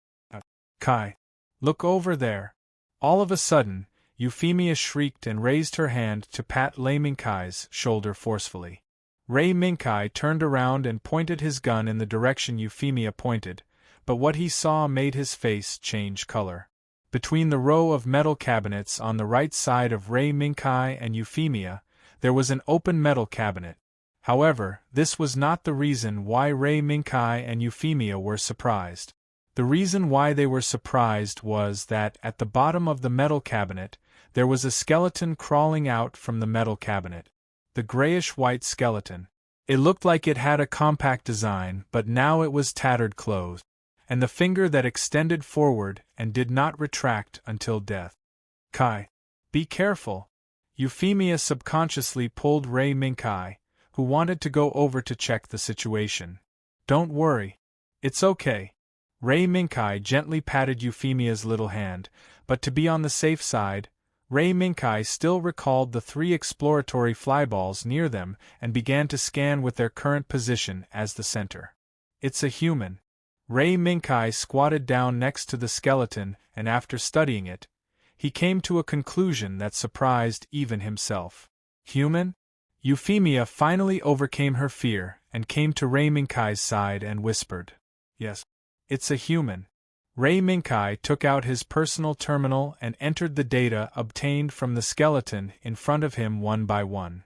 Kai. Look over there. All of a sudden, Euphemia shrieked and raised her hand to pat Ray Minkai's shoulder forcefully. Ray Minkai turned around and pointed his gun in the direction Euphemia pointed, but what he saw made his face change color. Between the row of metal cabinets on the right side of Ray Minkai and Euphemia, there was an open metal cabinet. However, this was not the reason why Ray Minkai and Euphemia were surprised. The reason why they were surprised was that, at the bottom of the metal cabinet, there was a skeleton crawling out from the metal cabinet. The grayish-white skeleton. It looked like it had a compact design, but now it was tattered clothes, and the finger that extended forward and did not retract until death. Kai. Be careful. Euphemia subconsciously pulled Ray Minkai, who wanted to go over to check the situation. Don't worry. It's okay. Ray Minkai gently patted Euphemia's little hand, but to be on the safe side, Ray Minkai still recalled the 3 exploratory flyballs near them and began to scan with their current position as the center. It's a human. Ray Minkai squatted down next to the skeleton, and after studying it, he came to a conclusion that surprised even himself. Human? Euphemia finally overcame her fear and came to Ray Minkai's side and whispered, "Yes, it's a human." Ray Minkai took out his personal terminal and entered the data obtained from the skeleton in front of him one by one.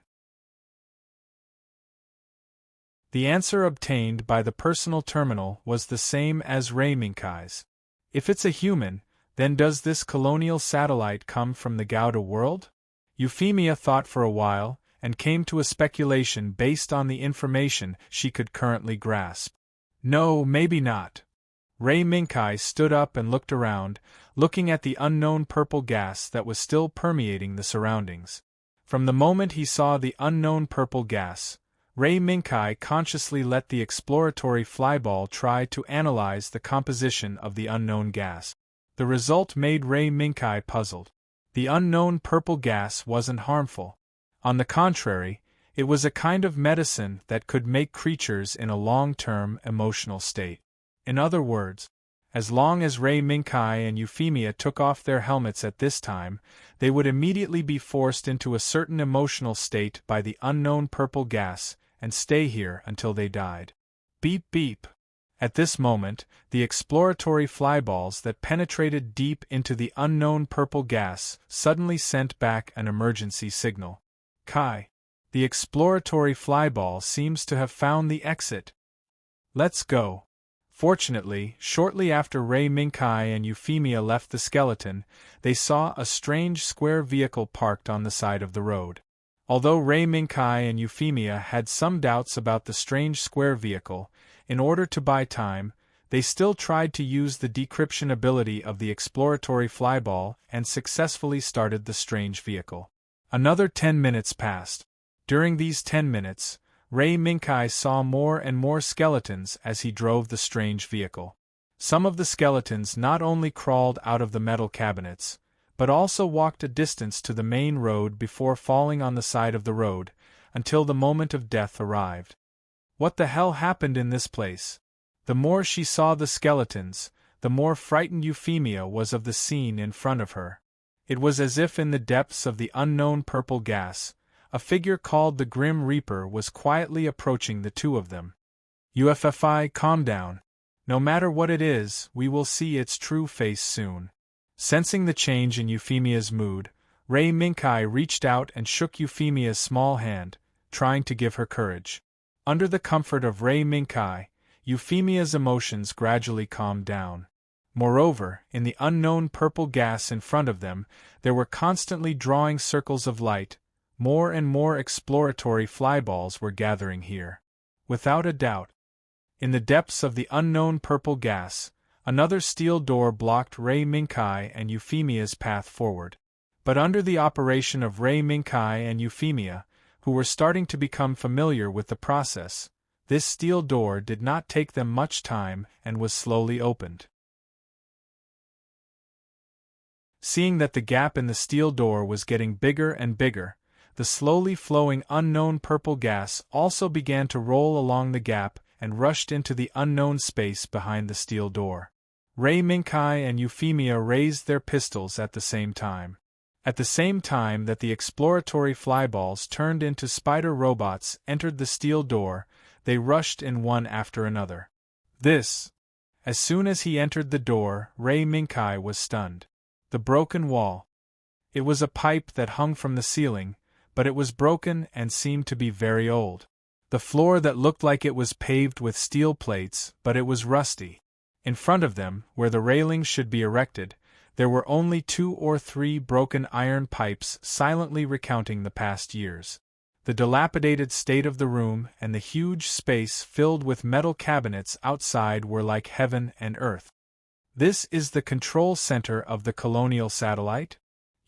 The answer obtained by the personal terminal was the same as Ray Minkai's. If it's a human, then does this colonial satellite come from the Gouda world? Euphemia thought for a while, and came to a speculation based on the information she could currently grasp. No, maybe not. Ray Minkai stood up and looked around, looking at the unknown purple gas that was still permeating the surroundings. From the moment he saw the unknown purple gas, Ray Minkai consciously let the exploratory flyball try to analyze the composition of the unknown gas. The result made Ray Minkai puzzled. The unknown purple gas wasn't harmful. On the contrary, it was a kind of medicine that could make creatures in a long-term emotional state. In other words, as long as Ray Minkai and Euphemia took off their helmets at this time, they would immediately be forced into a certain emotional state by the unknown purple gas and stay here until they died. Beep beep. At this moment, the exploratory flyballs that penetrated deep into the unknown purple gas suddenly sent back an emergency signal. Kai. The exploratory flyball seems to have found the exit. Let's go. Fortunately, shortly after Ray Minkai and Euphemia left the skeleton, they saw a strange square vehicle parked on the side of the road. Although Ray Minkai and Euphemia had some doubts about the strange square vehicle, in order to buy time, they still tried to use the decryption ability of the exploratory flyball and successfully started the strange vehicle. Another 10 minutes passed. During these 10 minutes, Ray Minkai saw more and more skeletons as he drove the strange vehicle. Some of the skeletons not only crawled out of the metal cabinets, but also walked a distance to the main road before falling on the side of the road, until the moment of death arrived. What the hell happened in this place? The more she saw the skeletons, the more frightened Euphemia was of the scene in front of her. It was as if in the depths of the unknown purple gas, a figure called the Grim Reaper was quietly approaching the two of them. UFFI, calm down. No matter what it is, we will see its true face soon. Sensing the change in Euphemia's mood, Ray Minkai reached out and shook Euphemia's small hand, trying to give her courage. Under the comfort of Ray Minkai, Euphemia's emotions gradually calmed down. Moreover, in the unknown purple gas in front of them, there were constantly drawing circles of light. More and more exploratory flyballs were gathering here. Without a doubt. In the depths of the unknown purple gas, another steel door blocked Ray Minkai and Euphemia's path forward. But under the operation of Ray Minkai and Euphemia, who were starting to become familiar with the process, this steel door did not take them much time and was slowly opened. Seeing that the gap in the steel door was getting bigger and bigger, the slowly flowing unknown purple gas also began to roll along the gap and rushed into the unknown space behind the steel door. Ray Minkai and Euphemia raised their pistols at the same time. At the same time that the exploratory flyballs turned into spider robots entered the steel door, they rushed in one after another. As soon as he entered the door, Ray Minkai was stunned. The broken wall. It was a pipe that hung from the ceiling, but it was broken and seemed to be very old. The floor that looked like it was paved with steel plates, but it was rusty. In front of them, where the railings should be erected, there were only 2 or 3 broken iron pipes silently recounting the past years. The dilapidated state of the room and the huge space filled with metal cabinets outside were like heaven and earth. This is the control center of the colonial satellite?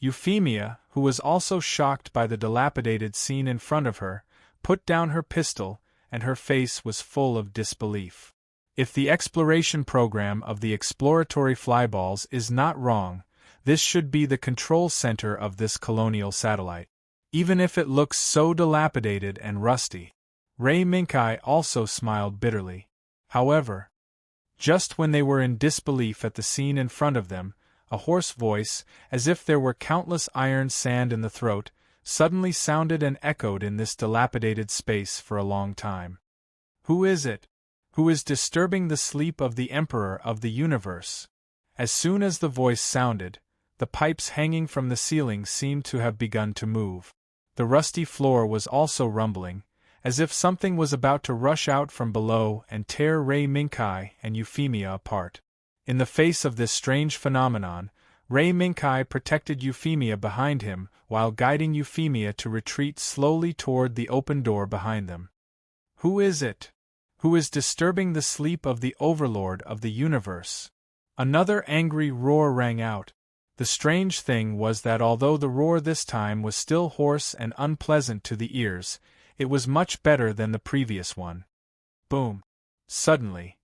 Euphemia, who was also shocked by the dilapidated scene in front of her, put down her pistol, and her face was full of disbelief. If the exploration program of the exploratory flyballs is not wrong, This should be the control center of this colonial satellite. Even if it looks so dilapidated and rusty. Ray Minkai also smiled bitterly. However, just when they were in disbelief at the scene in front of them, a hoarse voice, as if there were countless iron sand in the throat, suddenly sounded and echoed in this dilapidated space for a long time. Who is it? Who is disturbing the sleep of the Emperor of the Universe? As soon as the voice sounded, the pipes hanging from the ceiling seemed to have begun to move. The rusty floor was also rumbling, as if something was about to rush out from below and tear Ray Minkai and Euphemia apart. In the face of this strange phenomenon, Ray Minkai protected Euphemia behind him while guiding Euphemia to retreat slowly toward the open door behind them. Who is it? Who is disturbing the sleep of the Overlord of the Universe? Another angry roar rang out. The strange thing was that although the roar this time was still hoarse and unpleasant to the ears, it was much better than the previous one. Boom! Suddenly,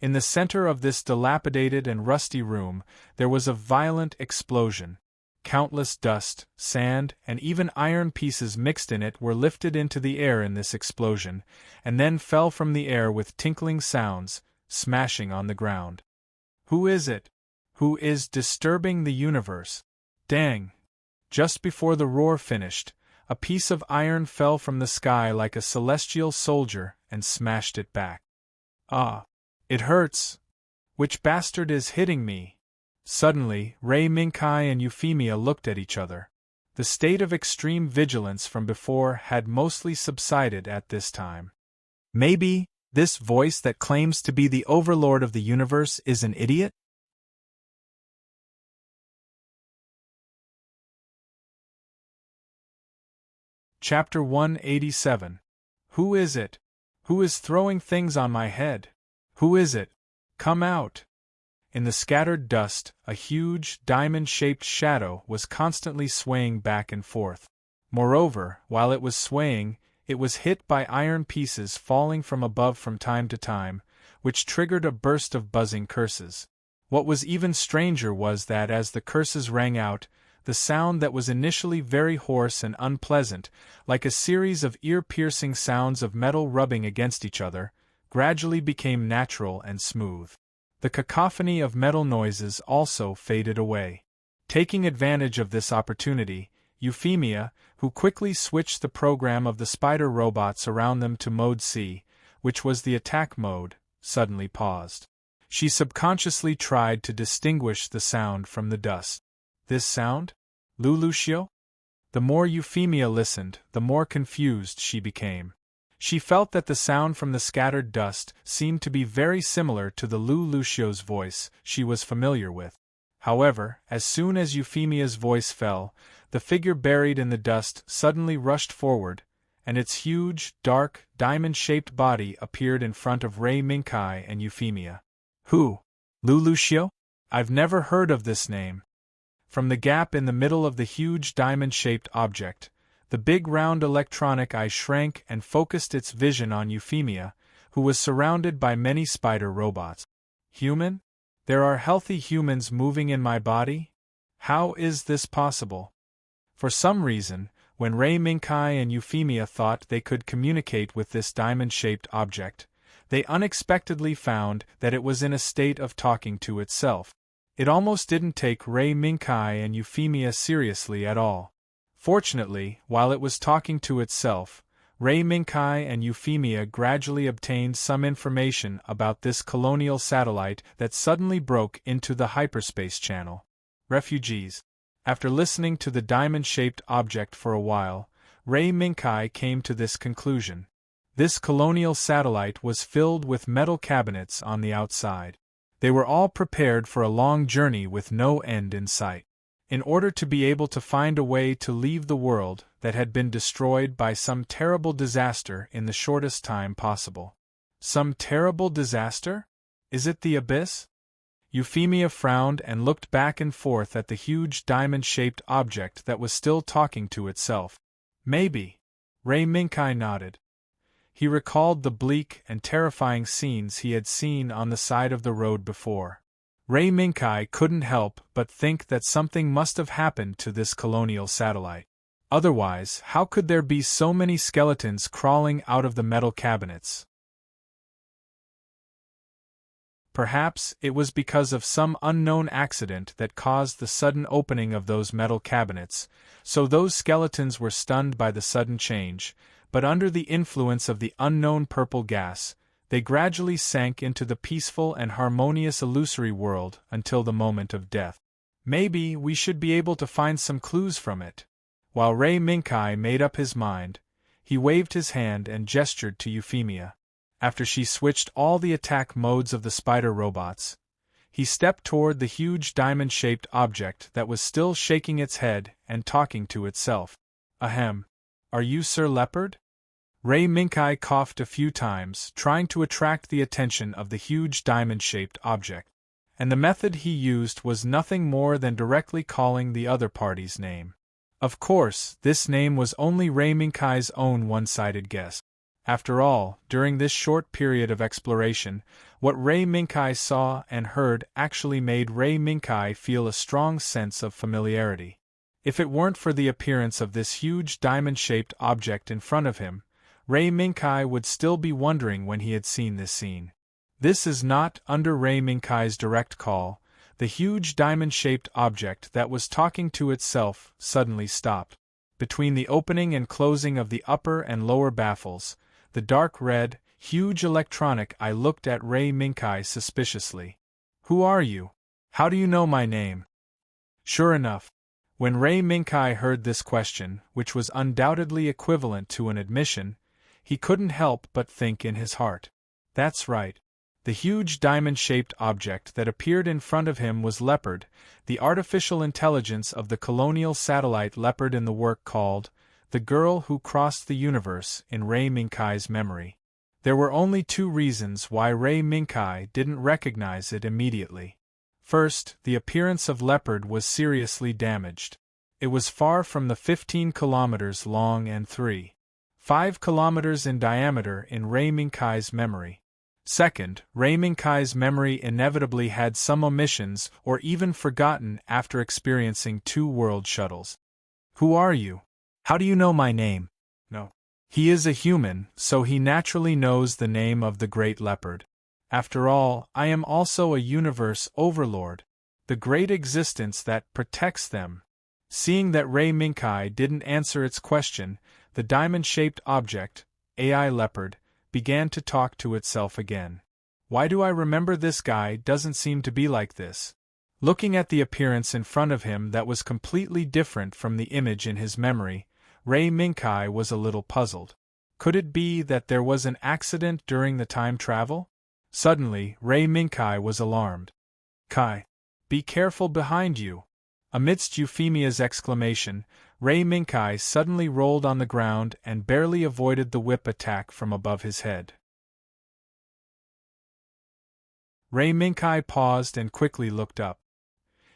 in the center of this dilapidated and rusty room, there was a violent explosion. Countless dust, sand, and even iron pieces mixed in it were lifted into the air in this explosion, and then fell from the air with tinkling sounds, smashing on the ground. Who is it? Who is disturbing the universe? Dang! Just before the roar finished, a piece of iron fell from the sky like a celestial soldier and smashed it back. Ah! It hurts! Which bastard is hitting me? Suddenly, Ray Minkai and Euphemia looked at each other. The state of extreme vigilance from before had mostly subsided at this time. Maybe this voice that claims to be the overlord of the universe is an idiot? Chapter 187. Who is it? Who is throwing things on my head? Who is it? Come out! In the scattered dust, a huge, diamond-shaped shadow was constantly swaying back and forth. Moreover, while it was swaying, it was hit by iron pieces falling from above from time to time, which triggered a burst of buzzing curses. What was even stranger was that as the curses rang out, the sound that was initially very hoarse and unpleasant, like a series of ear-piercing sounds of metal rubbing against each other, gradually became natural and smooth. The cacophony of metal noises also faded away. Taking advantage of this opportunity, Euphemia, who quickly switched the program of the spider robots around them to Mode C, which was the attack mode, suddenly paused. She subconsciously tried to distinguish the sound from the dust. This sound? Lucio? The more Euphemia listened, the more confused she became. She felt that the sound from the scattered dust seemed to be very similar to the Lucio's voice she was familiar with. However, as soon as Euphemia's voice fell, the figure buried in the dust suddenly rushed forward, and its huge, dark, diamond-shaped body appeared in front of Ray Minkai and Euphemia. Who? Lucio? I've never heard of this name. From the gap in the middle of the huge diamond-shaped object, the big round electronic eye shrank and focused its vision on Euphemia, who was surrounded by many spider robots. Human? There are healthy humans moving in my body? How is this possible? For some reason, when Ray Minkai and Euphemia thought they could communicate with this diamond-shaped object, they unexpectedly found that it was in a state of talking to itself. It almost didn't take Ray Minkai and Euphemia seriously at all. Fortunately, while it was talking to itself, Ray Minkai and Euphemia gradually obtained some information about this colonial satellite that suddenly broke into the hyperspace channel. Refugees. After listening to the diamond-shaped object for a while, Ray Minkai came to this conclusion. This colonial satellite was filled with metal cabinets on the outside. They were all prepared for a long journey with no end in sight. In order to be able to find a way to leave the world that had been destroyed by some terrible disaster in the shortest time possible. Some terrible disaster? Is it the abyss? Euphemia frowned and looked back and forth at the huge diamond-shaped object that was still talking to itself. Maybe. Ray Minkai nodded. He recalled the bleak and terrifying scenes he had seen on the side of the road before. Ray Minkai couldn't help but think that something must have happened to this colonial satellite. Otherwise, how could there be so many skeletons crawling out of the metal cabinets? Perhaps it was because of some unknown accident that caused the sudden opening of those metal cabinets, so those skeletons were stunned by the sudden change, but under the influence of the unknown purple gas, they gradually sank into the peaceful and harmonious illusory world until the moment of death. Maybe we should be able to find some clues from it. While Ray Minkai made up his mind, he waved his hand and gestured to Euphemia. After she switched all the attack modes of the spider robots, he stepped toward the huge diamond-shaped object that was still shaking its head and talking to itself. Ahem. Are you Sir Leopard? Ray Minkai coughed a few times, trying to attract the attention of the huge diamond-shaped object. And the method he used was nothing more than directly calling the other party's name. Of course, this name was only Ray Minkai's own one-sided guess. After all, during this short period of exploration, what Ray Minkai saw and heard actually made Ray Minkai feel a strong sense of familiarity. If it weren't for the appearance of this huge diamond-shaped object in front of him, Ray Minkai would still be wondering when he had seen this scene. This is not under Ray Minkai's direct call. The huge diamond-shaped object that was talking to itself suddenly stopped. Between the opening and closing of the upper and lower baffles, the dark red, huge electronic eye looked at Ray Minkai suspiciously. Who are you? How do you know my name? Sure enough, when Ray Minkai heard this question, which was undoubtedly equivalent to an admission, he couldn't help but think in his heart. That's right. The huge diamond-shaped object that appeared in front of him was Leopard, the artificial intelligence of the colonial satellite Leopard in the work called The Girl Who Crossed the Universe in Ray Minkai's memory. There were only two reasons why Ray Minkai didn't recognize it immediately. First, the appearance of Leopard was seriously damaged. It was far from the 15 kilometers long and 5 kilometers in diameter in Ray Minkai's memory. Second, Ray Minkai's memory inevitably had some omissions or even forgotten after experiencing 2 world shuttles. Who are you? How do you know my name? No. He is a human, so he naturally knows the name of the Great Leopard. After all, I am also a universe overlord, the great existence that protects them. Seeing that Ray Minkai didn't answer its question, the diamond-shaped object, AI Leopard, began to talk to itself again. Why do I remember this guy doesn't seem to be like this? Looking at the appearance in front of him that was completely different from the image in his memory, Ray Minkai was a little puzzled. Could it be that there was an accident during the time travel? Suddenly, Ray Minkai was alarmed. Kai! Be careful behind you! Amidst Euphemia's exclamation, Ray Minkai suddenly rolled on the ground and barely avoided the whip attack from above his head. Ray Minkai paused and quickly looked up.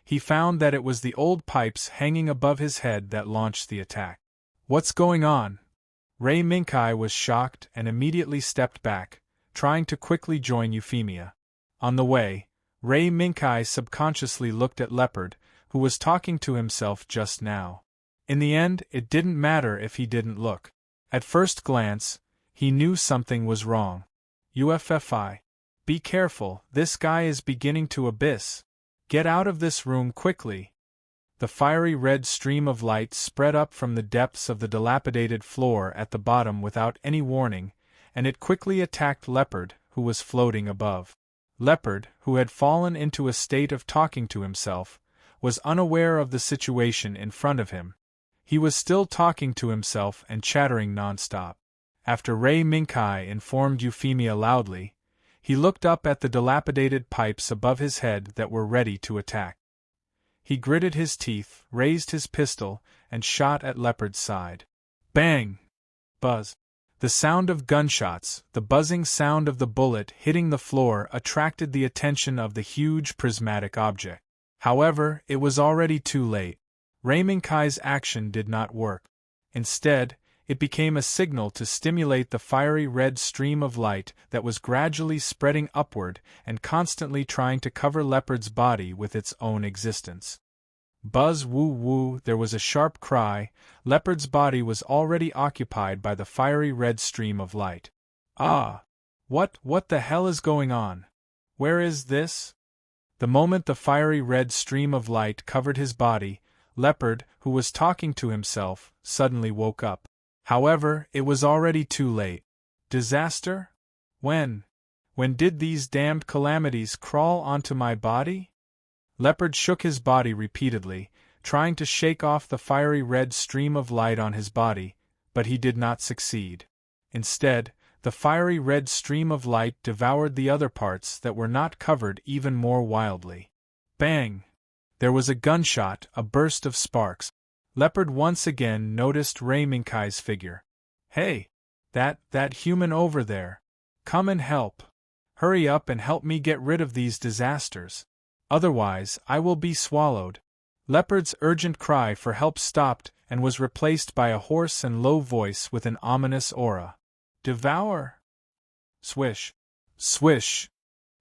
He found that it was the old pipes hanging above his head that launched the attack. What's going on? Ray Minkai was shocked and immediately stepped back, trying to quickly join Euphemia. On the way, Ray Minkai subconsciously looked at Leopard, who was talking to himself just now. In the end, it didn't matter if he didn't look. At first glance, he knew something was wrong. UFFI. Be careful, this guy is beginning to abyss. Get out of this room quickly. The fiery red stream of light spread up from the depths of the dilapidated floor at the bottom without any warning, and it quickly attacked Leopard, who was floating above. Leopard, who had fallen into a state of talking to himself, was unaware of the situation in front of him. He was still talking to himself and chattering non-stop. After Ray Minkai informed Euphemia loudly, he looked up at the dilapidated pipes above his head that were ready to attack. He gritted his teeth, raised his pistol, and shot at Leopard's side. Bang! Buzz! The sound of gunshots, the buzzing sound of the bullet hitting the floor attracted the attention of the huge prismatic object. However, it was already too late. Ray Minkai's action did not work. Instead, it became a signal to stimulate the fiery red stream of light that was gradually spreading upward and constantly trying to cover Leopard's body with its own existence. Buzz woo woo, there was a sharp cry. Leopard's body was already occupied by the fiery red stream of light. Ah! What the hell is going on? Where is this? The moment the fiery red stream of light covered his body, Leopard, who was talking to himself, suddenly woke up. However, it was already too late. Disaster? When? When did these damned calamities crawl onto my body? Leopard shook his body repeatedly, trying to shake off the fiery red stream of light on his body, but he did not succeed. Instead, the fiery red stream of light devoured the other parts that were not covered even more wildly. Bang! There was a gunshot, a burst of sparks. Leopard once again noticed Ray Minkai's figure. Hey! That human over there. Come and help. Hurry up and help me get rid of these disasters. Otherwise, I will be swallowed. Leopard's urgent cry for help stopped and was replaced by a hoarse and low voice with an ominous aura. Devour! Swish! Swish!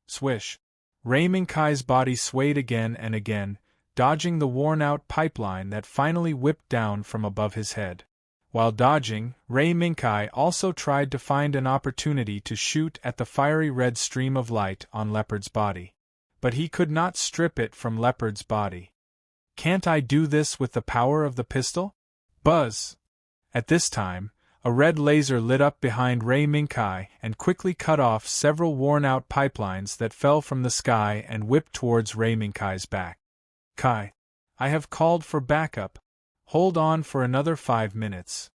Swish! Ray Minkai's body swayed again and again, dodging the worn-out pipeline that finally whipped down from above his head. While dodging, Ray Minkai also tried to find an opportunity to shoot at the fiery red stream of light on Leopard's body. But he could not strip it from Leopard's body. Can't I do this with the power of the pistol? Buzz! At this time, a red laser lit up behind Ray Minkai and quickly cut off several worn-out pipelines that fell from the sky and whipped towards Ray Minkai's back. Kai, I have called for backup. Hold on for another 5 minutes.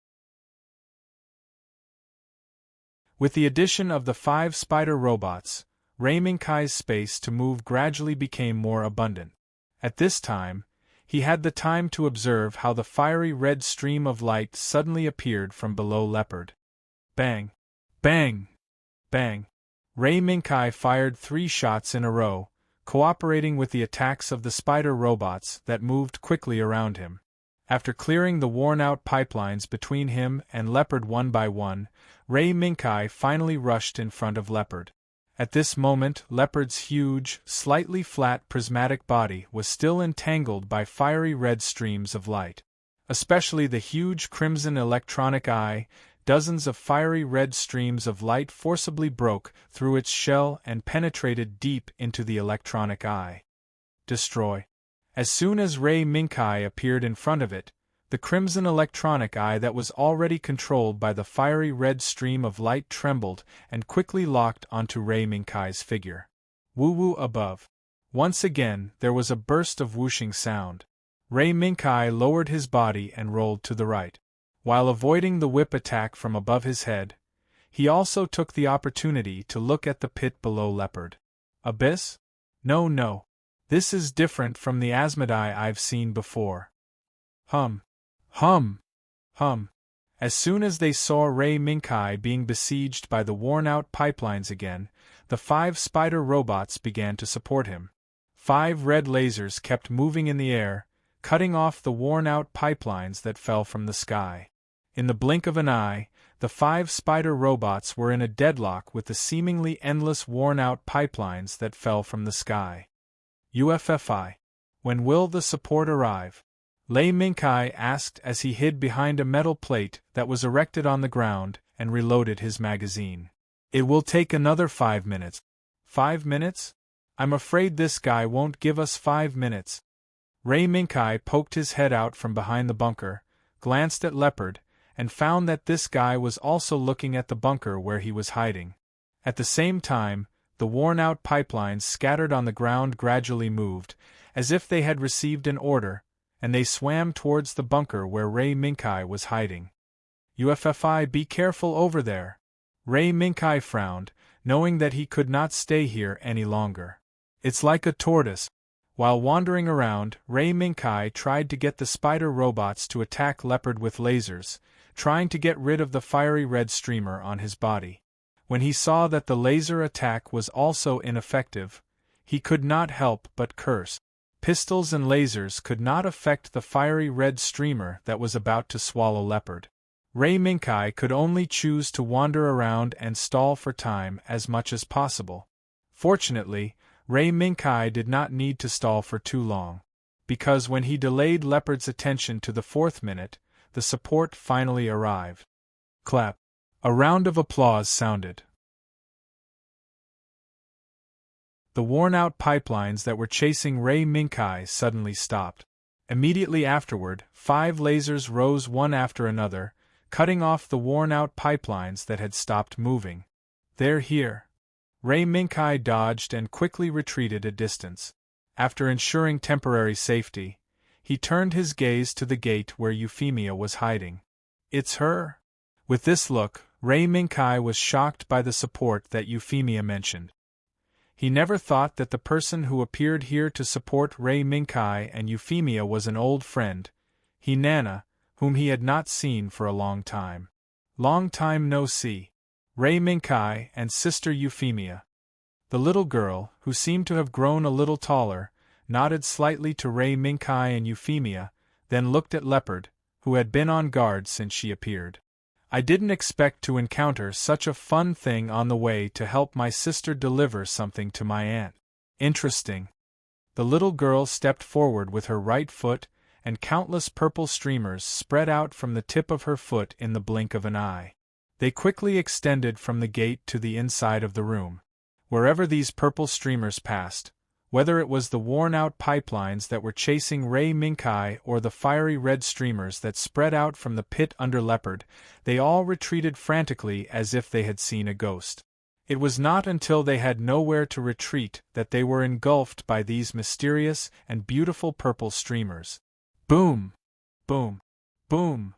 With the addition of the 5 spider robots, Ray Minkai's space to move gradually became more abundant. At this time, he had the time to observe how the fiery red stream of light suddenly appeared from below Leopard. Bang! Bang! Bang! Ray Minkai fired 3 shots in a row, cooperating with the attacks of the spider robots that moved quickly around him. After clearing the worn-out pipelines between him and Leopard one by one, Ray Minkai finally rushed in front of Leopard. At this moment, Leopard's huge, slightly flat prismatic body was still entangled by fiery red streams of light. Especially the huge crimson electronic eye, dozens of fiery red streams of light forcibly broke through its shell and penetrated deep into the electronic eye. Destroy. As soon as Ray Minkai appeared in front of it, the crimson electronic eye that was already controlled by the fiery red stream of light trembled and quickly locked onto Ray Minkai's figure. Woo-woo above. Once again, there was a burst of whooshing sound. Ray Minkai lowered his body and rolled to the right. While avoiding the whip attack from above his head, he also took the opportunity to look at the pit below Leopard. Abyss? No. This is different from the Asmodai I've seen before. Hum. As soon as they saw Ray Minkai being besieged by the worn-out pipelines again, the 5 spider robots began to support him. 5 red lasers kept moving in the air, cutting off the worn-out pipelines that fell from the sky. In the blink of an eye, the 5 spider robots were in a deadlock with the seemingly endless worn-out pipelines that fell from the sky. UFFI. When will the support arrive? Ray Minkai asked as he hid behind a metal plate that was erected on the ground and reloaded his magazine. It will take another 5 minutes. 5 minutes? I'm afraid this guy won't give us 5 minutes. Ray Minkai poked his head out from behind the bunker, glanced at Leopard, and found that this guy was also looking at the bunker where he was hiding. At the same time, the worn-out pipelines scattered on the ground gradually moved, as if they had received an order, and they swam towards the bunker where Ray Minkai was hiding. UFFI, be careful over there. Ray Minkai frowned, knowing that he could not stay here any longer. It's like a tortoise. While wandering around, Ray Minkai tried to get the spider robots to attack Leopard with lasers, trying to get rid of the fiery red streamer on his body. When he saw that the laser attack was also ineffective, he could not help but curse. Pistols and lasers could not affect the fiery red streamer that was about to swallow Leopard. Ray Minkai could only choose to wander around and stall for time as much as possible. Fortunately, Ray Minkai did not need to stall for too long, because when he delayed Leopard's attention to the 4th minute, the support finally arrived. Clap. A round of applause sounded. The worn-out pipelines that were chasing Ray Minkai suddenly stopped. Immediately afterward, 5 lasers rose one after another, cutting off the worn-out pipelines that had stopped moving. They're here. Ray Minkai dodged and quickly retreated a distance. After ensuring temporary safety, he turned his gaze to the gate where Euphemia was hiding. It's her. With this look, Ray Minkai was shocked by the support that Euphemia mentioned. He never thought that the person who appeared here to support Ray Minkai and Euphemia was an old friend, Hinana, whom he had not seen for a long time. Long time no see. Ray Minkai and sister Euphemia. The little girl, who seemed to have grown a little taller, nodded slightly to Ray Minkai and Euphemia, then looked at Leopard, who had been on guard since she appeared. I didn't expect to encounter such a fun thing on the way to help my sister deliver something to my aunt. Interesting. The little girl stepped forward with her right foot, and countless purple streamers spread out from the tip of her foot in the blink of an eye. They quickly extended from the gate to the inside of the room. Wherever these purple streamers passed, whether it was the worn-out pipelines that were chasing Ray Minkai or the fiery red streamers that spread out from the pit under Leopard, they all retreated frantically as if they had seen a ghost. It was not until they had nowhere to retreat that they were engulfed by these mysterious and beautiful purple streamers. Boom! Boom! Boom!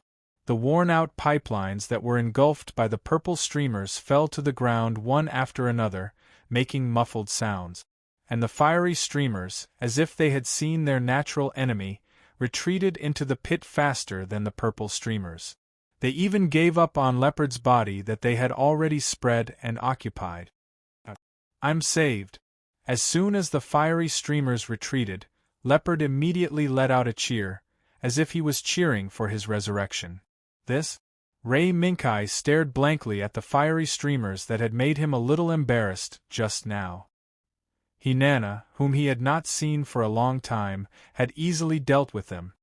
The worn-out pipelines that were engulfed by the purple streamers fell to the ground one after another, making muffled sounds. And the fiery streamers, as if they had seen their natural enemy, retreated into the pit faster than the purple streamers. They even gave up on Leopard's body that they had already spread and occupied. I'm saved. As soon as the fiery streamers retreated, Leopard immediately let out a cheer, as if he was cheering for his resurrection. This? Ray Minkai stared blankly at the fiery streamers that had made him a little embarrassed just now. Hinana, whom he had not seen for a long time, had easily dealt with them.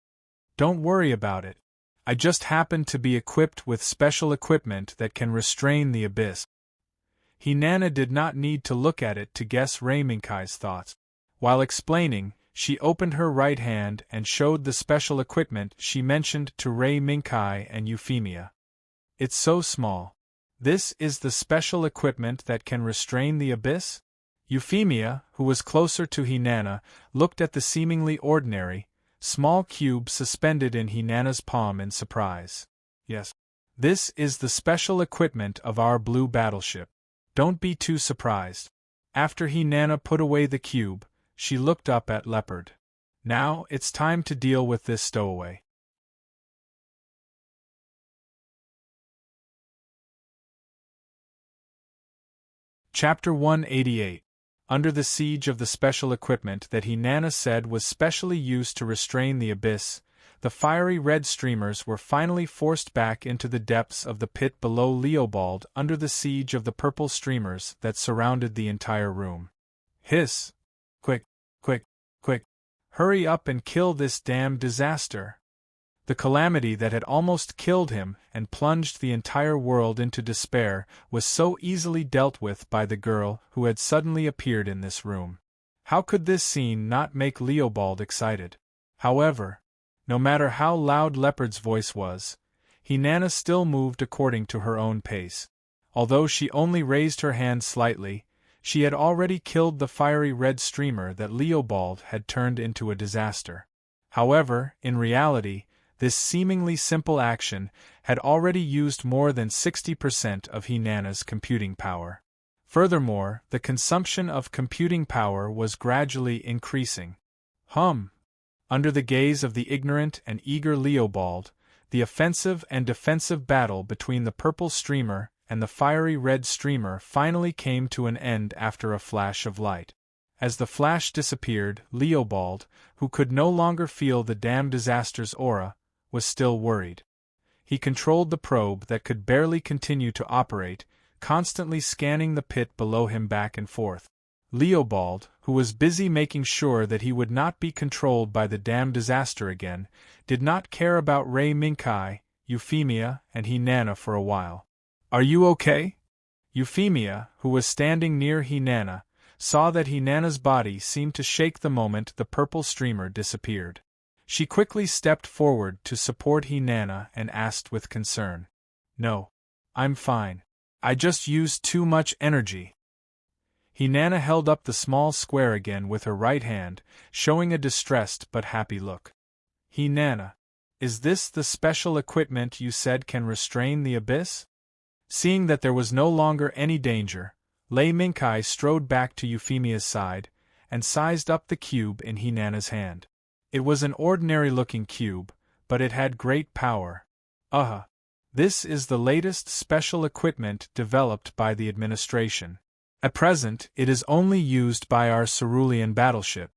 Don't worry about it. I just happened to be equipped with special equipment that can restrain the abyss. Hinana did not need to look at it to guess Ray Minkai's thoughts. While explaining, she opened her right hand and showed the special equipment she mentioned to Ray Minkai and Euphemia. It's so small. This is the special equipment that can restrain the abyss? Euphemia, who was closer to Hinana, looked at the seemingly ordinary, small cube suspended in Hinana's palm in surprise. Yes. This is the special equipment of our blue battleship. Don't be too surprised. After Hinana put away the cube, she looked up at Leopard. Now it's time to deal with this stowaway. Chapter 188. Under the siege of the special equipment that Hinana said was specially used to restrain the abyss, the fiery red streamers were finally forced back into the depths of the pit below Leobald under the siege of the purple streamers that surrounded the entire room. Hiss! Quick, quick, quick! Hurry up and kill this damned disaster! The calamity that had almost killed him and plunged the entire world into despair was so easily dealt with by the girl who had suddenly appeared in this room. How could this scene not make Leobald excited? However, no matter how loud Leopard's voice was, Hinana still moved according to her own pace. Although she only raised her hand slightly, she had already killed the fiery red streamer that Leobald had turned into a disaster. However, in reality, this seemingly simple action had already used more than 60% of Hinana's computing power. Furthermore, the consumption of computing power was gradually increasing. Under the gaze of the ignorant and eager Leobald, the offensive and defensive battle between the purple streamer and the fiery red streamer finally came to an end after a flash of light. As the flash disappeared, Leobald, who could no longer feel the damned disaster's aura, was still worried. He controlled the probe that could barely continue to operate, constantly scanning the pit below him back and forth. Leobald, who was busy making sure that he would not be controlled by the damn disaster again, did not care about Ray Minkai, Euphemia, and Hinana for a while. "Are you okay?" Euphemia, who was standing near Hinana, saw that Hinana's body seemed to shake the moment the purple streamer disappeared. She quickly stepped forward to support Hinana and asked with concern, "No. I'm fine. I just used too much energy." Hinana held up the small square again with her right hand, showing a distressed but happy look. "Hinana, is this the special equipment you said can restrain the abyss?" Seeing that there was no longer any danger, Lei Minkai strode back to Euphemia's side, and sized up the cube in Hinana's hand. It was an ordinary-looking cube, but it had great power. This is the latest special equipment developed by the administration. At present, it is only used by our cerulean battleship.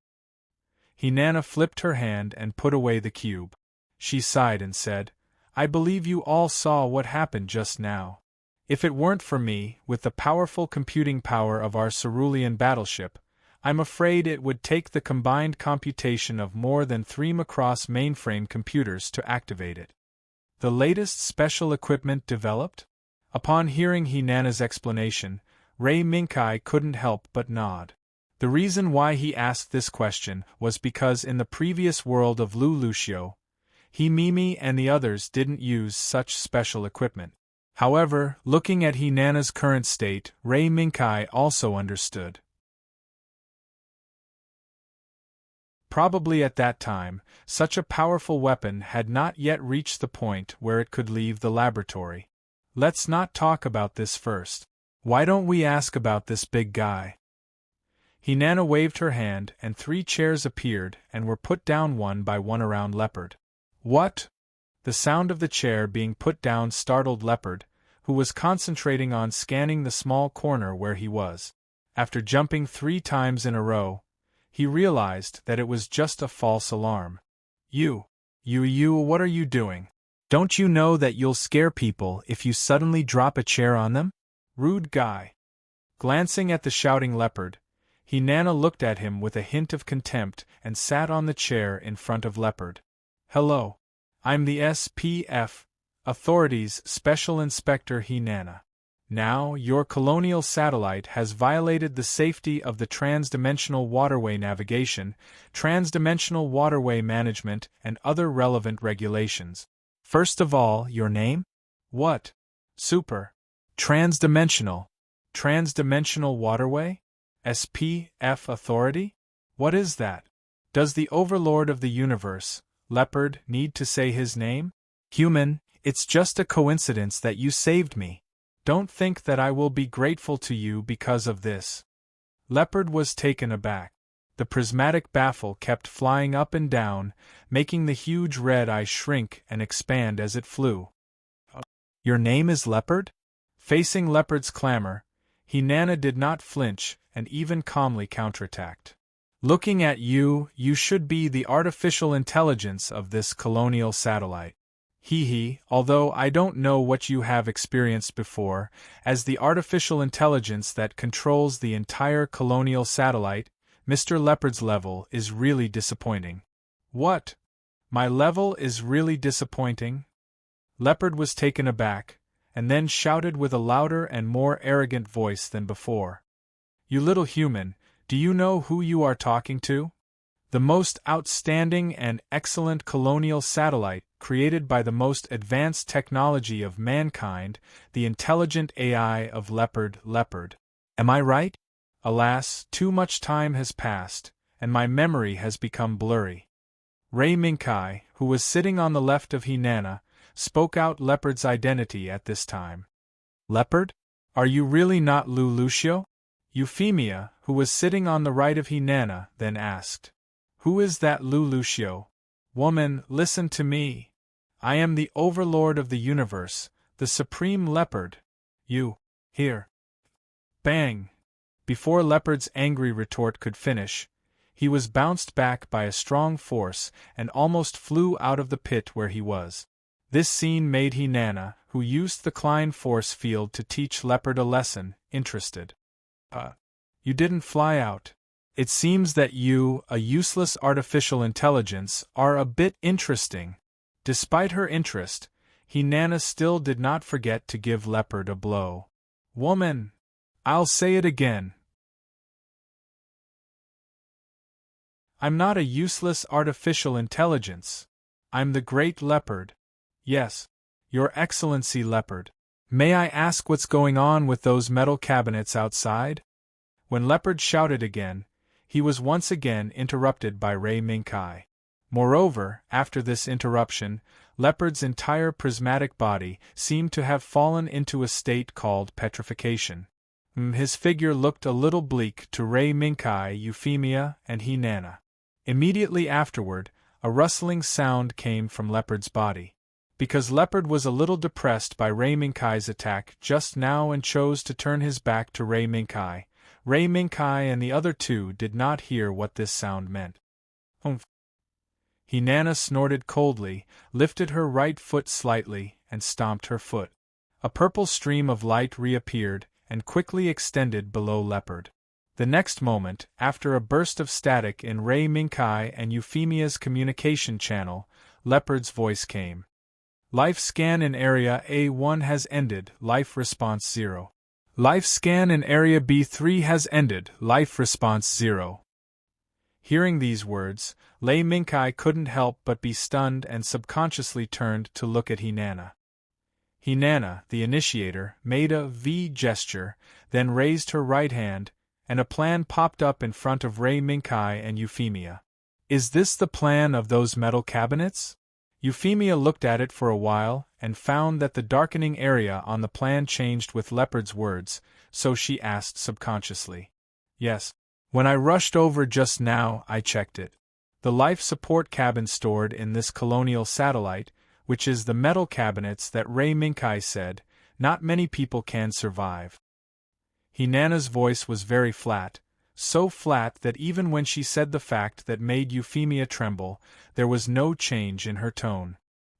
Hinana flipped her hand and put away the cube. She sighed and said, "I believe you all saw what happened just now. If it weren't for me, with the powerful computing power of our cerulean battleship, I'm afraid it would take the combined computation of more than 3 Macross mainframe computers to activate it." The latest special equipment developed? Upon hearing Hinana's explanation, Ray Minkai couldn't help but nod. The reason why he asked this question was because in the previous world of Lu Lucio, he, Mimi, and the others didn't use such special equipment. However, looking at Hinana's current state, Ray Minkai also understood. Probably at that time, such a powerful weapon had not yet reached the point where it could leave the laboratory. Let's not talk about this first. Why don't we ask about this big guy? Hinana waved her hand and 3 chairs appeared and were put down one by one around Leopard. "What?" The sound of the chair being put down startled Leopard, who was concentrating on scanning the small corner where he was. After jumping 3 times in a row, he realized that it was just a false alarm. You, what are you doing? Don't you know that you'll scare people if you suddenly drop a chair on them? Rude guy." Glancing at the shouting Leopard, Hinana looked at him with a hint of contempt and sat on the chair in front of Leopard. "Hello. I'm the SPF, Authorities Special Inspector Hinana. Now, your colonial satellite has violated the safety of the transdimensional waterway navigation, transdimensional waterway management, and other relevant regulations. First of all, your name? What? Super. Transdimensional. Transdimensional waterway? SPF Authority? What is that? Does the Overlord of the Universe, Leopard, need to say his name? Human, it's just a coincidence that you saved me. Don't think that I will be grateful to you because of this." Leopard was taken aback. The prismatic baffle kept flying up and down, making the huge red eye shrink and expand as it flew. "Your name is Leopard?" Facing Leopard's clamor, Hinana did not flinch and even calmly counterattacked. "Looking at you, you should be the artificial intelligence of this colonial satellite. Although I don't know what you have experienced before, as the artificial intelligence that controls the entire colonial satellite, Mr. Leopard's level is really disappointing." "What? My level is really disappointing?" Leopard was taken aback, and then shouted with a louder and more arrogant voice than before. "You little human, do you know who you are talking to? The most outstanding and excellent colonial satellite created by the most advanced technology of mankind, the intelligent AI of Leopard. Am I right? Alas, too much time has passed, and my memory has become blurry." Ray Minkai, who was sitting on the left of Hinana, spoke out Leopard's identity at this time. "Leopard? Are you really not Lu Lucio?" Euphemia, who was sitting on the right of Hinana, then asked. "Who is that Lu Lucio? Woman, listen to me. I am the Overlord of the Universe, the Supreme Leopard. You, here." Bang! Before Leopard's angry retort could finish, he was bounced back by a strong force and almost flew out of the pit where he was. This scene made Hinana, who used the Klein force field to teach Leopard a lesson, interested. You didn't fly out. It seems that you, a useless artificial intelligence, are a bit interesting. Despite her interest, Hinana still did not forget to give Leopard a blow. Woman! I'll say it again. I'm not a useless artificial intelligence. I'm the Great Leopard. Yes, Your Excellency Leopard. May I ask what's going on with those metal cabinets outside? When Leopard shouted again, he was once again interrupted by Ray Minkai. Moreover, after this interruption, Leopard's entire prismatic body seemed to have fallen into a state called petrification. His figure looked a little bleak to Ray Minkai, Euphemia, and Hinana. Immediately afterward, a rustling sound came from Leopard's body. Because Leopard was a little depressed by Ray Minkai's attack just now and chose to turn his back to Ray Minkai, Ray Minkai and the other two did not hear what this sound meant. Humph! Hinana snorted coldly, lifted her right foot slightly, and stomped her foot. A purple stream of light reappeared and quickly extended below Leopard. The next moment, after a burst of static in Ray Minkai and Euphemia's communication channel, Leopard's voice came. Life scan in Area A1 has ended, life response 0. Life scan in Area B3 has ended, life response 0. Hearing these words, Ray Minkai couldn't help but be stunned and subconsciously turned to look at Hinana. Hinana, the initiator, made a V gesture, then raised her right hand, and a plan popped up in front of Ray Minkai and Euphemia. Is this the plan of those metal cabinets? Euphemia looked at it for a while and found that the darkening area on the plan changed with Leopard's words, so she asked subconsciously. Yes. When I rushed over just now, I checked it. The life support cabin stored in this colonial satellite, which is the metal cabinets that Ray Minkai said, not many people can survive. Hinana's voice was very flat, so flat that even when she said the fact that made Euphemia tremble, there was no change in her tone.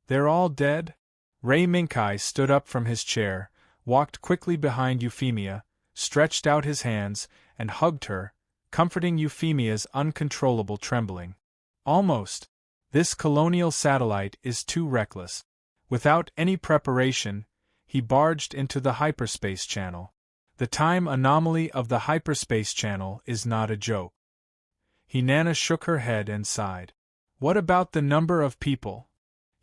They're all dead? Ray Minkai stood up from his chair, walked quickly behind Euphemia, stretched out his hands, and hugged her, comforting Euphemia's uncontrollable trembling. Almost. This colonial satellite is too reckless. Without any preparation, he barged into the hyperspace channel. The time anomaly of the hyperspace channel is not a joke. Hinana shook her head and sighed. What about the number of people?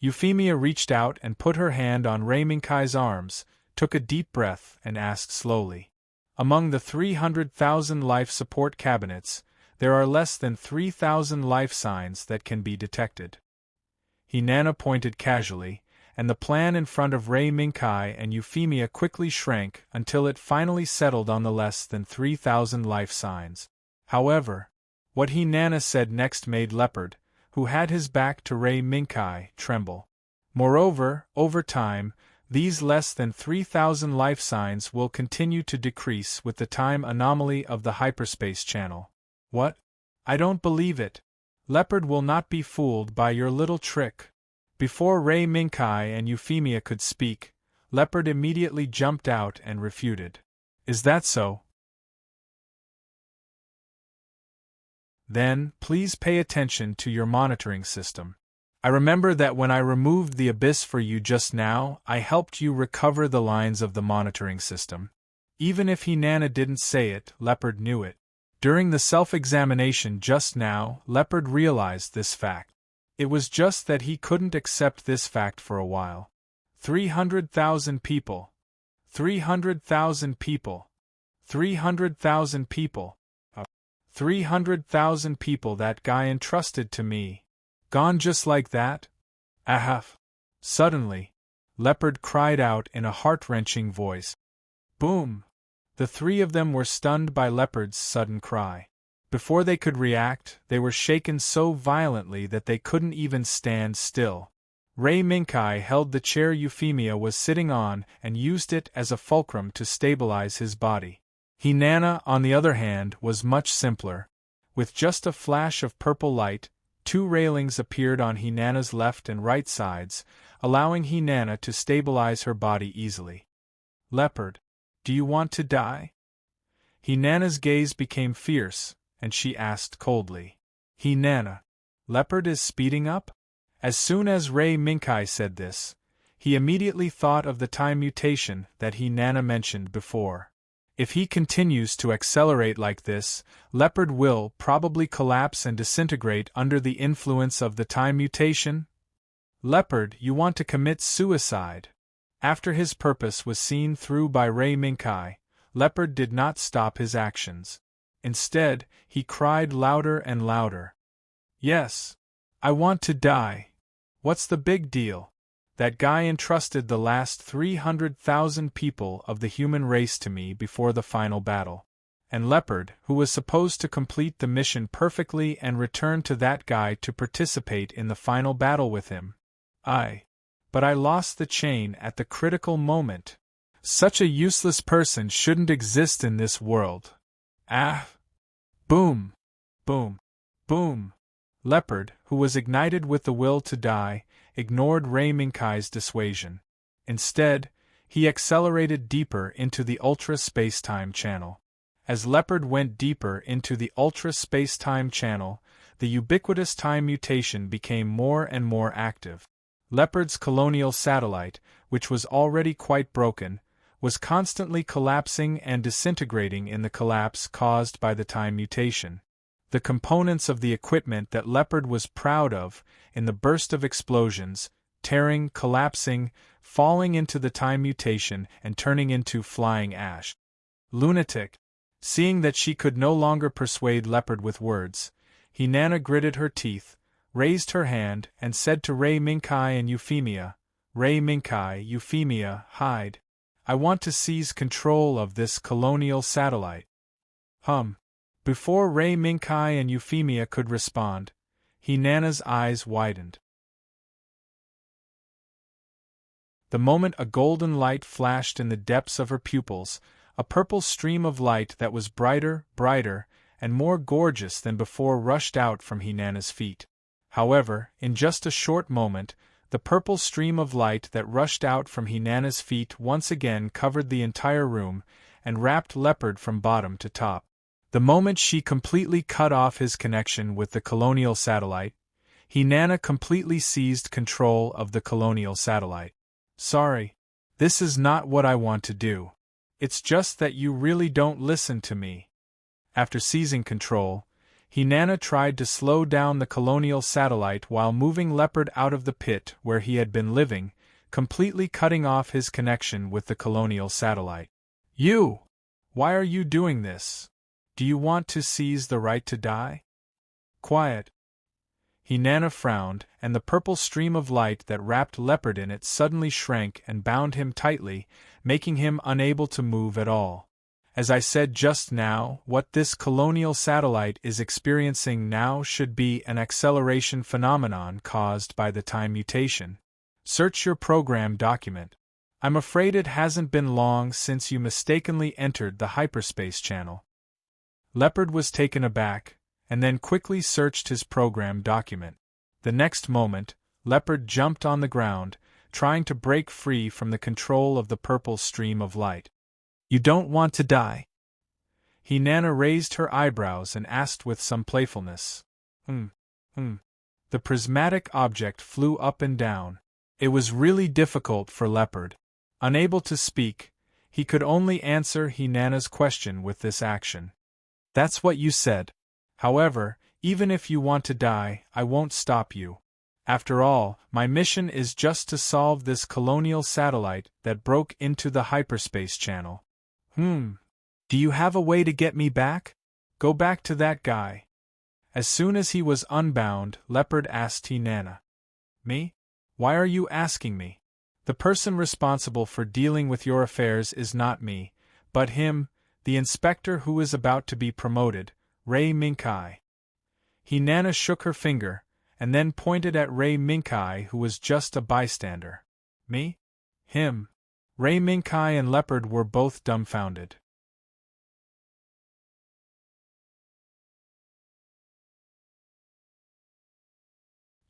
Euphemia reached out and put her hand on Ray Minkai's arms, took a deep breath, and asked slowly. Among the 300,000 life support cabinets, there are less than 3,000 life signs that can be detected. Hinana pointed casually, and the plan in front of Ray Minkai and Euphemia quickly shrank until it finally settled on the less than 3,000 life signs. However, what Hinana said next made Leopard, who had his back to Ray Minkai, tremble. Moreover, over time, these less than 3,000 life signs will continue to decrease with the time anomaly of the hyperspace channel. What? I don't believe it. Leopard will not be fooled by your little trick. Before Ray Minkai and Euphemia could speak, Leopard immediately jumped out and refuted. Is that so? Then, please pay attention to your monitoring system. I remember that when I removed the abyss for you just now, I helped you recover the lines of the monitoring system. Even if Hinana didn't say it, Leopard knew it. During the self-examination just now, Leopard realized this fact. It was just that he couldn't accept this fact for a while. 300,000 people. 300,000 people. 300,000 people. 300,000 people that guy entrusted to me. Gone just like that? Ahaf. Suddenly, Leopard cried out in a heart-wrenching voice. Boom! The three of them were stunned by Leopard's sudden cry. Before they could react, they were shaken so violently that they couldn't even stand still. Ray Minkai held the chair Euphemia was sitting on and used it as a fulcrum to stabilize his body. Hinana, on the other hand, was much simpler. With just a flash of purple light, 2 railings appeared on Hinana's left and right sides, allowing Hinana to stabilize her body easily. Leopard, do you want to die? Hinana's gaze became fierce, and she asked coldly. Hinana, Leopard is speeding up? As soon as Ray Minkai said this, he immediately thought of the time mutation that Hinana mentioned before. If he continues to accelerate like this, Leopard will probably collapse and disintegrate under the influence of the time mutation. Leopard, you want to commit suicide. After his purpose was seen through by Ray Minkai, Leopard did not stop his actions. Instead, he cried louder and louder. Yes, I want to die. What's the big deal? That guy entrusted the last 300,000 people of the human race to me before the final battle. And Leopard, who was supposed to complete the mission perfectly and return to that guy to participate in the final battle with him. But I lost the chain at the critical moment. Such a useless person shouldn't exist in this world. Boom! Boom! Boom! Leopard, who was ignited with the will to die, ignored Ray Minkai's dissuasion. Instead, he accelerated deeper into the ultra-space-time channel. As Leopard went deeper into the ultra-space-time channel, the ubiquitous time mutation became more and more active. Leopard's colonial satellite, which was already quite broken, was constantly collapsing and disintegrating in the collapse caused by the time mutation. The components of the equipment that Leopard was proud of, in the burst of explosions, tearing, collapsing, falling into the time mutation and turning into flying ash. Lunatic! Seeing that she could no longer persuade Leopard with words, Hinana gritted her teeth, raised her hand, and said to Ray Minkai and Euphemia, Ray Minkai, Euphemia, hide. I want to seize control of this colonial satellite. Before Ray Minkai and Euphemia could respond, Hinana's eyes widened. The moment a golden light flashed in the depths of her pupils, a purple stream of light that was brighter, and more gorgeous than before rushed out from Hinana's feet. However, in just a short moment, the purple stream of light that rushed out from Hinana's feet once again covered the entire room and wrapped Leopard from bottom to top. The moment she completely cut off his connection with the colonial satellite, Hinana completely seized control of the colonial satellite. Sorry, this is not what I want to do. It's just that you really don't listen to me. After seizing control, Hinana tried to slow down the colonial satellite while moving Leopard out of the pit where he had been living, completely cutting off his connection with the colonial satellite. You! Why are you doing this? Do you want to seize the right to die? Quiet. Hinana frowned, and the purple stream of light that wrapped Leopard in it suddenly shrank and bound him tightly, making him unable to move at all. As I said just now, what this colonial satellite is experiencing now should be an acceleration phenomenon caused by the time mutation. Search your program document. I'm afraid it hasn't been long since you mistakenly entered the hyperspace channel. Leopard was taken aback, and then quickly searched his program document. The next moment, Leopard jumped on the ground, trying to break free from the control of the purple stream of light. You don't want to die? Hinana raised her eyebrows and asked with some playfulness. The prismatic object flew up and down. It was really difficult for Leopard. Unable to speak, he could only answer Hinana's question with this action. That's what you said. However, even if you want to die, I won't stop you. After all, my mission is just to solve this colonial satellite that broke into the hyperspace channel. Do you have a way to get me back? Go back to that guy. As soon as he was unbound, Leopard asked Hinana. Me? Why are you asking me? The person responsible for dealing with your affairs is not me, but him, the inspector who is about to be promoted, Ray Minkai. Hinana shook her finger, and then pointed at Ray Minkai, who was just a bystander. Me? Him? Ray Minkai and Leopard were both dumbfounded.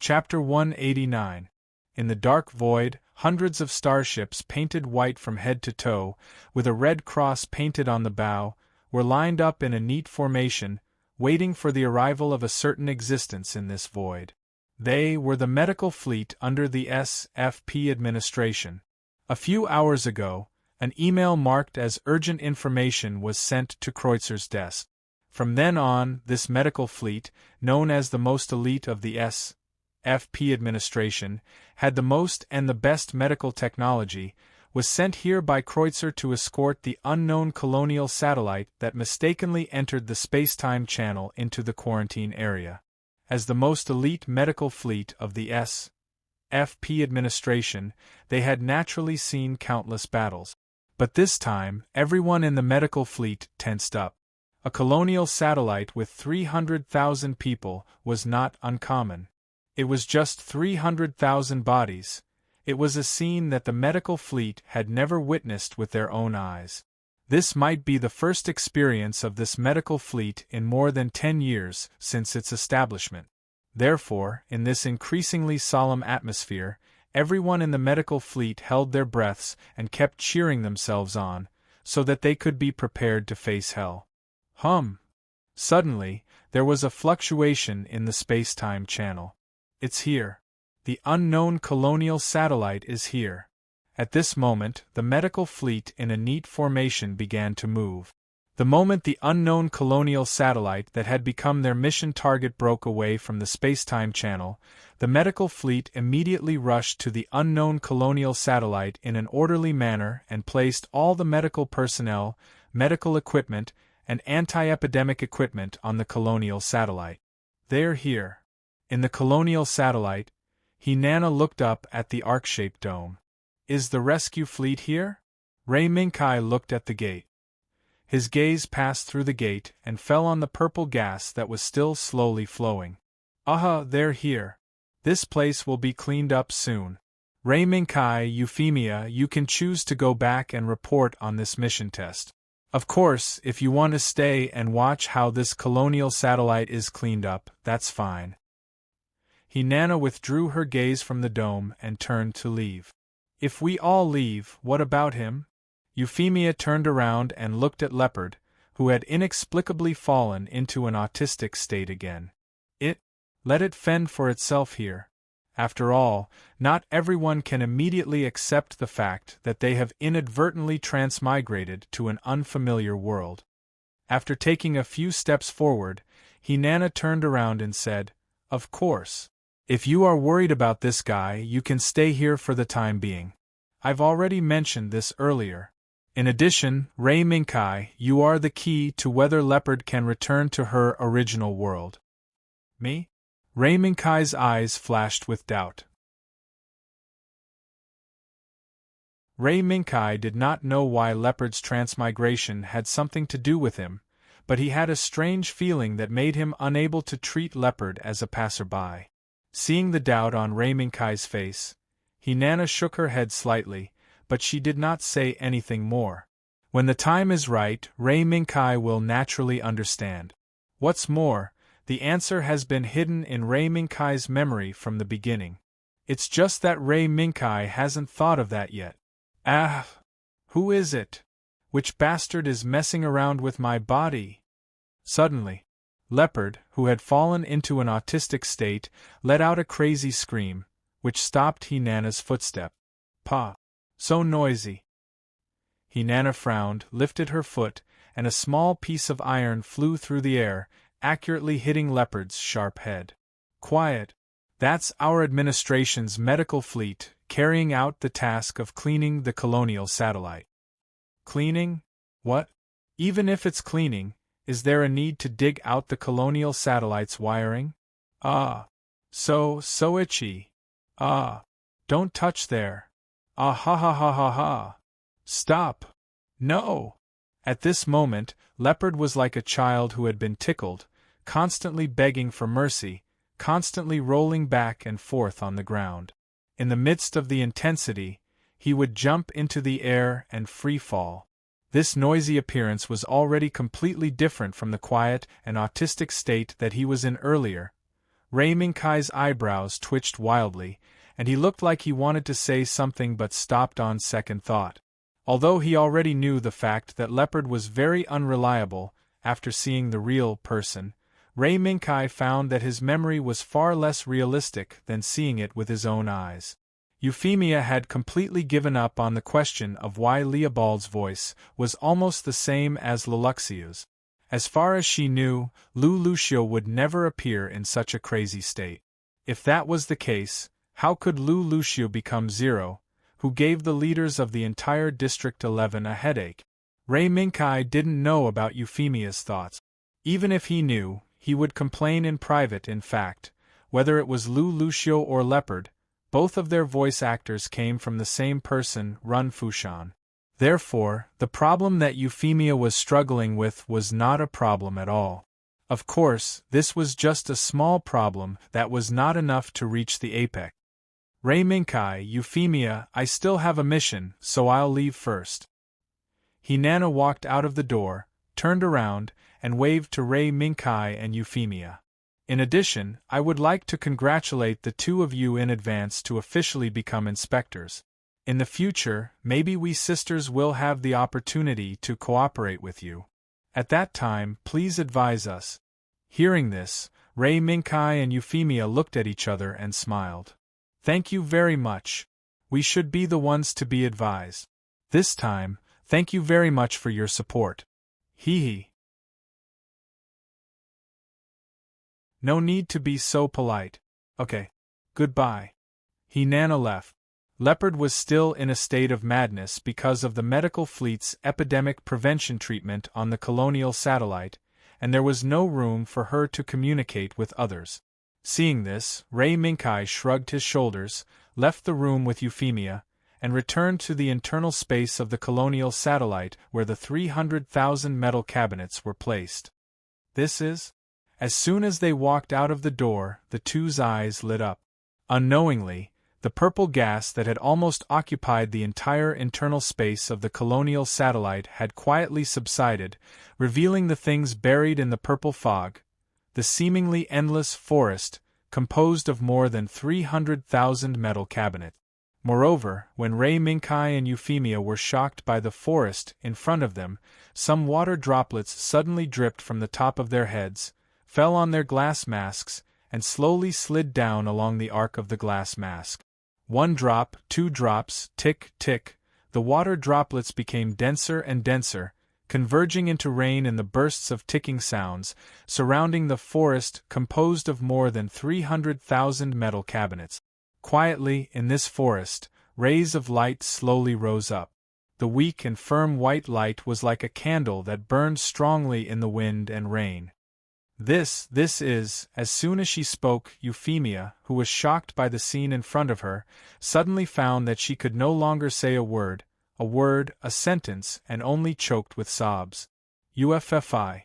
Chapter 189. In the dark void, hundreds of starships painted white from head to toe, with a red cross painted on the bow, were lined up in a neat formation, waiting for the arrival of a certain existence in this void. They were the medical fleet under the SFP administration. A few hours ago, an email marked as urgent information was sent to Kreutzer's desk. From then on, this medical fleet, known as the most elite of the SFP administration, had the most and the best medical technology, was sent here by Kreutzer to escort the unknown colonial satellite that mistakenly entered the space-time channel into the quarantine area. As the most elite medical fleet of the SFP administration, they had naturally seen countless battles. But this time, everyone in the medical fleet tensed up. A colonial satellite with 300,000 people was not uncommon. It was just 300,000 bodies. It was a scene that the medical fleet had never witnessed with their own eyes. This might be the first experience of this medical fleet in more than 10 years since its establishment. Therefore, in this increasingly solemn atmosphere, everyone in the medical fleet held their breaths and kept cheering themselves on, so that they could be prepared to face hell. Suddenly, there was a fluctuation in the space-time channel. It's here. The unknown colonial satellite is here. At this moment, the medical fleet in a neat formation began to move. The moment the unknown colonial satellite that had become their mission target broke away from the space-time channel, the medical fleet immediately rushed to the unknown colonial satellite in an orderly manner and placed all the medical personnel, medical equipment, and anti-epidemic equipment on the colonial satellite. They're here. In the colonial satellite, Hinana looked up at the arc-shaped dome. Is the rescue fleet here? Ray Minkai looked at the gate. His gaze passed through the gate and fell on the purple gas that was still slowly flowing. They're here. This place will be cleaned up soon. Ray Minkai, Euphemia, you can choose to go back and report on this mission test. Of course, if you want to stay and watch how this colonial satellite is cleaned up, that's fine. Hinana withdrew her gaze from the dome and turned to leave. If we all leave, what about him? Euphemia turned around and looked at Leopard, who had inexplicably fallen into an autistic state again. Let it fend for itself here. After all, not everyone can immediately accept the fact that they have inadvertently transmigrated to an unfamiliar world. After taking a few steps forward, Hinana turned around and said, Of course. If you are worried about this guy, you can stay here for the time being. I've already mentioned this earlier. In addition, Ray Minkai, you are the key to whether Leopard can return to her original world. Me? Ray Minkai's eyes flashed with doubt. Ray Minkai did not know why Leopard's transmigration had something to do with him, but he had a strange feeling that made him unable to treat Leopard as a passerby. Seeing the doubt on Ray Minkai's face, Hinana shook her head slightly, but she did not say anything more. When the time is right, Ray Minkai will naturally understand. What's more, the answer has been hidden in Ray Minkai's memory from the beginning. It's just that Ray Minkai hasn't thought of that yet. Who is it? Which bastard is messing around with my body? Suddenly, Leopard, who had fallen into an autistic state, let out a crazy scream, which stopped Hinana's footstep. So noisy. Hinana frowned, lifted her foot, and a small piece of iron flew through the air, accurately hitting Leopard's sharp head. Quiet. That's our administration's medical fleet, carrying out the task of cleaning the colonial satellite. Cleaning? What? Even if it's cleaning, is there a need to dig out the colonial satellite's wiring? So itchy. Don't touch there. Ha. Stop. No. At this moment, Leopard was like a child who had been tickled, constantly begging for mercy, constantly rolling back and forth on the ground. In the midst of the intensity, he would jump into the air and free fall. This noisy appearance was already completely different from the quiet and autistic state that he was in earlier. Ray Minkai's eyebrows twitched wildly, and he looked like he wanted to say something but stopped on second thought. Although he already knew the fact that Leopard was very unreliable, after seeing the real person, Ray Minkai found that his memory was far less realistic than seeing it with his own eyes. Euphemia had completely given up on the question of why Leobald's voice was almost the same as Leluxio's. As far as she knew, Lucio would never appear in such a crazy state. If that was the case, how could Lucio become Zero, who gave the leaders of the entire District 11 a headache? Ray Minkai didn't know about Euphemia's thoughts. Even if he knew, he would complain in private. In fact, whether it was Lucio or Leopard, both of their voice actors came from the same person, Run Fushan. Therefore, the problem that Euphemia was struggling with was not a problem at all. Of course, this was just a small problem that was not enough to reach the apex. Ray Minkai, Euphemia, I still have a mission, so I'll leave first. Hinata walked out of the door, turned around, and waved to Ray Minkai and Euphemia. In addition, I would like to congratulate the two of you in advance to officially become inspectors. In the future, maybe we sisters will have the opportunity to cooperate with you. At that time, please advise us. Hearing this, Ray Minkai and Euphemia looked at each other and smiled. Thank you very much. We should be the ones to be advised. This time, thank you very much for your support. Hee hee. No need to be so polite. Okay. Goodbye. Hinata left. Leopard was still in a state of madness because of the medical fleet's epidemic prevention treatment on the colonial satellite, and there was no room for her to communicate with others. Seeing this, Ray Minkai shrugged his shoulders, left the room with Euphemia, and returned to the internal space of the colonial satellite where the 300,000 metal cabinets were placed. This is? As soon as they walked out of the door, the two's eyes lit up. Unknowingly, the purple gas that had almost occupied the entire internal space of the colonial satellite had quietly subsided, revealing the things buried in the purple fog, the seemingly endless forest, composed of more than 300,000 metal cabinets. Moreover, when Ray Minkai and Euphemia were shocked by the forest in front of them, some water droplets suddenly dripped from the top of their heads, fell on their glass masks, and slowly slid down along the arc of the glass mask. 1 drop, 2 drops, tick, tick, the water droplets became denser and denser, converging into rain in the bursts of ticking sounds, surrounding the forest composed of more than 300,000 metal cabinets. Quietly, in this forest, rays of light slowly rose up. The weak and firm white light was like a candle that burned strongly in the wind and rain. This is, as soon as she spoke, Euphemia, who was shocked by the scene in front of her, suddenly found that she could no longer say a word, a sentence, and only choked with sobs. UFFI.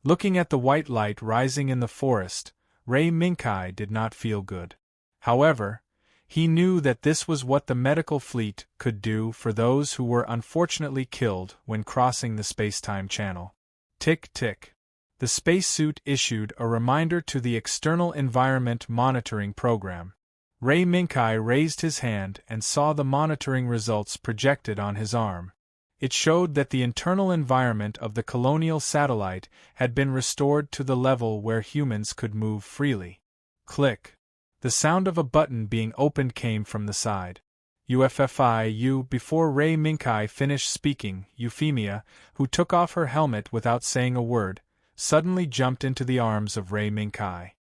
Looking at the white light rising in the forest, Ray Minkai did not feel good. However, he knew that this was what the medical fleet could do for those who were unfortunately killed when crossing the space-time channel. Tick tick. The spacesuit issued a reminder to the External Environment Monitoring Program. Ray Minkai raised his hand and saw the monitoring results projected on his arm. It showed that the internal environment of the colonial satellite had been restored to the level where humans could move freely. Click. The sound of a button being opened came from the side. UFFI. Before Ray Minkai finished speaking, Euphemia, who took off her helmet without saying a word, suddenly jumped into the arms of Ray Minkai.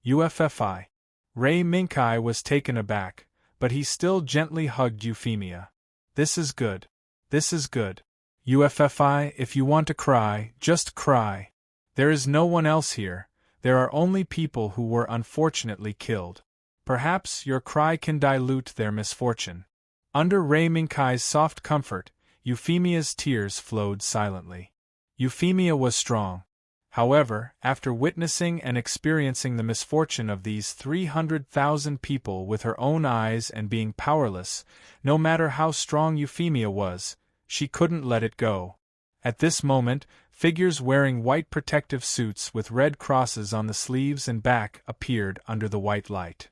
UFFI. Ray Minkai was taken aback, but he still gently hugged Euphemia. This is good. This is good. UFFI, if you want to cry, just cry. There is no one else here, there are only people who were unfortunately killed. Perhaps your cry can dilute their misfortune. Under Ray Minkai's soft comfort, Euphemia's tears flowed silently. Euphemia was strong. However, after witnessing and experiencing the misfortune of these 300,000 people with her own eyes and being powerless, no matter how strong Euphemia was, she couldn't let it go. At this moment, figures wearing white protective suits with red crosses on the sleeves and back appeared under the white light.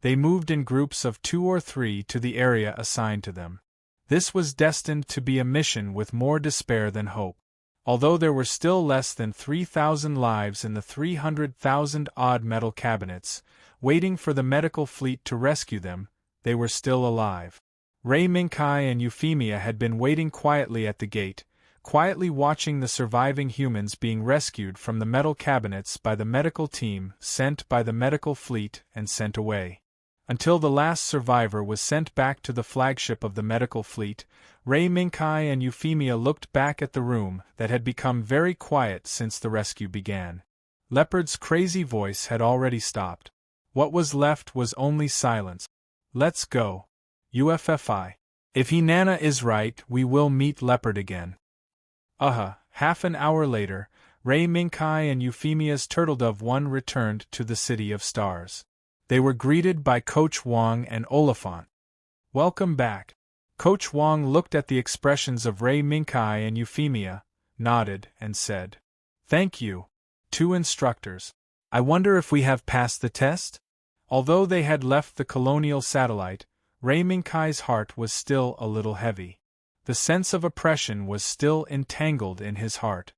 They moved in groups of 2 or 3 to the area assigned to them. This was destined to be a mission with more despair than hope. Although there were still less than 3,000 lives in the 300,000-odd metal cabinets, waiting for the medical fleet to rescue them, they were still alive. Ray Minkai and Euphemia had been waiting quietly at the gate, quietly watching the surviving humans being rescued from the metal cabinets by the medical team sent by the medical fleet and sent away. Until the last survivor was sent back to the flagship of the medical fleet, Ray Minkai and Euphemia looked back at the room that had become very quiet since the rescue began. Leopard's crazy voice had already stopped. What was left was only silence. Let's go. UFFI. If Hinana is right, we will meet Leopard again. Half an hour later, Ray Minkai and Euphemia's Turtledove 1 returned to the City of Stars. They were greeted by Coach Wong and Oliphant. Welcome back. Coach Wong looked at the expressions of Ray Minkai and Euphemia, nodded, and said, "Thank you, 2 instructors. I wonder if we have passed the test?" Although they had left the colonial satellite, Ray Minkai's heart was still a little heavy. The sense of oppression was still entangled in his heart.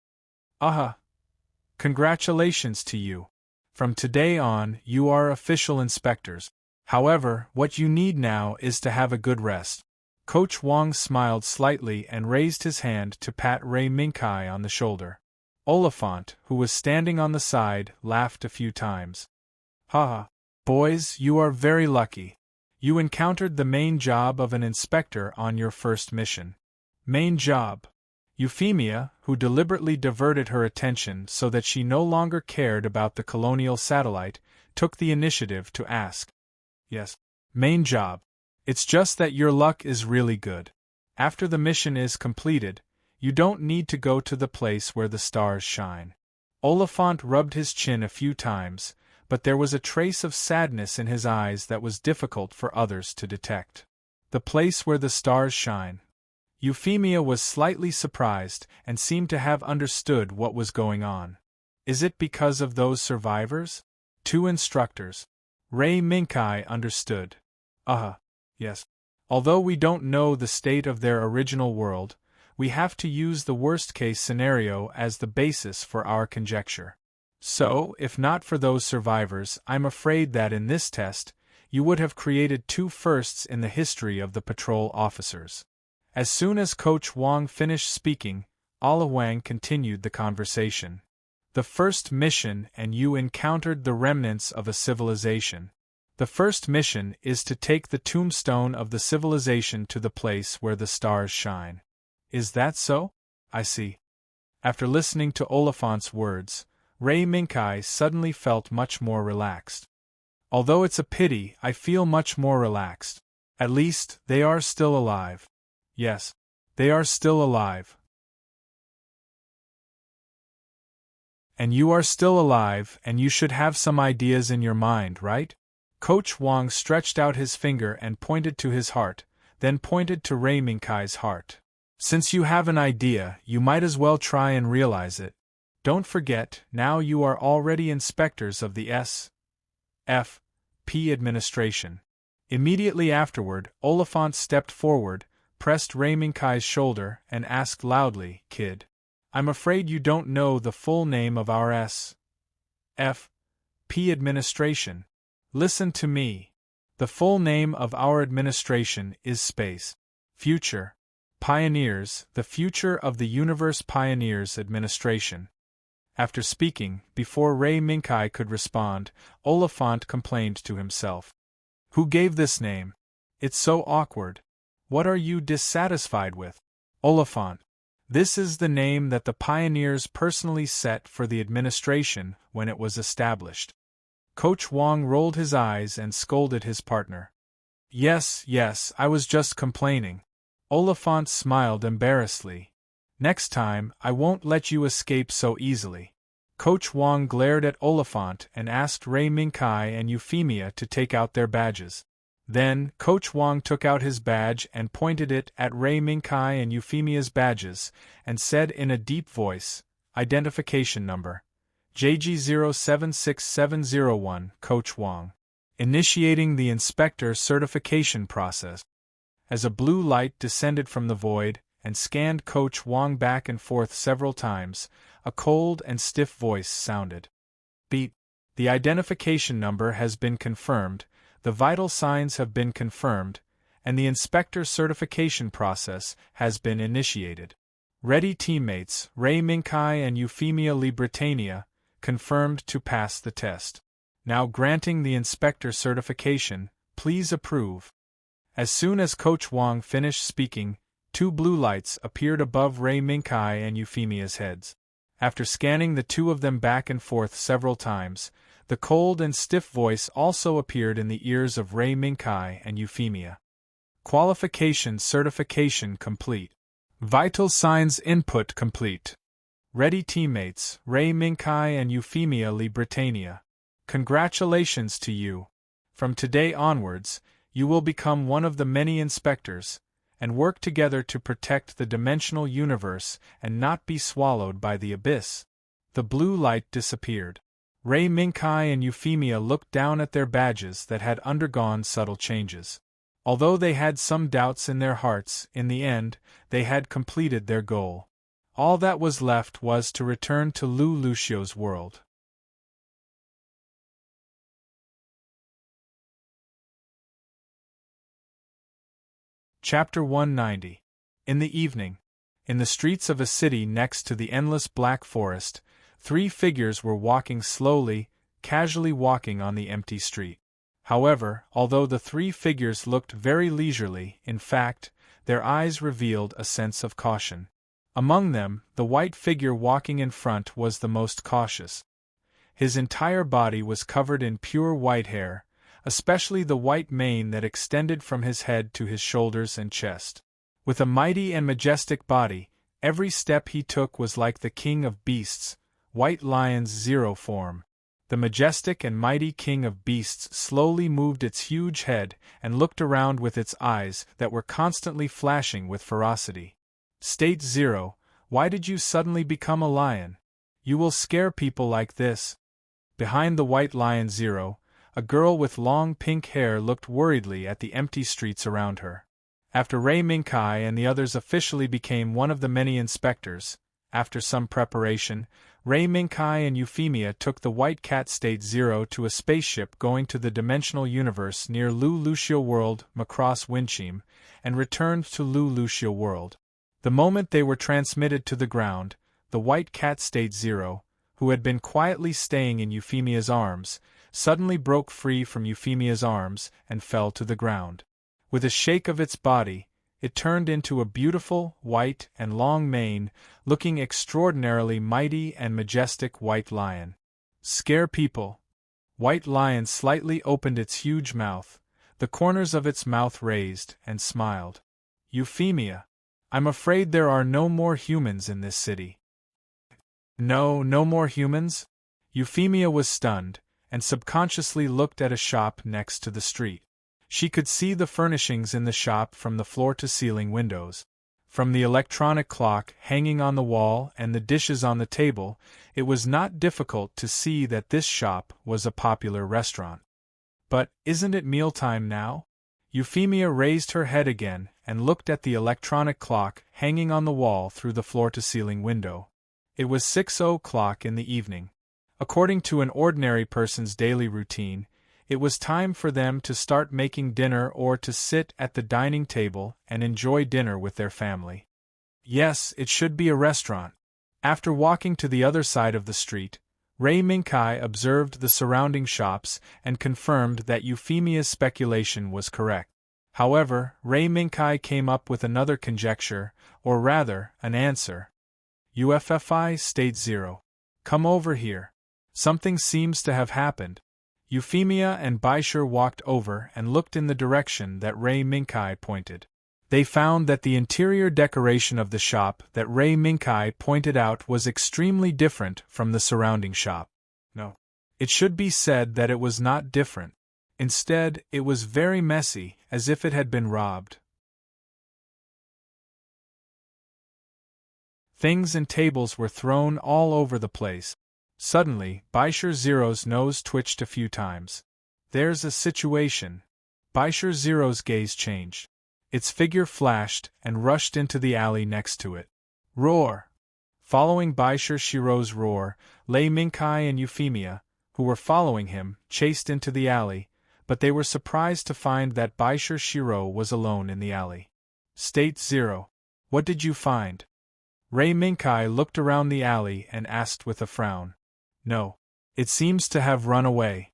Congratulations to you. From today on, you are official inspectors. However, what you need now is to have a good rest. Coach Wong smiled slightly and raised his hand to pat Ray Minkai on the shoulder. Oliphant, who was standing on the side, laughed a few times. Boys, you are very lucky. You encountered the main job of an inspector on your first mission. Main job. Euphemia, who deliberately diverted her attention so that she no longer cared about the colonial satellite, took the initiative to ask. Yes. Main job. It's just that your luck is really good. After the mission is completed, you don't need to go to the place where the stars shine. Oliphant rubbed his chin a few times, but there was a trace of sadness in his eyes that was difficult for others to detect. The place where the stars shine. Euphemia was slightly surprised and seemed to have understood what was going on. Is it because of those survivors? 2 instructors. Ray Minkai understood. Yes. Although we don't know the state of their original world, we have to use the worst-case scenario as the basis for our conjecture. So, if not for those survivors, I'm afraid that in this test, you would have created 2 firsts in the history of the patrol officers. As soon as Coach Wong finished speaking, Ala Wang continued the conversation. The first mission and you encountered the remnants of a civilization. The first mission is to take the tombstone of the civilization to the place where the stars shine. Is that so? I see. After listening to Oliphant's words, Ray Minkai suddenly felt much more relaxed. Although it's a pity, I feel much more relaxed. At least, they are still alive. Yes, they are still alive. And you are still alive, and you should have some ideas in your mind, right? Coach Wong stretched out his finger and pointed to his heart, then pointed to Ray Minkai's heart. Since you have an idea, you might as well try and realize it. Don't forget, now you are already inspectors of the S.F.P. administration. Immediately afterward, Oliphant stepped forward, pressed Ray Minkai's shoulder, and asked loudly, "Kid, I'm afraid you don't know the full name of our S.F.P. administration. Listen to me. The full name of our administration is Space Future Pioneers, the Future of the Universe Pioneers Administration." After speaking, before Ray Minkai could respond, Oliphant complained to himself. Who gave this name? It's so awkward. What are you dissatisfied with? Oliphant. This is the name that the pioneers personally set for the administration when it was established. Coach Wong rolled his eyes and scolded his partner. Yes, I was just complaining. Oliphant smiled embarrassedly. Next time, I won't let you escape so easily. Coach Wong glared at Oliphant and asked Ray Minkai and Euphemia to take out their badges. Then, Coach Wang took out his badge and pointed it at Ray Mingkai and Euphemia's badges, and said in a deep voice, "Identification number. JG076701, Coach Wang." Initiating the inspector certification process. As a blue light descended from the void, and scanned Coach Wang back and forth several times, a cold and stiff voice sounded. "Beep. The identification number has been confirmed, the vital signs have been confirmed, and the inspector certification process has been initiated. Ready teammates, Ray Mingkai and Euphemia Libritania, confirmed to pass the test. Now granting the inspector certification, please approve." As soon as Coach Wang finished speaking, 2 blue lights appeared above Ray Mingkai and Euphemia's heads. After scanning the 2 of them back and forth several times, the cold and stiff voice also appeared in the ears of Ray Mingkai and Euphemia. Qualification certification complete. Vital signs input complete. Ready teammates, Ray Mingkai and Euphemia Libritania. Congratulations to you. From today onwards, you will become one of the many inspectors, and work together to protect the dimensional universe and not be swallowed by the abyss. The blue light disappeared. Ray Mingkai and Euphemia looked down at their badges that had undergone subtle changes. Although they had some doubts in their hearts, in the end, they had completed their goal. All that was left was to return to Lu Lucio's world. Chapter 190. In the evening. In the streets of a city next to the endless black forest, 3 figures were walking slowly, casually walking on the empty street. However, although the 3 figures looked very leisurely, in fact, their eyes revealed a sense of caution. Among them, the white figure walking in front was the most cautious. His entire body was covered in pure white hair, especially the white mane that extended from his head to his shoulders and chest. With a mighty and majestic body, every step he took was like the king of beasts, White Lion's 0 form. The majestic and mighty king of beasts slowly moved its huge head and looked around with its eyes that were constantly flashing with ferocity. State 0, why did you suddenly become a lion? You will scare people like this. Behind the White Lion 0, a girl with long pink hair looked worriedly at the empty streets around her. After Ray Mingkai and the others officially became one of the many inspectors, after some preparation, Ray Mingkai and Euphemia took the White Cat State 0 to a spaceship going to the dimensional universe near Lu Lucio World, Macross Winchim, and returned to Lu Lucio World. The moment they were transmitted to the ground, the White Cat State 0, who had been quietly staying in Euphemia's arms, suddenly broke free from Euphemia's arms and fell to the ground. With a shake of its body, it turned into a beautiful, white and long mane, looking extraordinarily mighty and majestic white lion. Scare people. White Lion slightly opened its huge mouth, the corners of its mouth raised, and smiled. Euphemia, I'm afraid there are no more humans in this city. No more humans? Euphemia was stunned, and subconsciously looked at a shop next to the street. She could see the furnishings in the shop from the floor-to-ceiling windows. From the electronic clock hanging on the wall and the dishes on the table, it was not difficult to see that this shop was a popular restaurant. But isn't it mealtime now? Euphemia raised her head again and looked at the electronic clock hanging on the wall through the floor-to-ceiling window. It was 6:00 in the evening. According to an ordinary person's daily routine, it was time for them to start making dinner or to sit at the dining table and enjoy dinner with their family. Yes, it should be a restaurant. After walking to the other side of the street, Ray Mingkai observed the surrounding shops and confirmed that Euphemia's speculation was correct. However, Ray Mingkai came up with another conjecture, or rather, an answer. UFFI State 0. Come over here. Something seems to have happened. Euphemia and Baishur walked over and looked in the direction that Ray Mingkai pointed. They found that the interior decoration of the shop that Ray Mingkai pointed out was extremely different from the surrounding shop. No. It should be said that it was not different. Instead, it was very messy, as if it had been robbed. Things and tables were thrown all over the place. Suddenly, Baishur Zero's nose twitched a few times. There's a situation. Baishur Zero's gaze changed. Its figure flashed and rushed into the alley next to it. Roar! Following Baishur Shiro's roar, Lei Minkai and Euphemia, who were following him, chased into the alley, but they were surprised to find that Baishur Shiro was alone in the alley. State 0. What did you find? Rei Minkai looked around the alley and asked with a frown. No. It seems to have run away.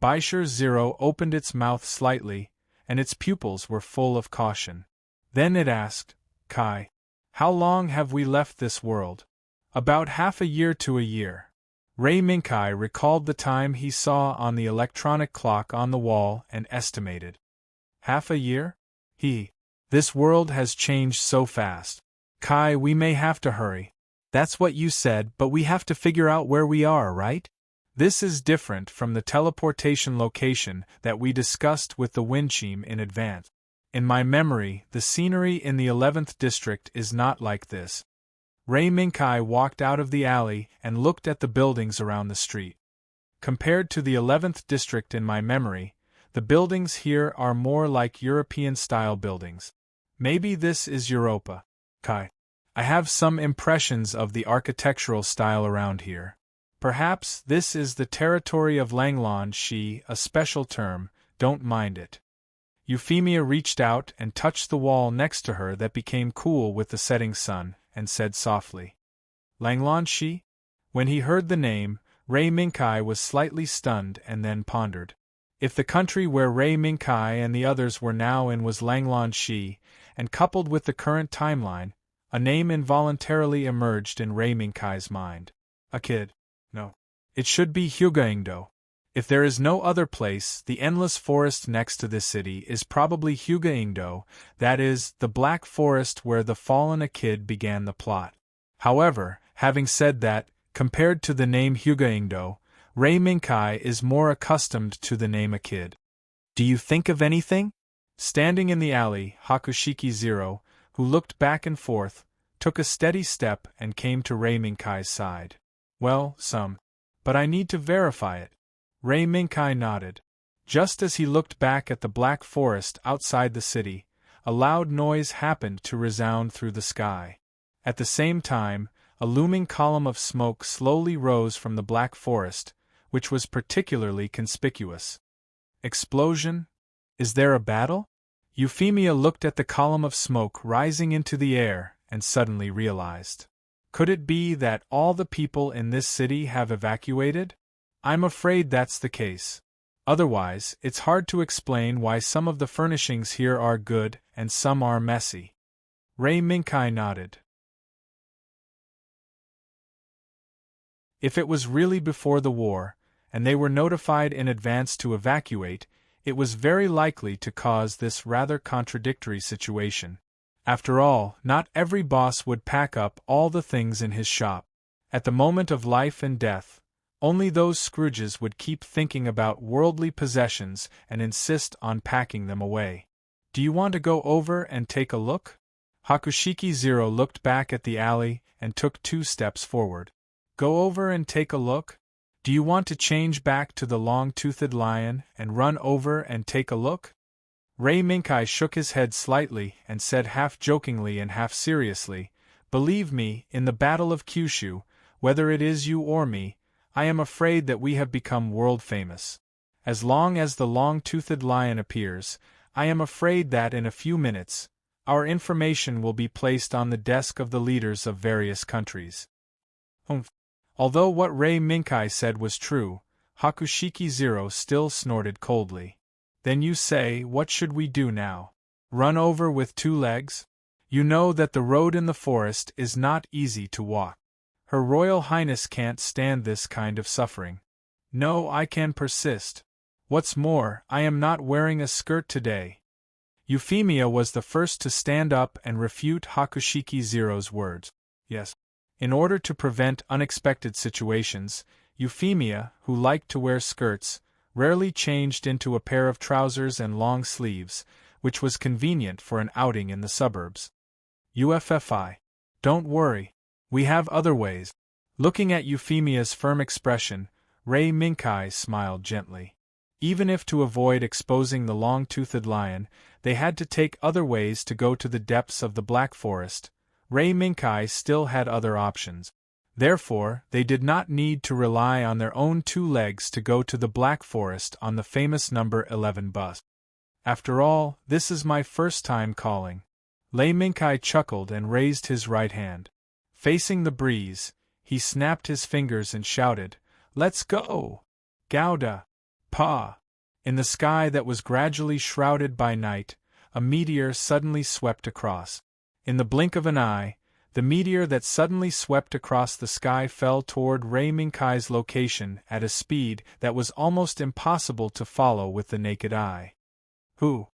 Baishur Zero opened its mouth slightly, and its pupils were full of caution. Then it asked, Kai, how long have we left this world? About half a year to a year. Rei Minkai recalled the time he saw on the electronic clock on the wall and estimated. Half a year? This world has changed so fast. Kai, we may have to hurry. That's what you said, but we have to figure out where we are, right? This is different from the teleportation location that we discussed with the Windchime in advance. In my memory, the scenery in the 11th district is not like this. Rei Minkai walked out of the alley and looked at the buildings around the street. Compared to the 11th district in my memory, the buildings here are more like European-style buildings. Maybe this is Europa. Kai, I have some impressions of the architectural style around here. Perhaps this is the territory of Langlan Shi, a special term, don't mind it. Euphemia reached out and touched the wall next to her that became cool with the setting sun, and said softly, Langlan Shi? When he heard the name, Rei Minkai was slightly stunned and then pondered. If the country where Rei Minkai and the others were now in was Langlan Shi, and coupled with the current timeline, a name involuntarily emerged in Rei Minkai's mind. A kid. No. It should be Hyugaingdo. If there is no other place, the endless forest next to this city is probably Hyugaingdo, that is, the Black Forest where the fallen Akid began the plot. However, having said that, compared to the name Hyugaingdo, Rei Minkai is more accustomed to the name Akid. Do you think of anything? Standing in the alley, Hakushiki Zero, who looked back and forth, took a steady step and came to Rei Minkai's side. Well, some. But I need to verify it. Rei Minkai nodded. Just as he looked back at the Black Forest outside the city, a loud noise happened to resound through the sky. At the same time, a looming column of smoke slowly rose from the Black Forest, which was particularly conspicuous. Explosion? Is there a battle? Euphemia looked at the column of smoke rising into the air and suddenly realized. Could it be that all the people in this city have evacuated? I'm afraid that's the case. Otherwise, it's hard to explain why some of the furnishings here are good and some are messy. Rei Minkai nodded. If it was really before the war, and they were notified in advance to evacuate, it was very likely to cause this rather contradictory situation. After all, not every boss would pack up all the things in his shop. At the moment of life and death, only those Scrooges would keep thinking about worldly possessions and insist on packing them away. Do you want to go over and take a look? Hakushiki Zero looked back at the alley and took 2 steps forward. Go over and take a look? Do you want to change back to the long-toothed lion and run over and take a look? Rei Minkai shook his head slightly and said half-jokingly and half-seriously, Believe me, in the Battle of Kyushu, whether it is you or me, I am afraid that we have become world-famous. As long as the long-toothed lion appears, I am afraid that in a few minutes, our information will be placed on the desk of the leaders of various countries. Although what Rei Minkai said was true, Hakushiki Zero still snorted coldly. Then you say, what should we do now? Run over with 2 legs? You know that the road in the forest is not easy to walk. Her Royal Highness can't stand this kind of suffering. No, I can persist. What's more, I am not wearing a skirt today. Euphemia was the first to stand up and refute Hakushiki Zero's words. Yes. In order to prevent unexpected situations, Euphemia, who liked to wear skirts, rarely changed into a pair of trousers and long sleeves, which was convenient for an outing in the suburbs. UFFI. Don't worry. We have other ways. Looking at Euphemia's firm expression, Ray Minkai smiled gently. Even if to avoid exposing the long-toothed lion, they had to take other ways to go to the depths of the Black Forest, Ray Minkai still had other options. Therefore, they did not need to rely on their own 2 legs to go to the Black Forest on the famous number 11 bus. After all, this is my first time calling. Ray Minkai chuckled and raised his right hand. Facing the breeze, he snapped his fingers and shouted, "Let's go! Gouda! Pa!" In the sky that was gradually shrouded by night, a meteor suddenly swept across. In the blink of an eye, the meteor that suddenly swept across the sky fell toward Ray Minkai's location at a speed that was almost impossible to follow with the naked eye. Who?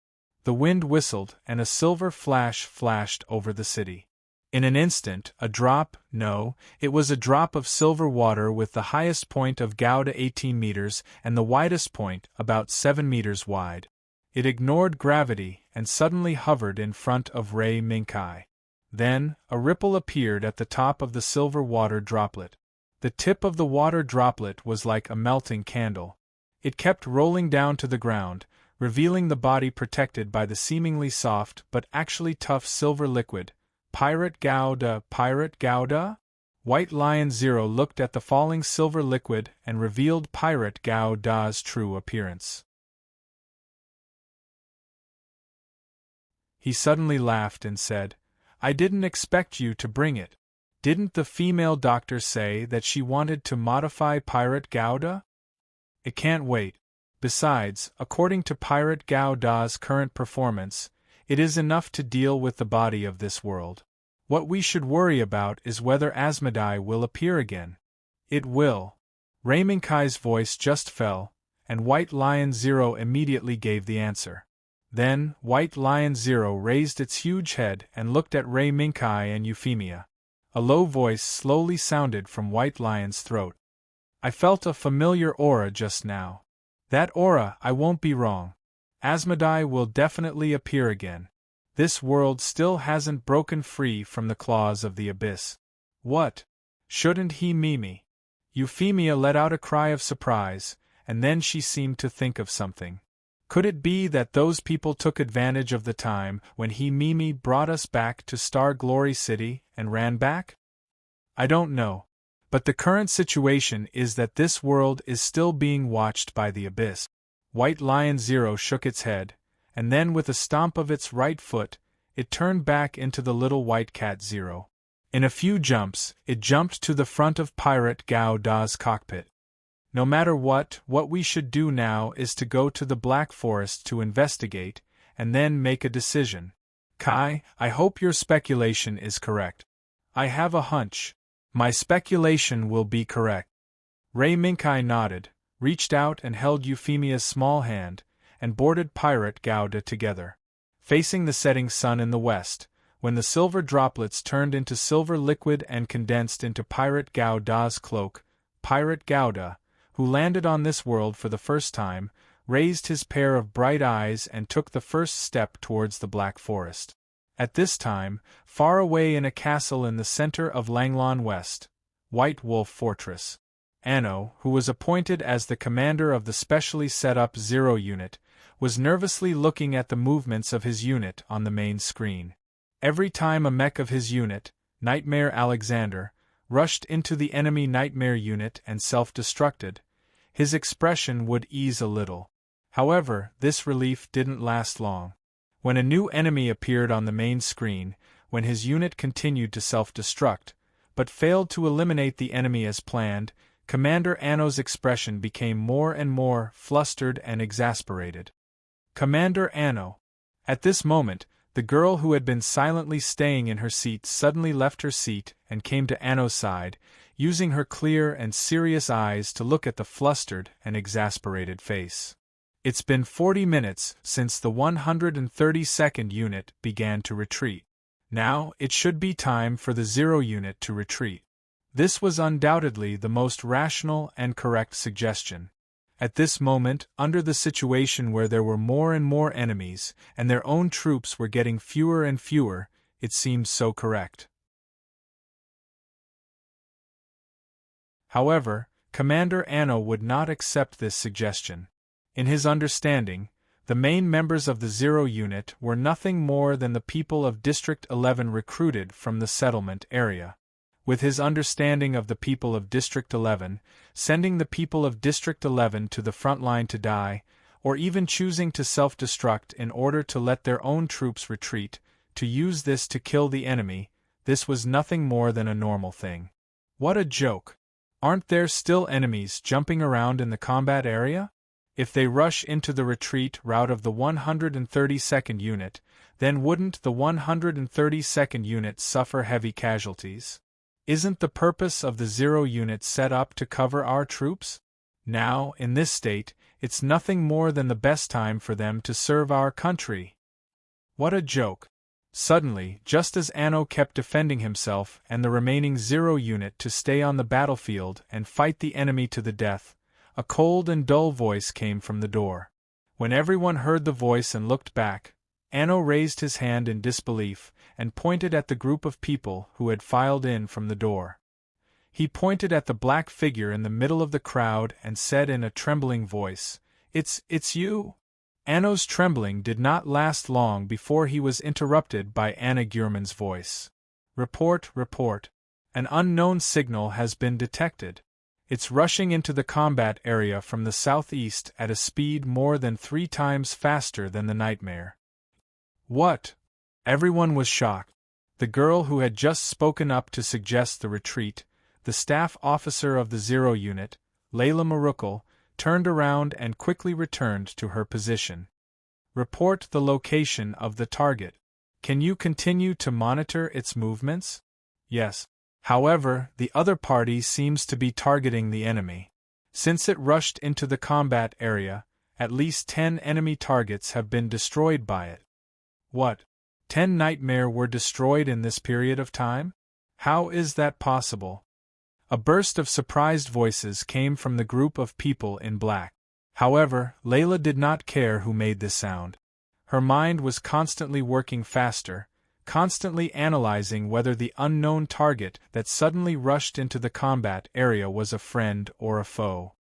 The wind whistled and a silver flash flashed over the city. In an instant, a drop, no, it was a drop of silver water with the highest point of Gouda 18 meters and the widest point about 7 meters wide. It ignored gravity and suddenly hovered in front of Ray Minkai. Then, a ripple appeared at the top of the silver water droplet. The tip of the water droplet was like a melting candle. It kept rolling down to the ground, revealing the body protected by the seemingly soft but actually tough silver liquid. Pirate Gouda, Pirate Gouda? White Lion Zero looked at the falling silver liquid and revealed Pirate Gouda's true appearance. He suddenly laughed and said, "I didn't expect you to bring it. Didn't the female doctor say that she wanted to modify Pirate Gouda? It can't wait. Besides, according to Pirate Gouda's current performance, it is enough to deal with the body of this world. What we should worry about is whether Asmodai will appear again." "It will." Ray Minkai's voice just fell, and White Lion Zero immediately gave the answer. Then, White Lion Zero raised its huge head and looked at Ray Minkai and Euphemia. A low voice slowly sounded from White Lion's throat. "I felt a familiar aura just now. That aura, I won't be wrong. Asmodai will definitely appear again. This world still hasn't broken free from the claws of the abyss." "What? Shouldn't he Mimi?" Euphemia let out a cry of surprise, and then she seemed to think of something. "Could it be that those people took advantage of the time when he Mimi brought us back to Star Glory City and ran back? I don't know. But the current situation is that this world is still being watched by the abyss." White Lion Zero shook its head, and then with a stomp of its right foot, it turned back into the little white cat Zero. In a few jumps, it jumped to the front of Pirate Gouda's cockpit. "No matter what we should do now is to go to the Black Forest to investigate, and then make a decision. Kai, I hope your speculation is correct." "I have a hunch. My speculation will be correct." Ray Minkai nodded, reached out and held Euphemia's small hand, and boarded Pirate Gouda together. Facing the setting sun in the west, when the silver droplets turned into silver liquid and condensed into Pirate Gouda's cloak, Pirate Gouda, who landed on this world for the first time, raised his pair of bright eyes and took the first step towards the Black Forest. At this time, far away in a castle in the center of Langlon West, White Wolf Fortress, Anno, who was appointed as the commander of the specially set-up Zero unit, was nervously looking at the movements of his unit on the main screen. Every time a mech of his unit, Nightmare Alexander, rushed into the enemy Nightmare unit and self-destructed, his expression would ease a little. However, this relief didn't last long. When a new enemy appeared on the main screen, when his unit continued to self-destruct, but failed to eliminate the enemy as planned, Commander Anno's expression became more and more flustered and exasperated. "Commander Anno." At this moment, the girl who had been silently staying in her seat suddenly left her seat and came to Anno's side, using her clear and serious eyes to look at the flustered and exasperated face. "It's been 40 minutes since the 132nd unit began to retreat. Now, it should be time for the Zero unit to retreat." This was undoubtedly the most rational and correct suggestion. At this moment, under the situation where there were more and more enemies, and their own troops were getting fewer and fewer, it seemed so correct. However, Commander Anno would not accept this suggestion. In his understanding, the main members of the Zero Unit were nothing more than the people of District 11 recruited from the settlement area. With his understanding of the people of District 11, sending the people of District 11 to the front line to die, or even choosing to self-destruct in order to let their own troops retreat, to use this to kill the enemy, this was nothing more than a normal thing. What a joke! Aren't there still enemies jumping around in the combat area? If they rush into the retreat route of the 132nd Unit, then wouldn't the 132nd Unit suffer heavy casualties? Isn't the purpose of the Zero Unit set up to cover our troops? Now, in this state, it's nothing more than the best time for them to serve our country. What a joke! Suddenly, just as Anno kept defending himself and the remaining Zero Unit to stay on the battlefield and fight the enemy to the death, a cold and dull voice came from the door. When everyone heard the voice and looked back, Anno raised his hand in disbelief and pointed at the group of people who had filed in from the door. He pointed at the black figure in the middle of the crowd and said in a trembling voice, It's you!" Anno's trembling did not last long before he was interrupted by Anna Gurman's voice. Report, report. An unknown signal has been detected. It's rushing into the combat area from the southeast at a speed more than 3 times faster than the Nightmare. What? Everyone was shocked. The girl who had just spoken up to suggest the retreat, the staff officer of the Zero Unit, Layla Marukal, turned around and quickly returned to her position. Report the location of the target. Can you continue to monitor its movements? Yes. However, the other party seems to be targeting the enemy. Since it rushed into the combat area, at least 10 enemy targets have been destroyed by it. What? 10 Nightmare were destroyed in this period of time? How is that possible? A burst of surprised voices came from the group of people in black. However, Layla did not care who made this sound. Her mind was constantly working faster, constantly analyzing whether the unknown target that suddenly rushed into the combat area was a friend or a foe.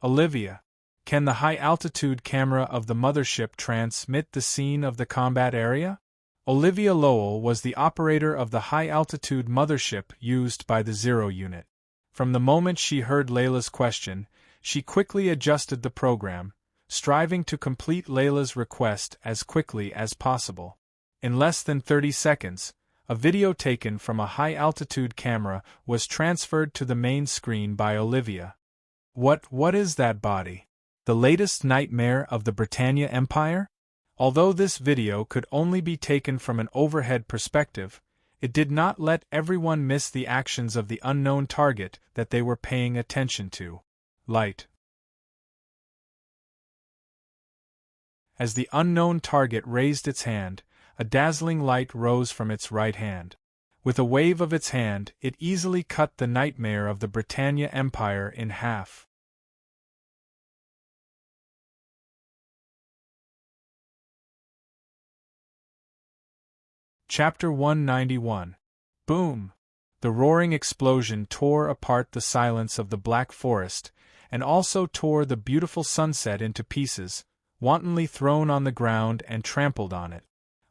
Olivia, can the high-altitude camera of the mothership transmit the scene of the combat area? Olivia Lowell was the operator of the high-altitude mothership used by the Zero Unit. From the moment she heard Layla's question, she quickly adjusted the program, striving to complete Layla's request as quickly as possible. In less than 30 seconds, a video taken from a high-altitude camera was transferred to the main screen by Olivia. What is that body? The latest nightmare of the Britannia Empire? Although this video could only be taken from an overhead perspective, it did not let everyone miss the actions of the unknown target that they were paying attention to. Light. As the unknown target raised its hand, a dazzling light rose from its right hand. With a wave of its hand, it easily cut the nightmare of the Britannia Empire in half. Chapter 191. Boom! The roaring explosion tore apart the silence of the Black Forest, and also tore the beautiful sunset into pieces, wantonly thrown on the ground and trampled on it.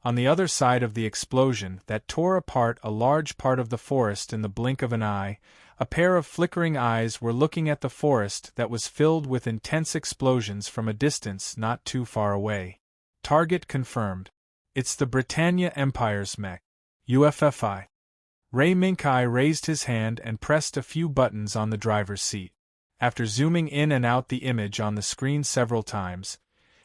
On the other side of the explosion that tore apart a large part of the forest in the blink of an eye, a pair of flickering eyes were looking at the forest that was filled with intense explosions from a distance not too far away. Target confirmed. It's the Britannia Empire's mech. UFFI. Ray Minkai raised his hand and pressed a few buttons on the driver's seat. After zooming in and out the image on the screen several times,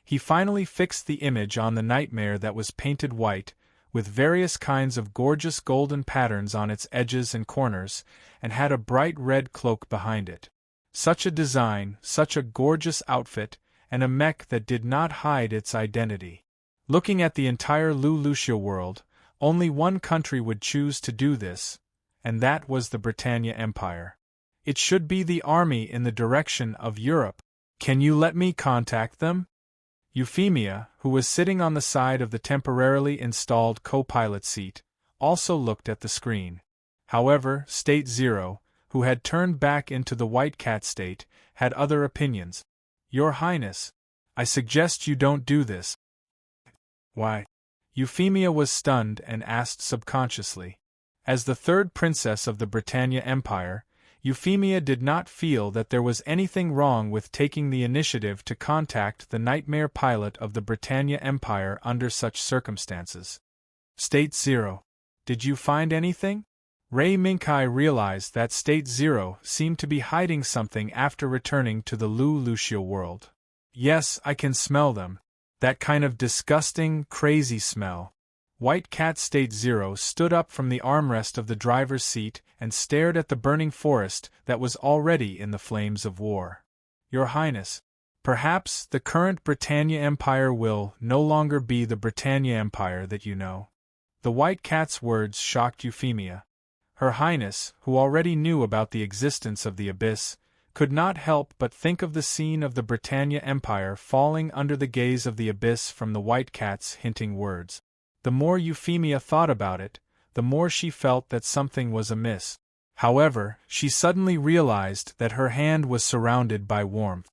he finally fixed the image on the nightmare that was painted white, with various kinds of gorgeous golden patterns on its edges and corners, and had a bright red cloak behind it. Such a design, such a gorgeous outfit, and a mech that did not hide its identity. Looking at the entire Lucia world, only one country would choose to do this, and that was the Britannia Empire. It should be the army in the direction of Europe. Can you let me contact them? Euphemia, who was sitting on the side of the temporarily installed co-pilot seat, also looked at the screen. However, State Zero, who had turned back into the white cat state, had other opinions. Your Highness, I suggest you don't do this. Why? Euphemia was stunned and asked subconsciously. As the third princess of the Britannia Empire, Euphemia did not feel that there was anything wrong with taking the initiative to contact the nightmare pilot of the Britannia Empire under such circumstances. State Zero. Did you find anything? Ray Minkai realized that State Zero seemed to be hiding something after returning to the Lu Lucia world. Yes, I can smell them. That kind of disgusting, crazy smell. White Cat State Zero stood up from the armrest of the driver's seat and stared at the burning forest that was already in the flames of war. Your Highness, perhaps the current Britannia Empire will no longer be the Britannia Empire that you know. The White Cat's words shocked Euphemia. Her Highness, who already knew about the existence of the Abyss, could not help but think of the scene of the Britannia Empire falling under the gaze of the Abyss from the White Cat's hinting words. The more Euphemia thought about it, the more she felt that something was amiss. However, she suddenly realized that her hand was surrounded by warmth.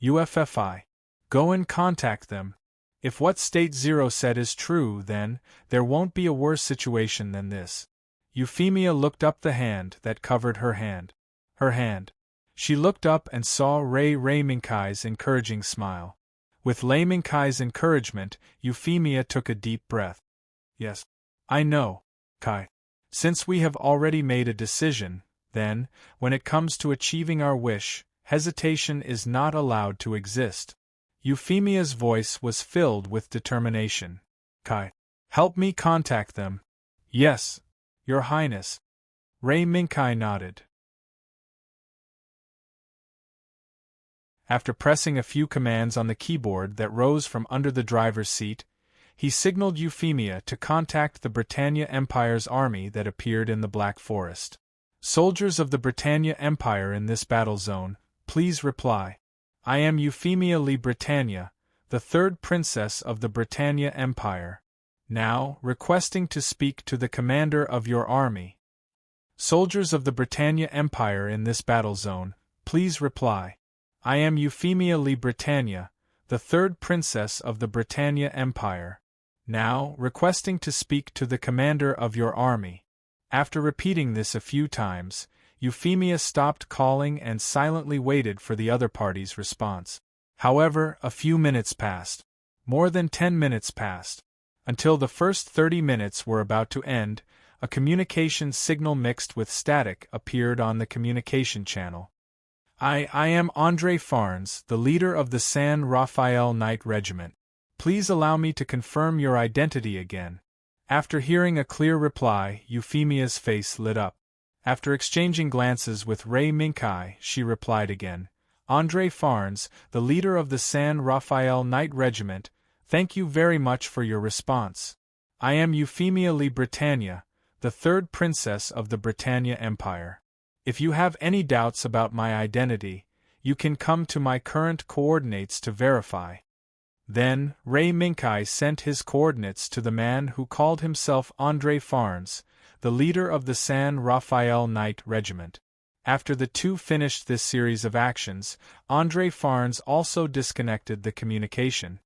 UFFI. Go and contact them. If what State Zero said is true, then there won't be a worse situation than this. Euphemia looked up the hand that covered her hand. Her hand. She looked up and saw Ray Minkai's encouraging smile. With Lei Minkai's encouragement, Euphemia took a deep breath. Yes. I know, Kai. Since we have already made a decision, then, when it comes to achieving our wish, hesitation is not allowed to exist. Euphemia's voice was filled with determination. Kai. Help me contact them. Yes, Your Highness. Ray Minkai nodded. After pressing a few commands on the keyboard that rose from under the driver's seat, he signaled Euphemia to contact the Britannia Empire's army that appeared in the Black Forest. Soldiers of the Britannia Empire in this battle zone, please reply. I am Euphemia Lee Britannia, the third princess of the Britannia Empire. Now, requesting to speak to the commander of your army. Soldiers of the Britannia Empire in this battle zone, please reply. I am Euphemia Lee Britannia, the third princess of the Britannia Empire. Now, requesting to speak to the commander of your army. After repeating this a few times, Euphemia stopped calling and silently waited for the other party's response. However, a few minutes passed. More than 10 minutes passed. Until the first 30 minutes were about to end, a communication signal mixed with static appeared on the communication channel. I am André Farnes, the leader of the San Rafael Knight Regiment. Please allow me to confirm your identity again. After hearing a clear reply, Euphemia's face lit up. After exchanging glances with Ray Minkai, she replied again. André Farnes, the leader of the San Rafael Knight Regiment, thank you very much for your response. I am Euphemia Lee Britannia, the third princess of the Britannia Empire. If you have any doubts about my identity, you can come to my current coordinates to verify. Then, Ray Minkai sent his coordinates to the man who called himself André Farnes, the leader of the San Rafael Knight Regiment. After the two finished this series of actions, André Farnes also disconnected the communication.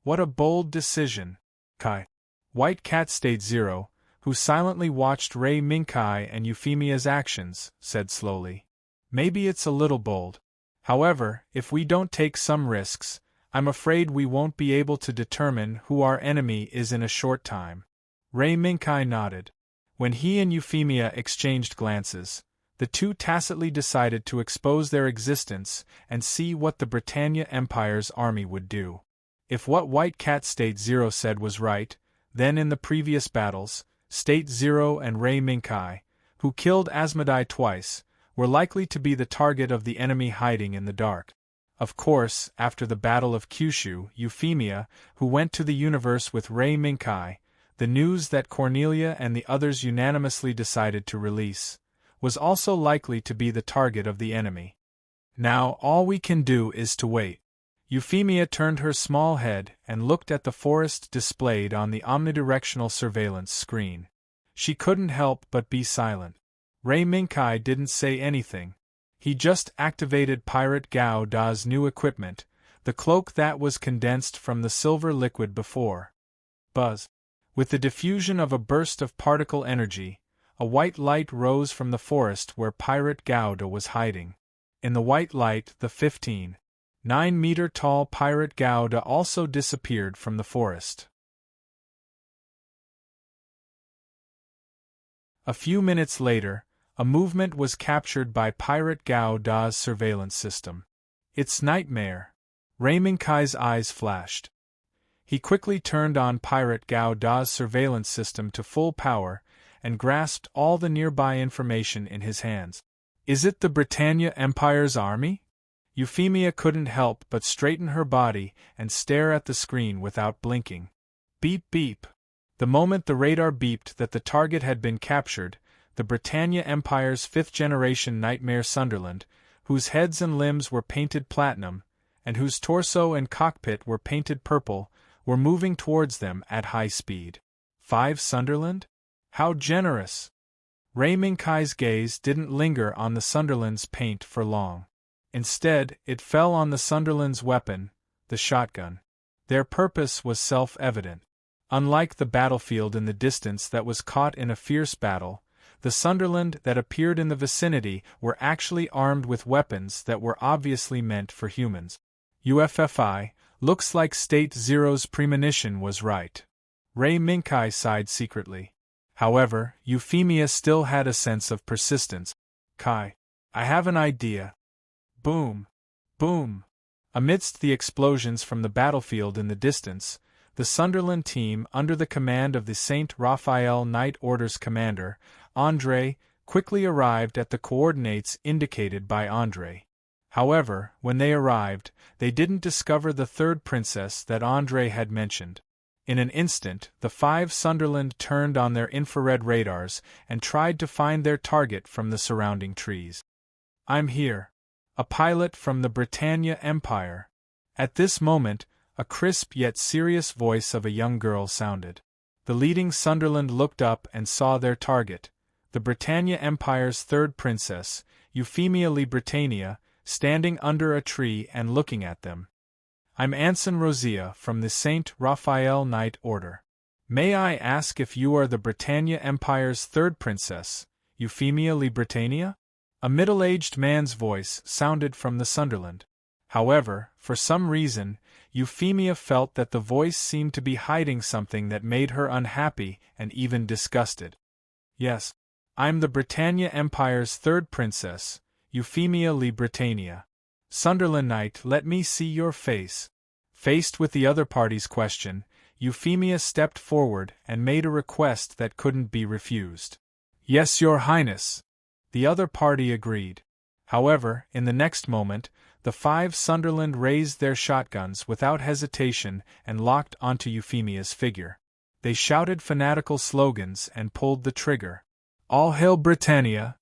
What a bold decision, Kai. White Cat State Zero, who silently watched Ray Minkai and Euphemia's actions, said slowly. Maybe it's a little bold. However, if we don't take some risks, I'm afraid we won't be able to determine who our enemy is in a short time. Ray Minkai nodded. When he and Euphemia exchanged glances, the two tacitly decided to expose their existence and see what the Britannia Empire's army would do. If what White Cat State Zero said was right, then in the previous battles, State Zero and Ray Minkai, who killed Asmodai twice, were likely to be the target of the enemy hiding in the dark. Of course, after the Battle of Kyushu, Euphemia, who went to the universe with Ray Minkai, the news that Cornelia and the others unanimously decided to release, was also likely to be the target of the enemy. Now all we can do is to wait. Euphemia turned her small head and looked at the forest displayed on the omnidirectional surveillance screen. She couldn't help but be silent. Ray Minkai didn't say anything. He just activated Pirate Gao Da's new equipment, the cloak that was condensed from the silver liquid before. Buzz. With the diffusion of a burst of particle energy, a white light rose from the forest where Pirate Gauda was hiding. In the white light, the 15.9-meter-tall Pirate Gauda also disappeared from the forest. A few minutes later, a movement was captured by Pirate Gauda's surveillance system. It's Nightmare. Ray Minkai's eyes flashed. He quickly turned on Pirate Gauda's surveillance system to full power and grasped all the nearby information in his hands. Is it the Britannia Empire's army? Euphemia couldn't help but straighten her body and stare at the screen without blinking. Beep beep. The moment the radar beeped that the target had been captured, the Britannia Empire's fifth-generation Nightmare Sunderland, whose heads and limbs were painted platinum, and whose torso and cockpit were painted purple, were moving towards them at high speed. 5 Sunderland? How generous! Ray Minkai's gaze didn't linger on the Sunderland's paint for long. Instead, it fell on the Sunderland's weapon, the shotgun. Their purpose was self-evident. Unlike the battlefield in the distance that was caught in a fierce battle, the Sunderland that appeared in the vicinity were actually armed with weapons that were obviously meant for humans. UFFI, looks like State Zero's premonition was right. Ray Minkai sighed secretly. However, Euphemia still had a sense of persistence. Kai, I have an idea. Boom! Boom! Amidst the explosions from the battlefield in the distance, the Sunderland team, under the command of the St. Raphael Night Order's commander, André, quickly arrived at the coordinates indicated by André. However, when they arrived, they didn't discover the third princess that André had mentioned. In an instant, the 5 Sunderland turned on their infrared radars and tried to find their target from the surrounding trees. I'm here. A pilot from the Britannia Empire. At this moment, a crisp yet serious voice of a young girl sounded. The leading Sunderland looked up and saw their target, the Britannia Empire's third princess, Euphemia Britannia, standing under a tree and looking at them. I'm Anson Rosia from the St. Raphael Night Order. May I ask if you are the Britannia Empire's third princess, Euphemia Britannia? A middle-aged man's voice sounded from the Sunderland. However, for some reason, Euphemia felt that the voice seemed to be hiding something that made her unhappy and even disgusted. Yes, I'm the Britannia Empire's third princess, Euphemia Britannia. Sunderland Knight, let me see your face. Faced with the other party's question, Euphemia stepped forward and made a request that couldn't be refused. Yes, Your Highness. The other party agreed. However, in the next moment, the 5 Sunderland raised their shotguns without hesitation and locked onto Euphemia's figure. They shouted fanatical slogans and pulled the trigger. All hail Britannia!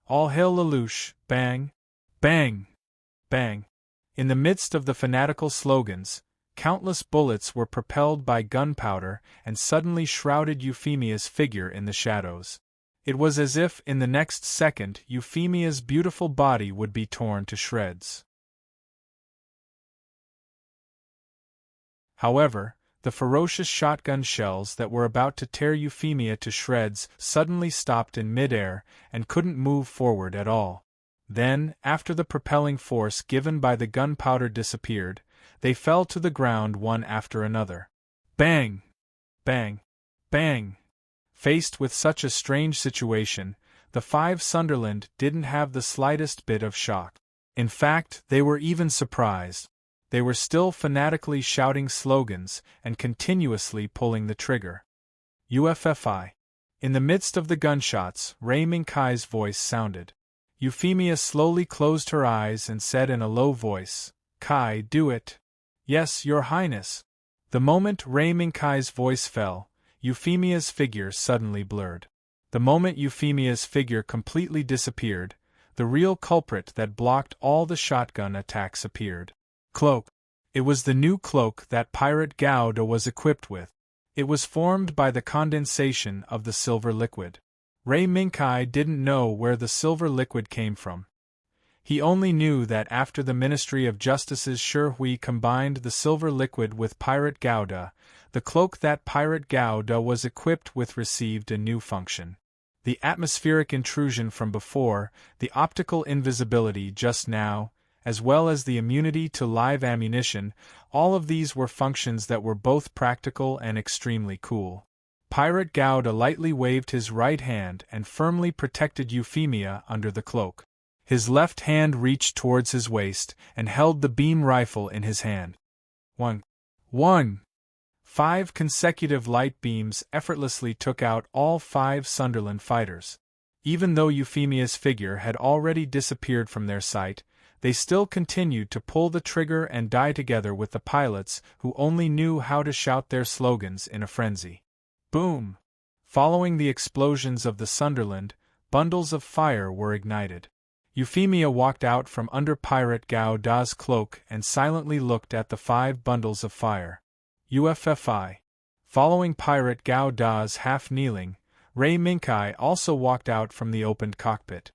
All hail Lelouch! Bang! Bang! Bang! In the midst of the fanatical slogans, countless bullets were propelled by gunpowder and suddenly shrouded Euphemia's figure in the shadows. It was as if in the next second Euphemia's beautiful body would be torn to shreds. However, the ferocious shotgun shells that were about to tear Euphemia to shreds suddenly stopped in mid-air and couldn't move forward at all. Then, after the propelling force given by the gunpowder disappeared, they fell to the ground one after another. Bang! Bang! Bang! Faced with such a strange situation, the 5 Sunderland didn't have the slightest bit of shock. In fact, they were even surprised. They were still fanatically shouting slogans and continuously pulling the trigger. UFFI. In the midst of the gunshots, Ray Minkai's voice sounded. Euphemia slowly closed her eyes and said in a low voice, Kai, do it. Yes, Your Highness. The moment Ray Minkai's voice fell, Euphemia's figure suddenly blurred. The moment Euphemia's figure completely disappeared, the real culprit that blocked all the shotgun attacks appeared. Cloak. It was the new cloak that Pirate Gouda was equipped with. It was formed by the condensation of the silver liquid. Ray Minkai didn't know where the silver liquid came from. He only knew that after the Ministry of Justice's Shirhui combined the silver liquid with Pirate Gouda, the cloak that Pirate Gouda was equipped with received a new function. The atmospheric intrusion from before, the optical invisibility just now, as well as the immunity to live ammunition, all of these were functions that were both practical and extremely cool. Pirate Gouda lightly waved his right hand and firmly protected Euphemia under the cloak. His left hand reached towards his waist and held the beam rifle in his hand. 1. 5 consecutive light beams effortlessly took out all 5 Sunderland fighters. Even though Euphemia's figure had already disappeared from their sight, they still continued to pull the trigger and die together with the pilots who only knew how to shout their slogans in a frenzy. Boom! Following the explosions of the Sunderland, bundles of fire were ignited. Euphemia walked out from under Pirate Gouda's cloak and silently looked at the 5 bundles of fire. UFFI. Following Pirate Gouda's half-kneeling, Ray Minkai also walked out from the opened cockpit.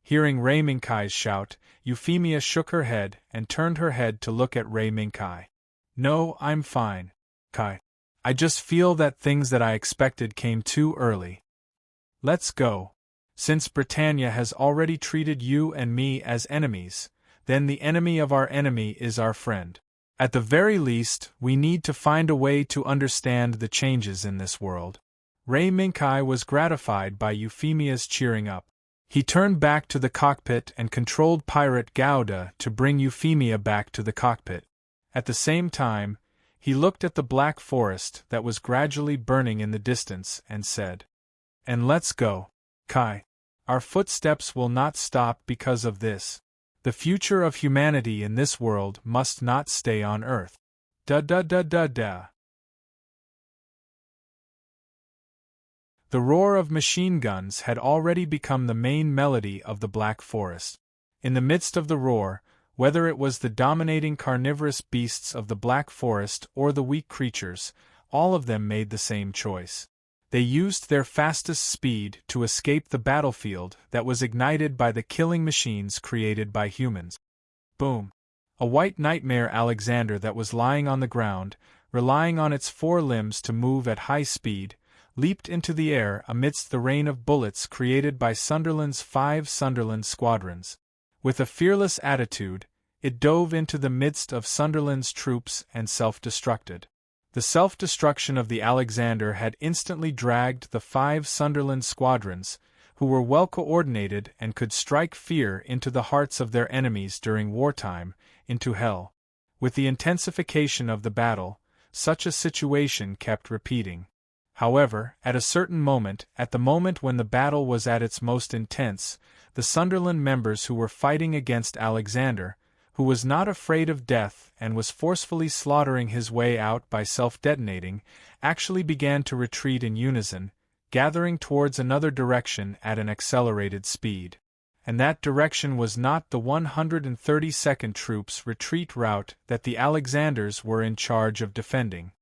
Hearing Ray Minkai's shout, Euphemia shook her head and turned her head to look at Ray Minkai. No, I'm fine, Kai. I just feel that things that I expected came too early. Let's go. Since Britannia has already treated you and me as enemies, then the enemy of our enemy is our friend. At the very least, we need to find a way to understand the changes in this world. Ray Minkai was gratified by Euphemia's cheering up. He turned back to the cockpit and controlled Pirate Gouda to bring Euphemia back to the cockpit. At the same time, he looked at the black forest that was gradually burning in the distance and said, "And let's go, Kai. Our footsteps will not stop because of this. The future of humanity in this world must not stay on Earth." Da-da-da-da-da. The roar of machine guns had already become the main melody of the Black Forest. In the midst of the roar, whether it was the dominating carnivorous beasts of the Black Forest or the weak creatures, all of them made the same choice. They used their fastest speed to escape the battlefield that was ignited by the killing machines created by humans. Boom! A white nightmare Alexander that was lying on the ground, relying on its 4 limbs to move at high speed, leaped into the air amidst the rain of bullets created by Sunderland's 5 Sunderland squadrons. With a fearless attitude, it dove into the midst of Sunderland's troops and self-destructed. The self-destruction of the Alexander had instantly dragged the 5 Sunderland squadrons, who were well coordinated and could strike fear into the hearts of their enemies during wartime, into hell. With the intensification of the battle, such a situation kept repeating. However, at a certain moment, at the moment when the battle was at its most intense, the Sunderland members who were fighting against Alexander, who was not afraid of death and was forcefully slaughtering his way out by self-detonating, actually began to retreat in unison, gathering towards another direction at an accelerated speed. And that direction was not the 132nd Troops retreat route that the Alexanders were in charge of defending.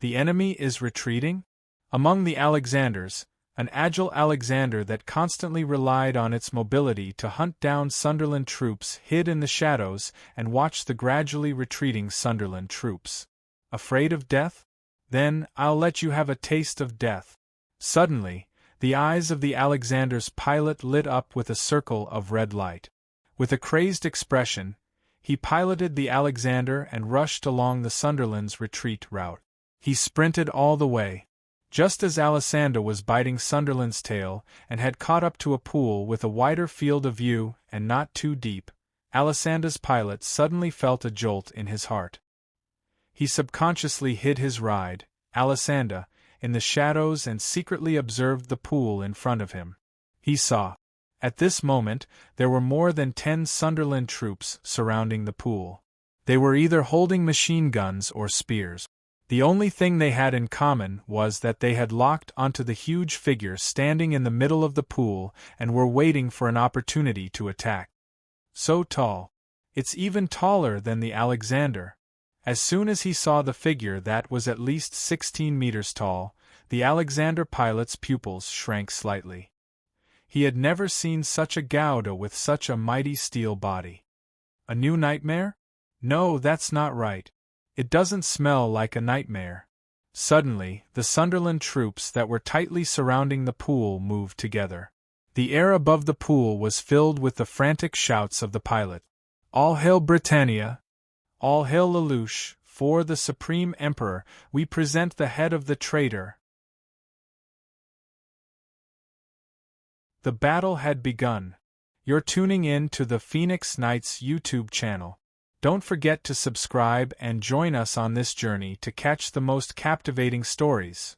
The enemy is retreating? Among the Alexanders, an agile Alexander that constantly relied on its mobility to hunt down Sunderland troops hid in the shadows and watched the gradually retreating Sunderland troops. Afraid of death? Then I'll let you have a taste of death. Suddenly, the eyes of the Alexander's pilot lit up with a circle of red light. With a crazed expression, he piloted the Alexander and rushed along the Sunderland's retreat route. He sprinted all the way. Just as Alessandra was biting Sunderland's tail and had caught up to a pool with a wider field of view and not too deep, Alessandra's pilot suddenly felt a jolt in his heart. He subconsciously hid his ride, Alessandra, in the shadows and secretly observed the pool in front of him. He saw. At this moment, there were more than 10 Sunderland troops surrounding the pool. They were either holding machine guns or spears. The only thing they had in common was that they had locked onto the huge figure standing in the middle of the pool and were waiting for an opportunity to attack. So tall. It's even taller than the Alexander. As soon as he saw the figure that was at least 16 meters tall, the Alexander pilot's pupils shrank slightly. He had never seen such a Gouda with such a mighty steel body. A new nightmare? No, that's not right. It doesn't smell like a nightmare. Suddenly, the Sunderland troops that were tightly surrounding the pool moved together. The air above the pool was filled with the frantic shouts of the pilot. All hail Britannia! All hail Lelouch! For the Supreme Emperor, we present the head of the traitor. The battle had begun. You're tuning in to the Phoenix Knights YouTube channel. Don't forget to subscribe and join us on this journey to catch the most captivating stories.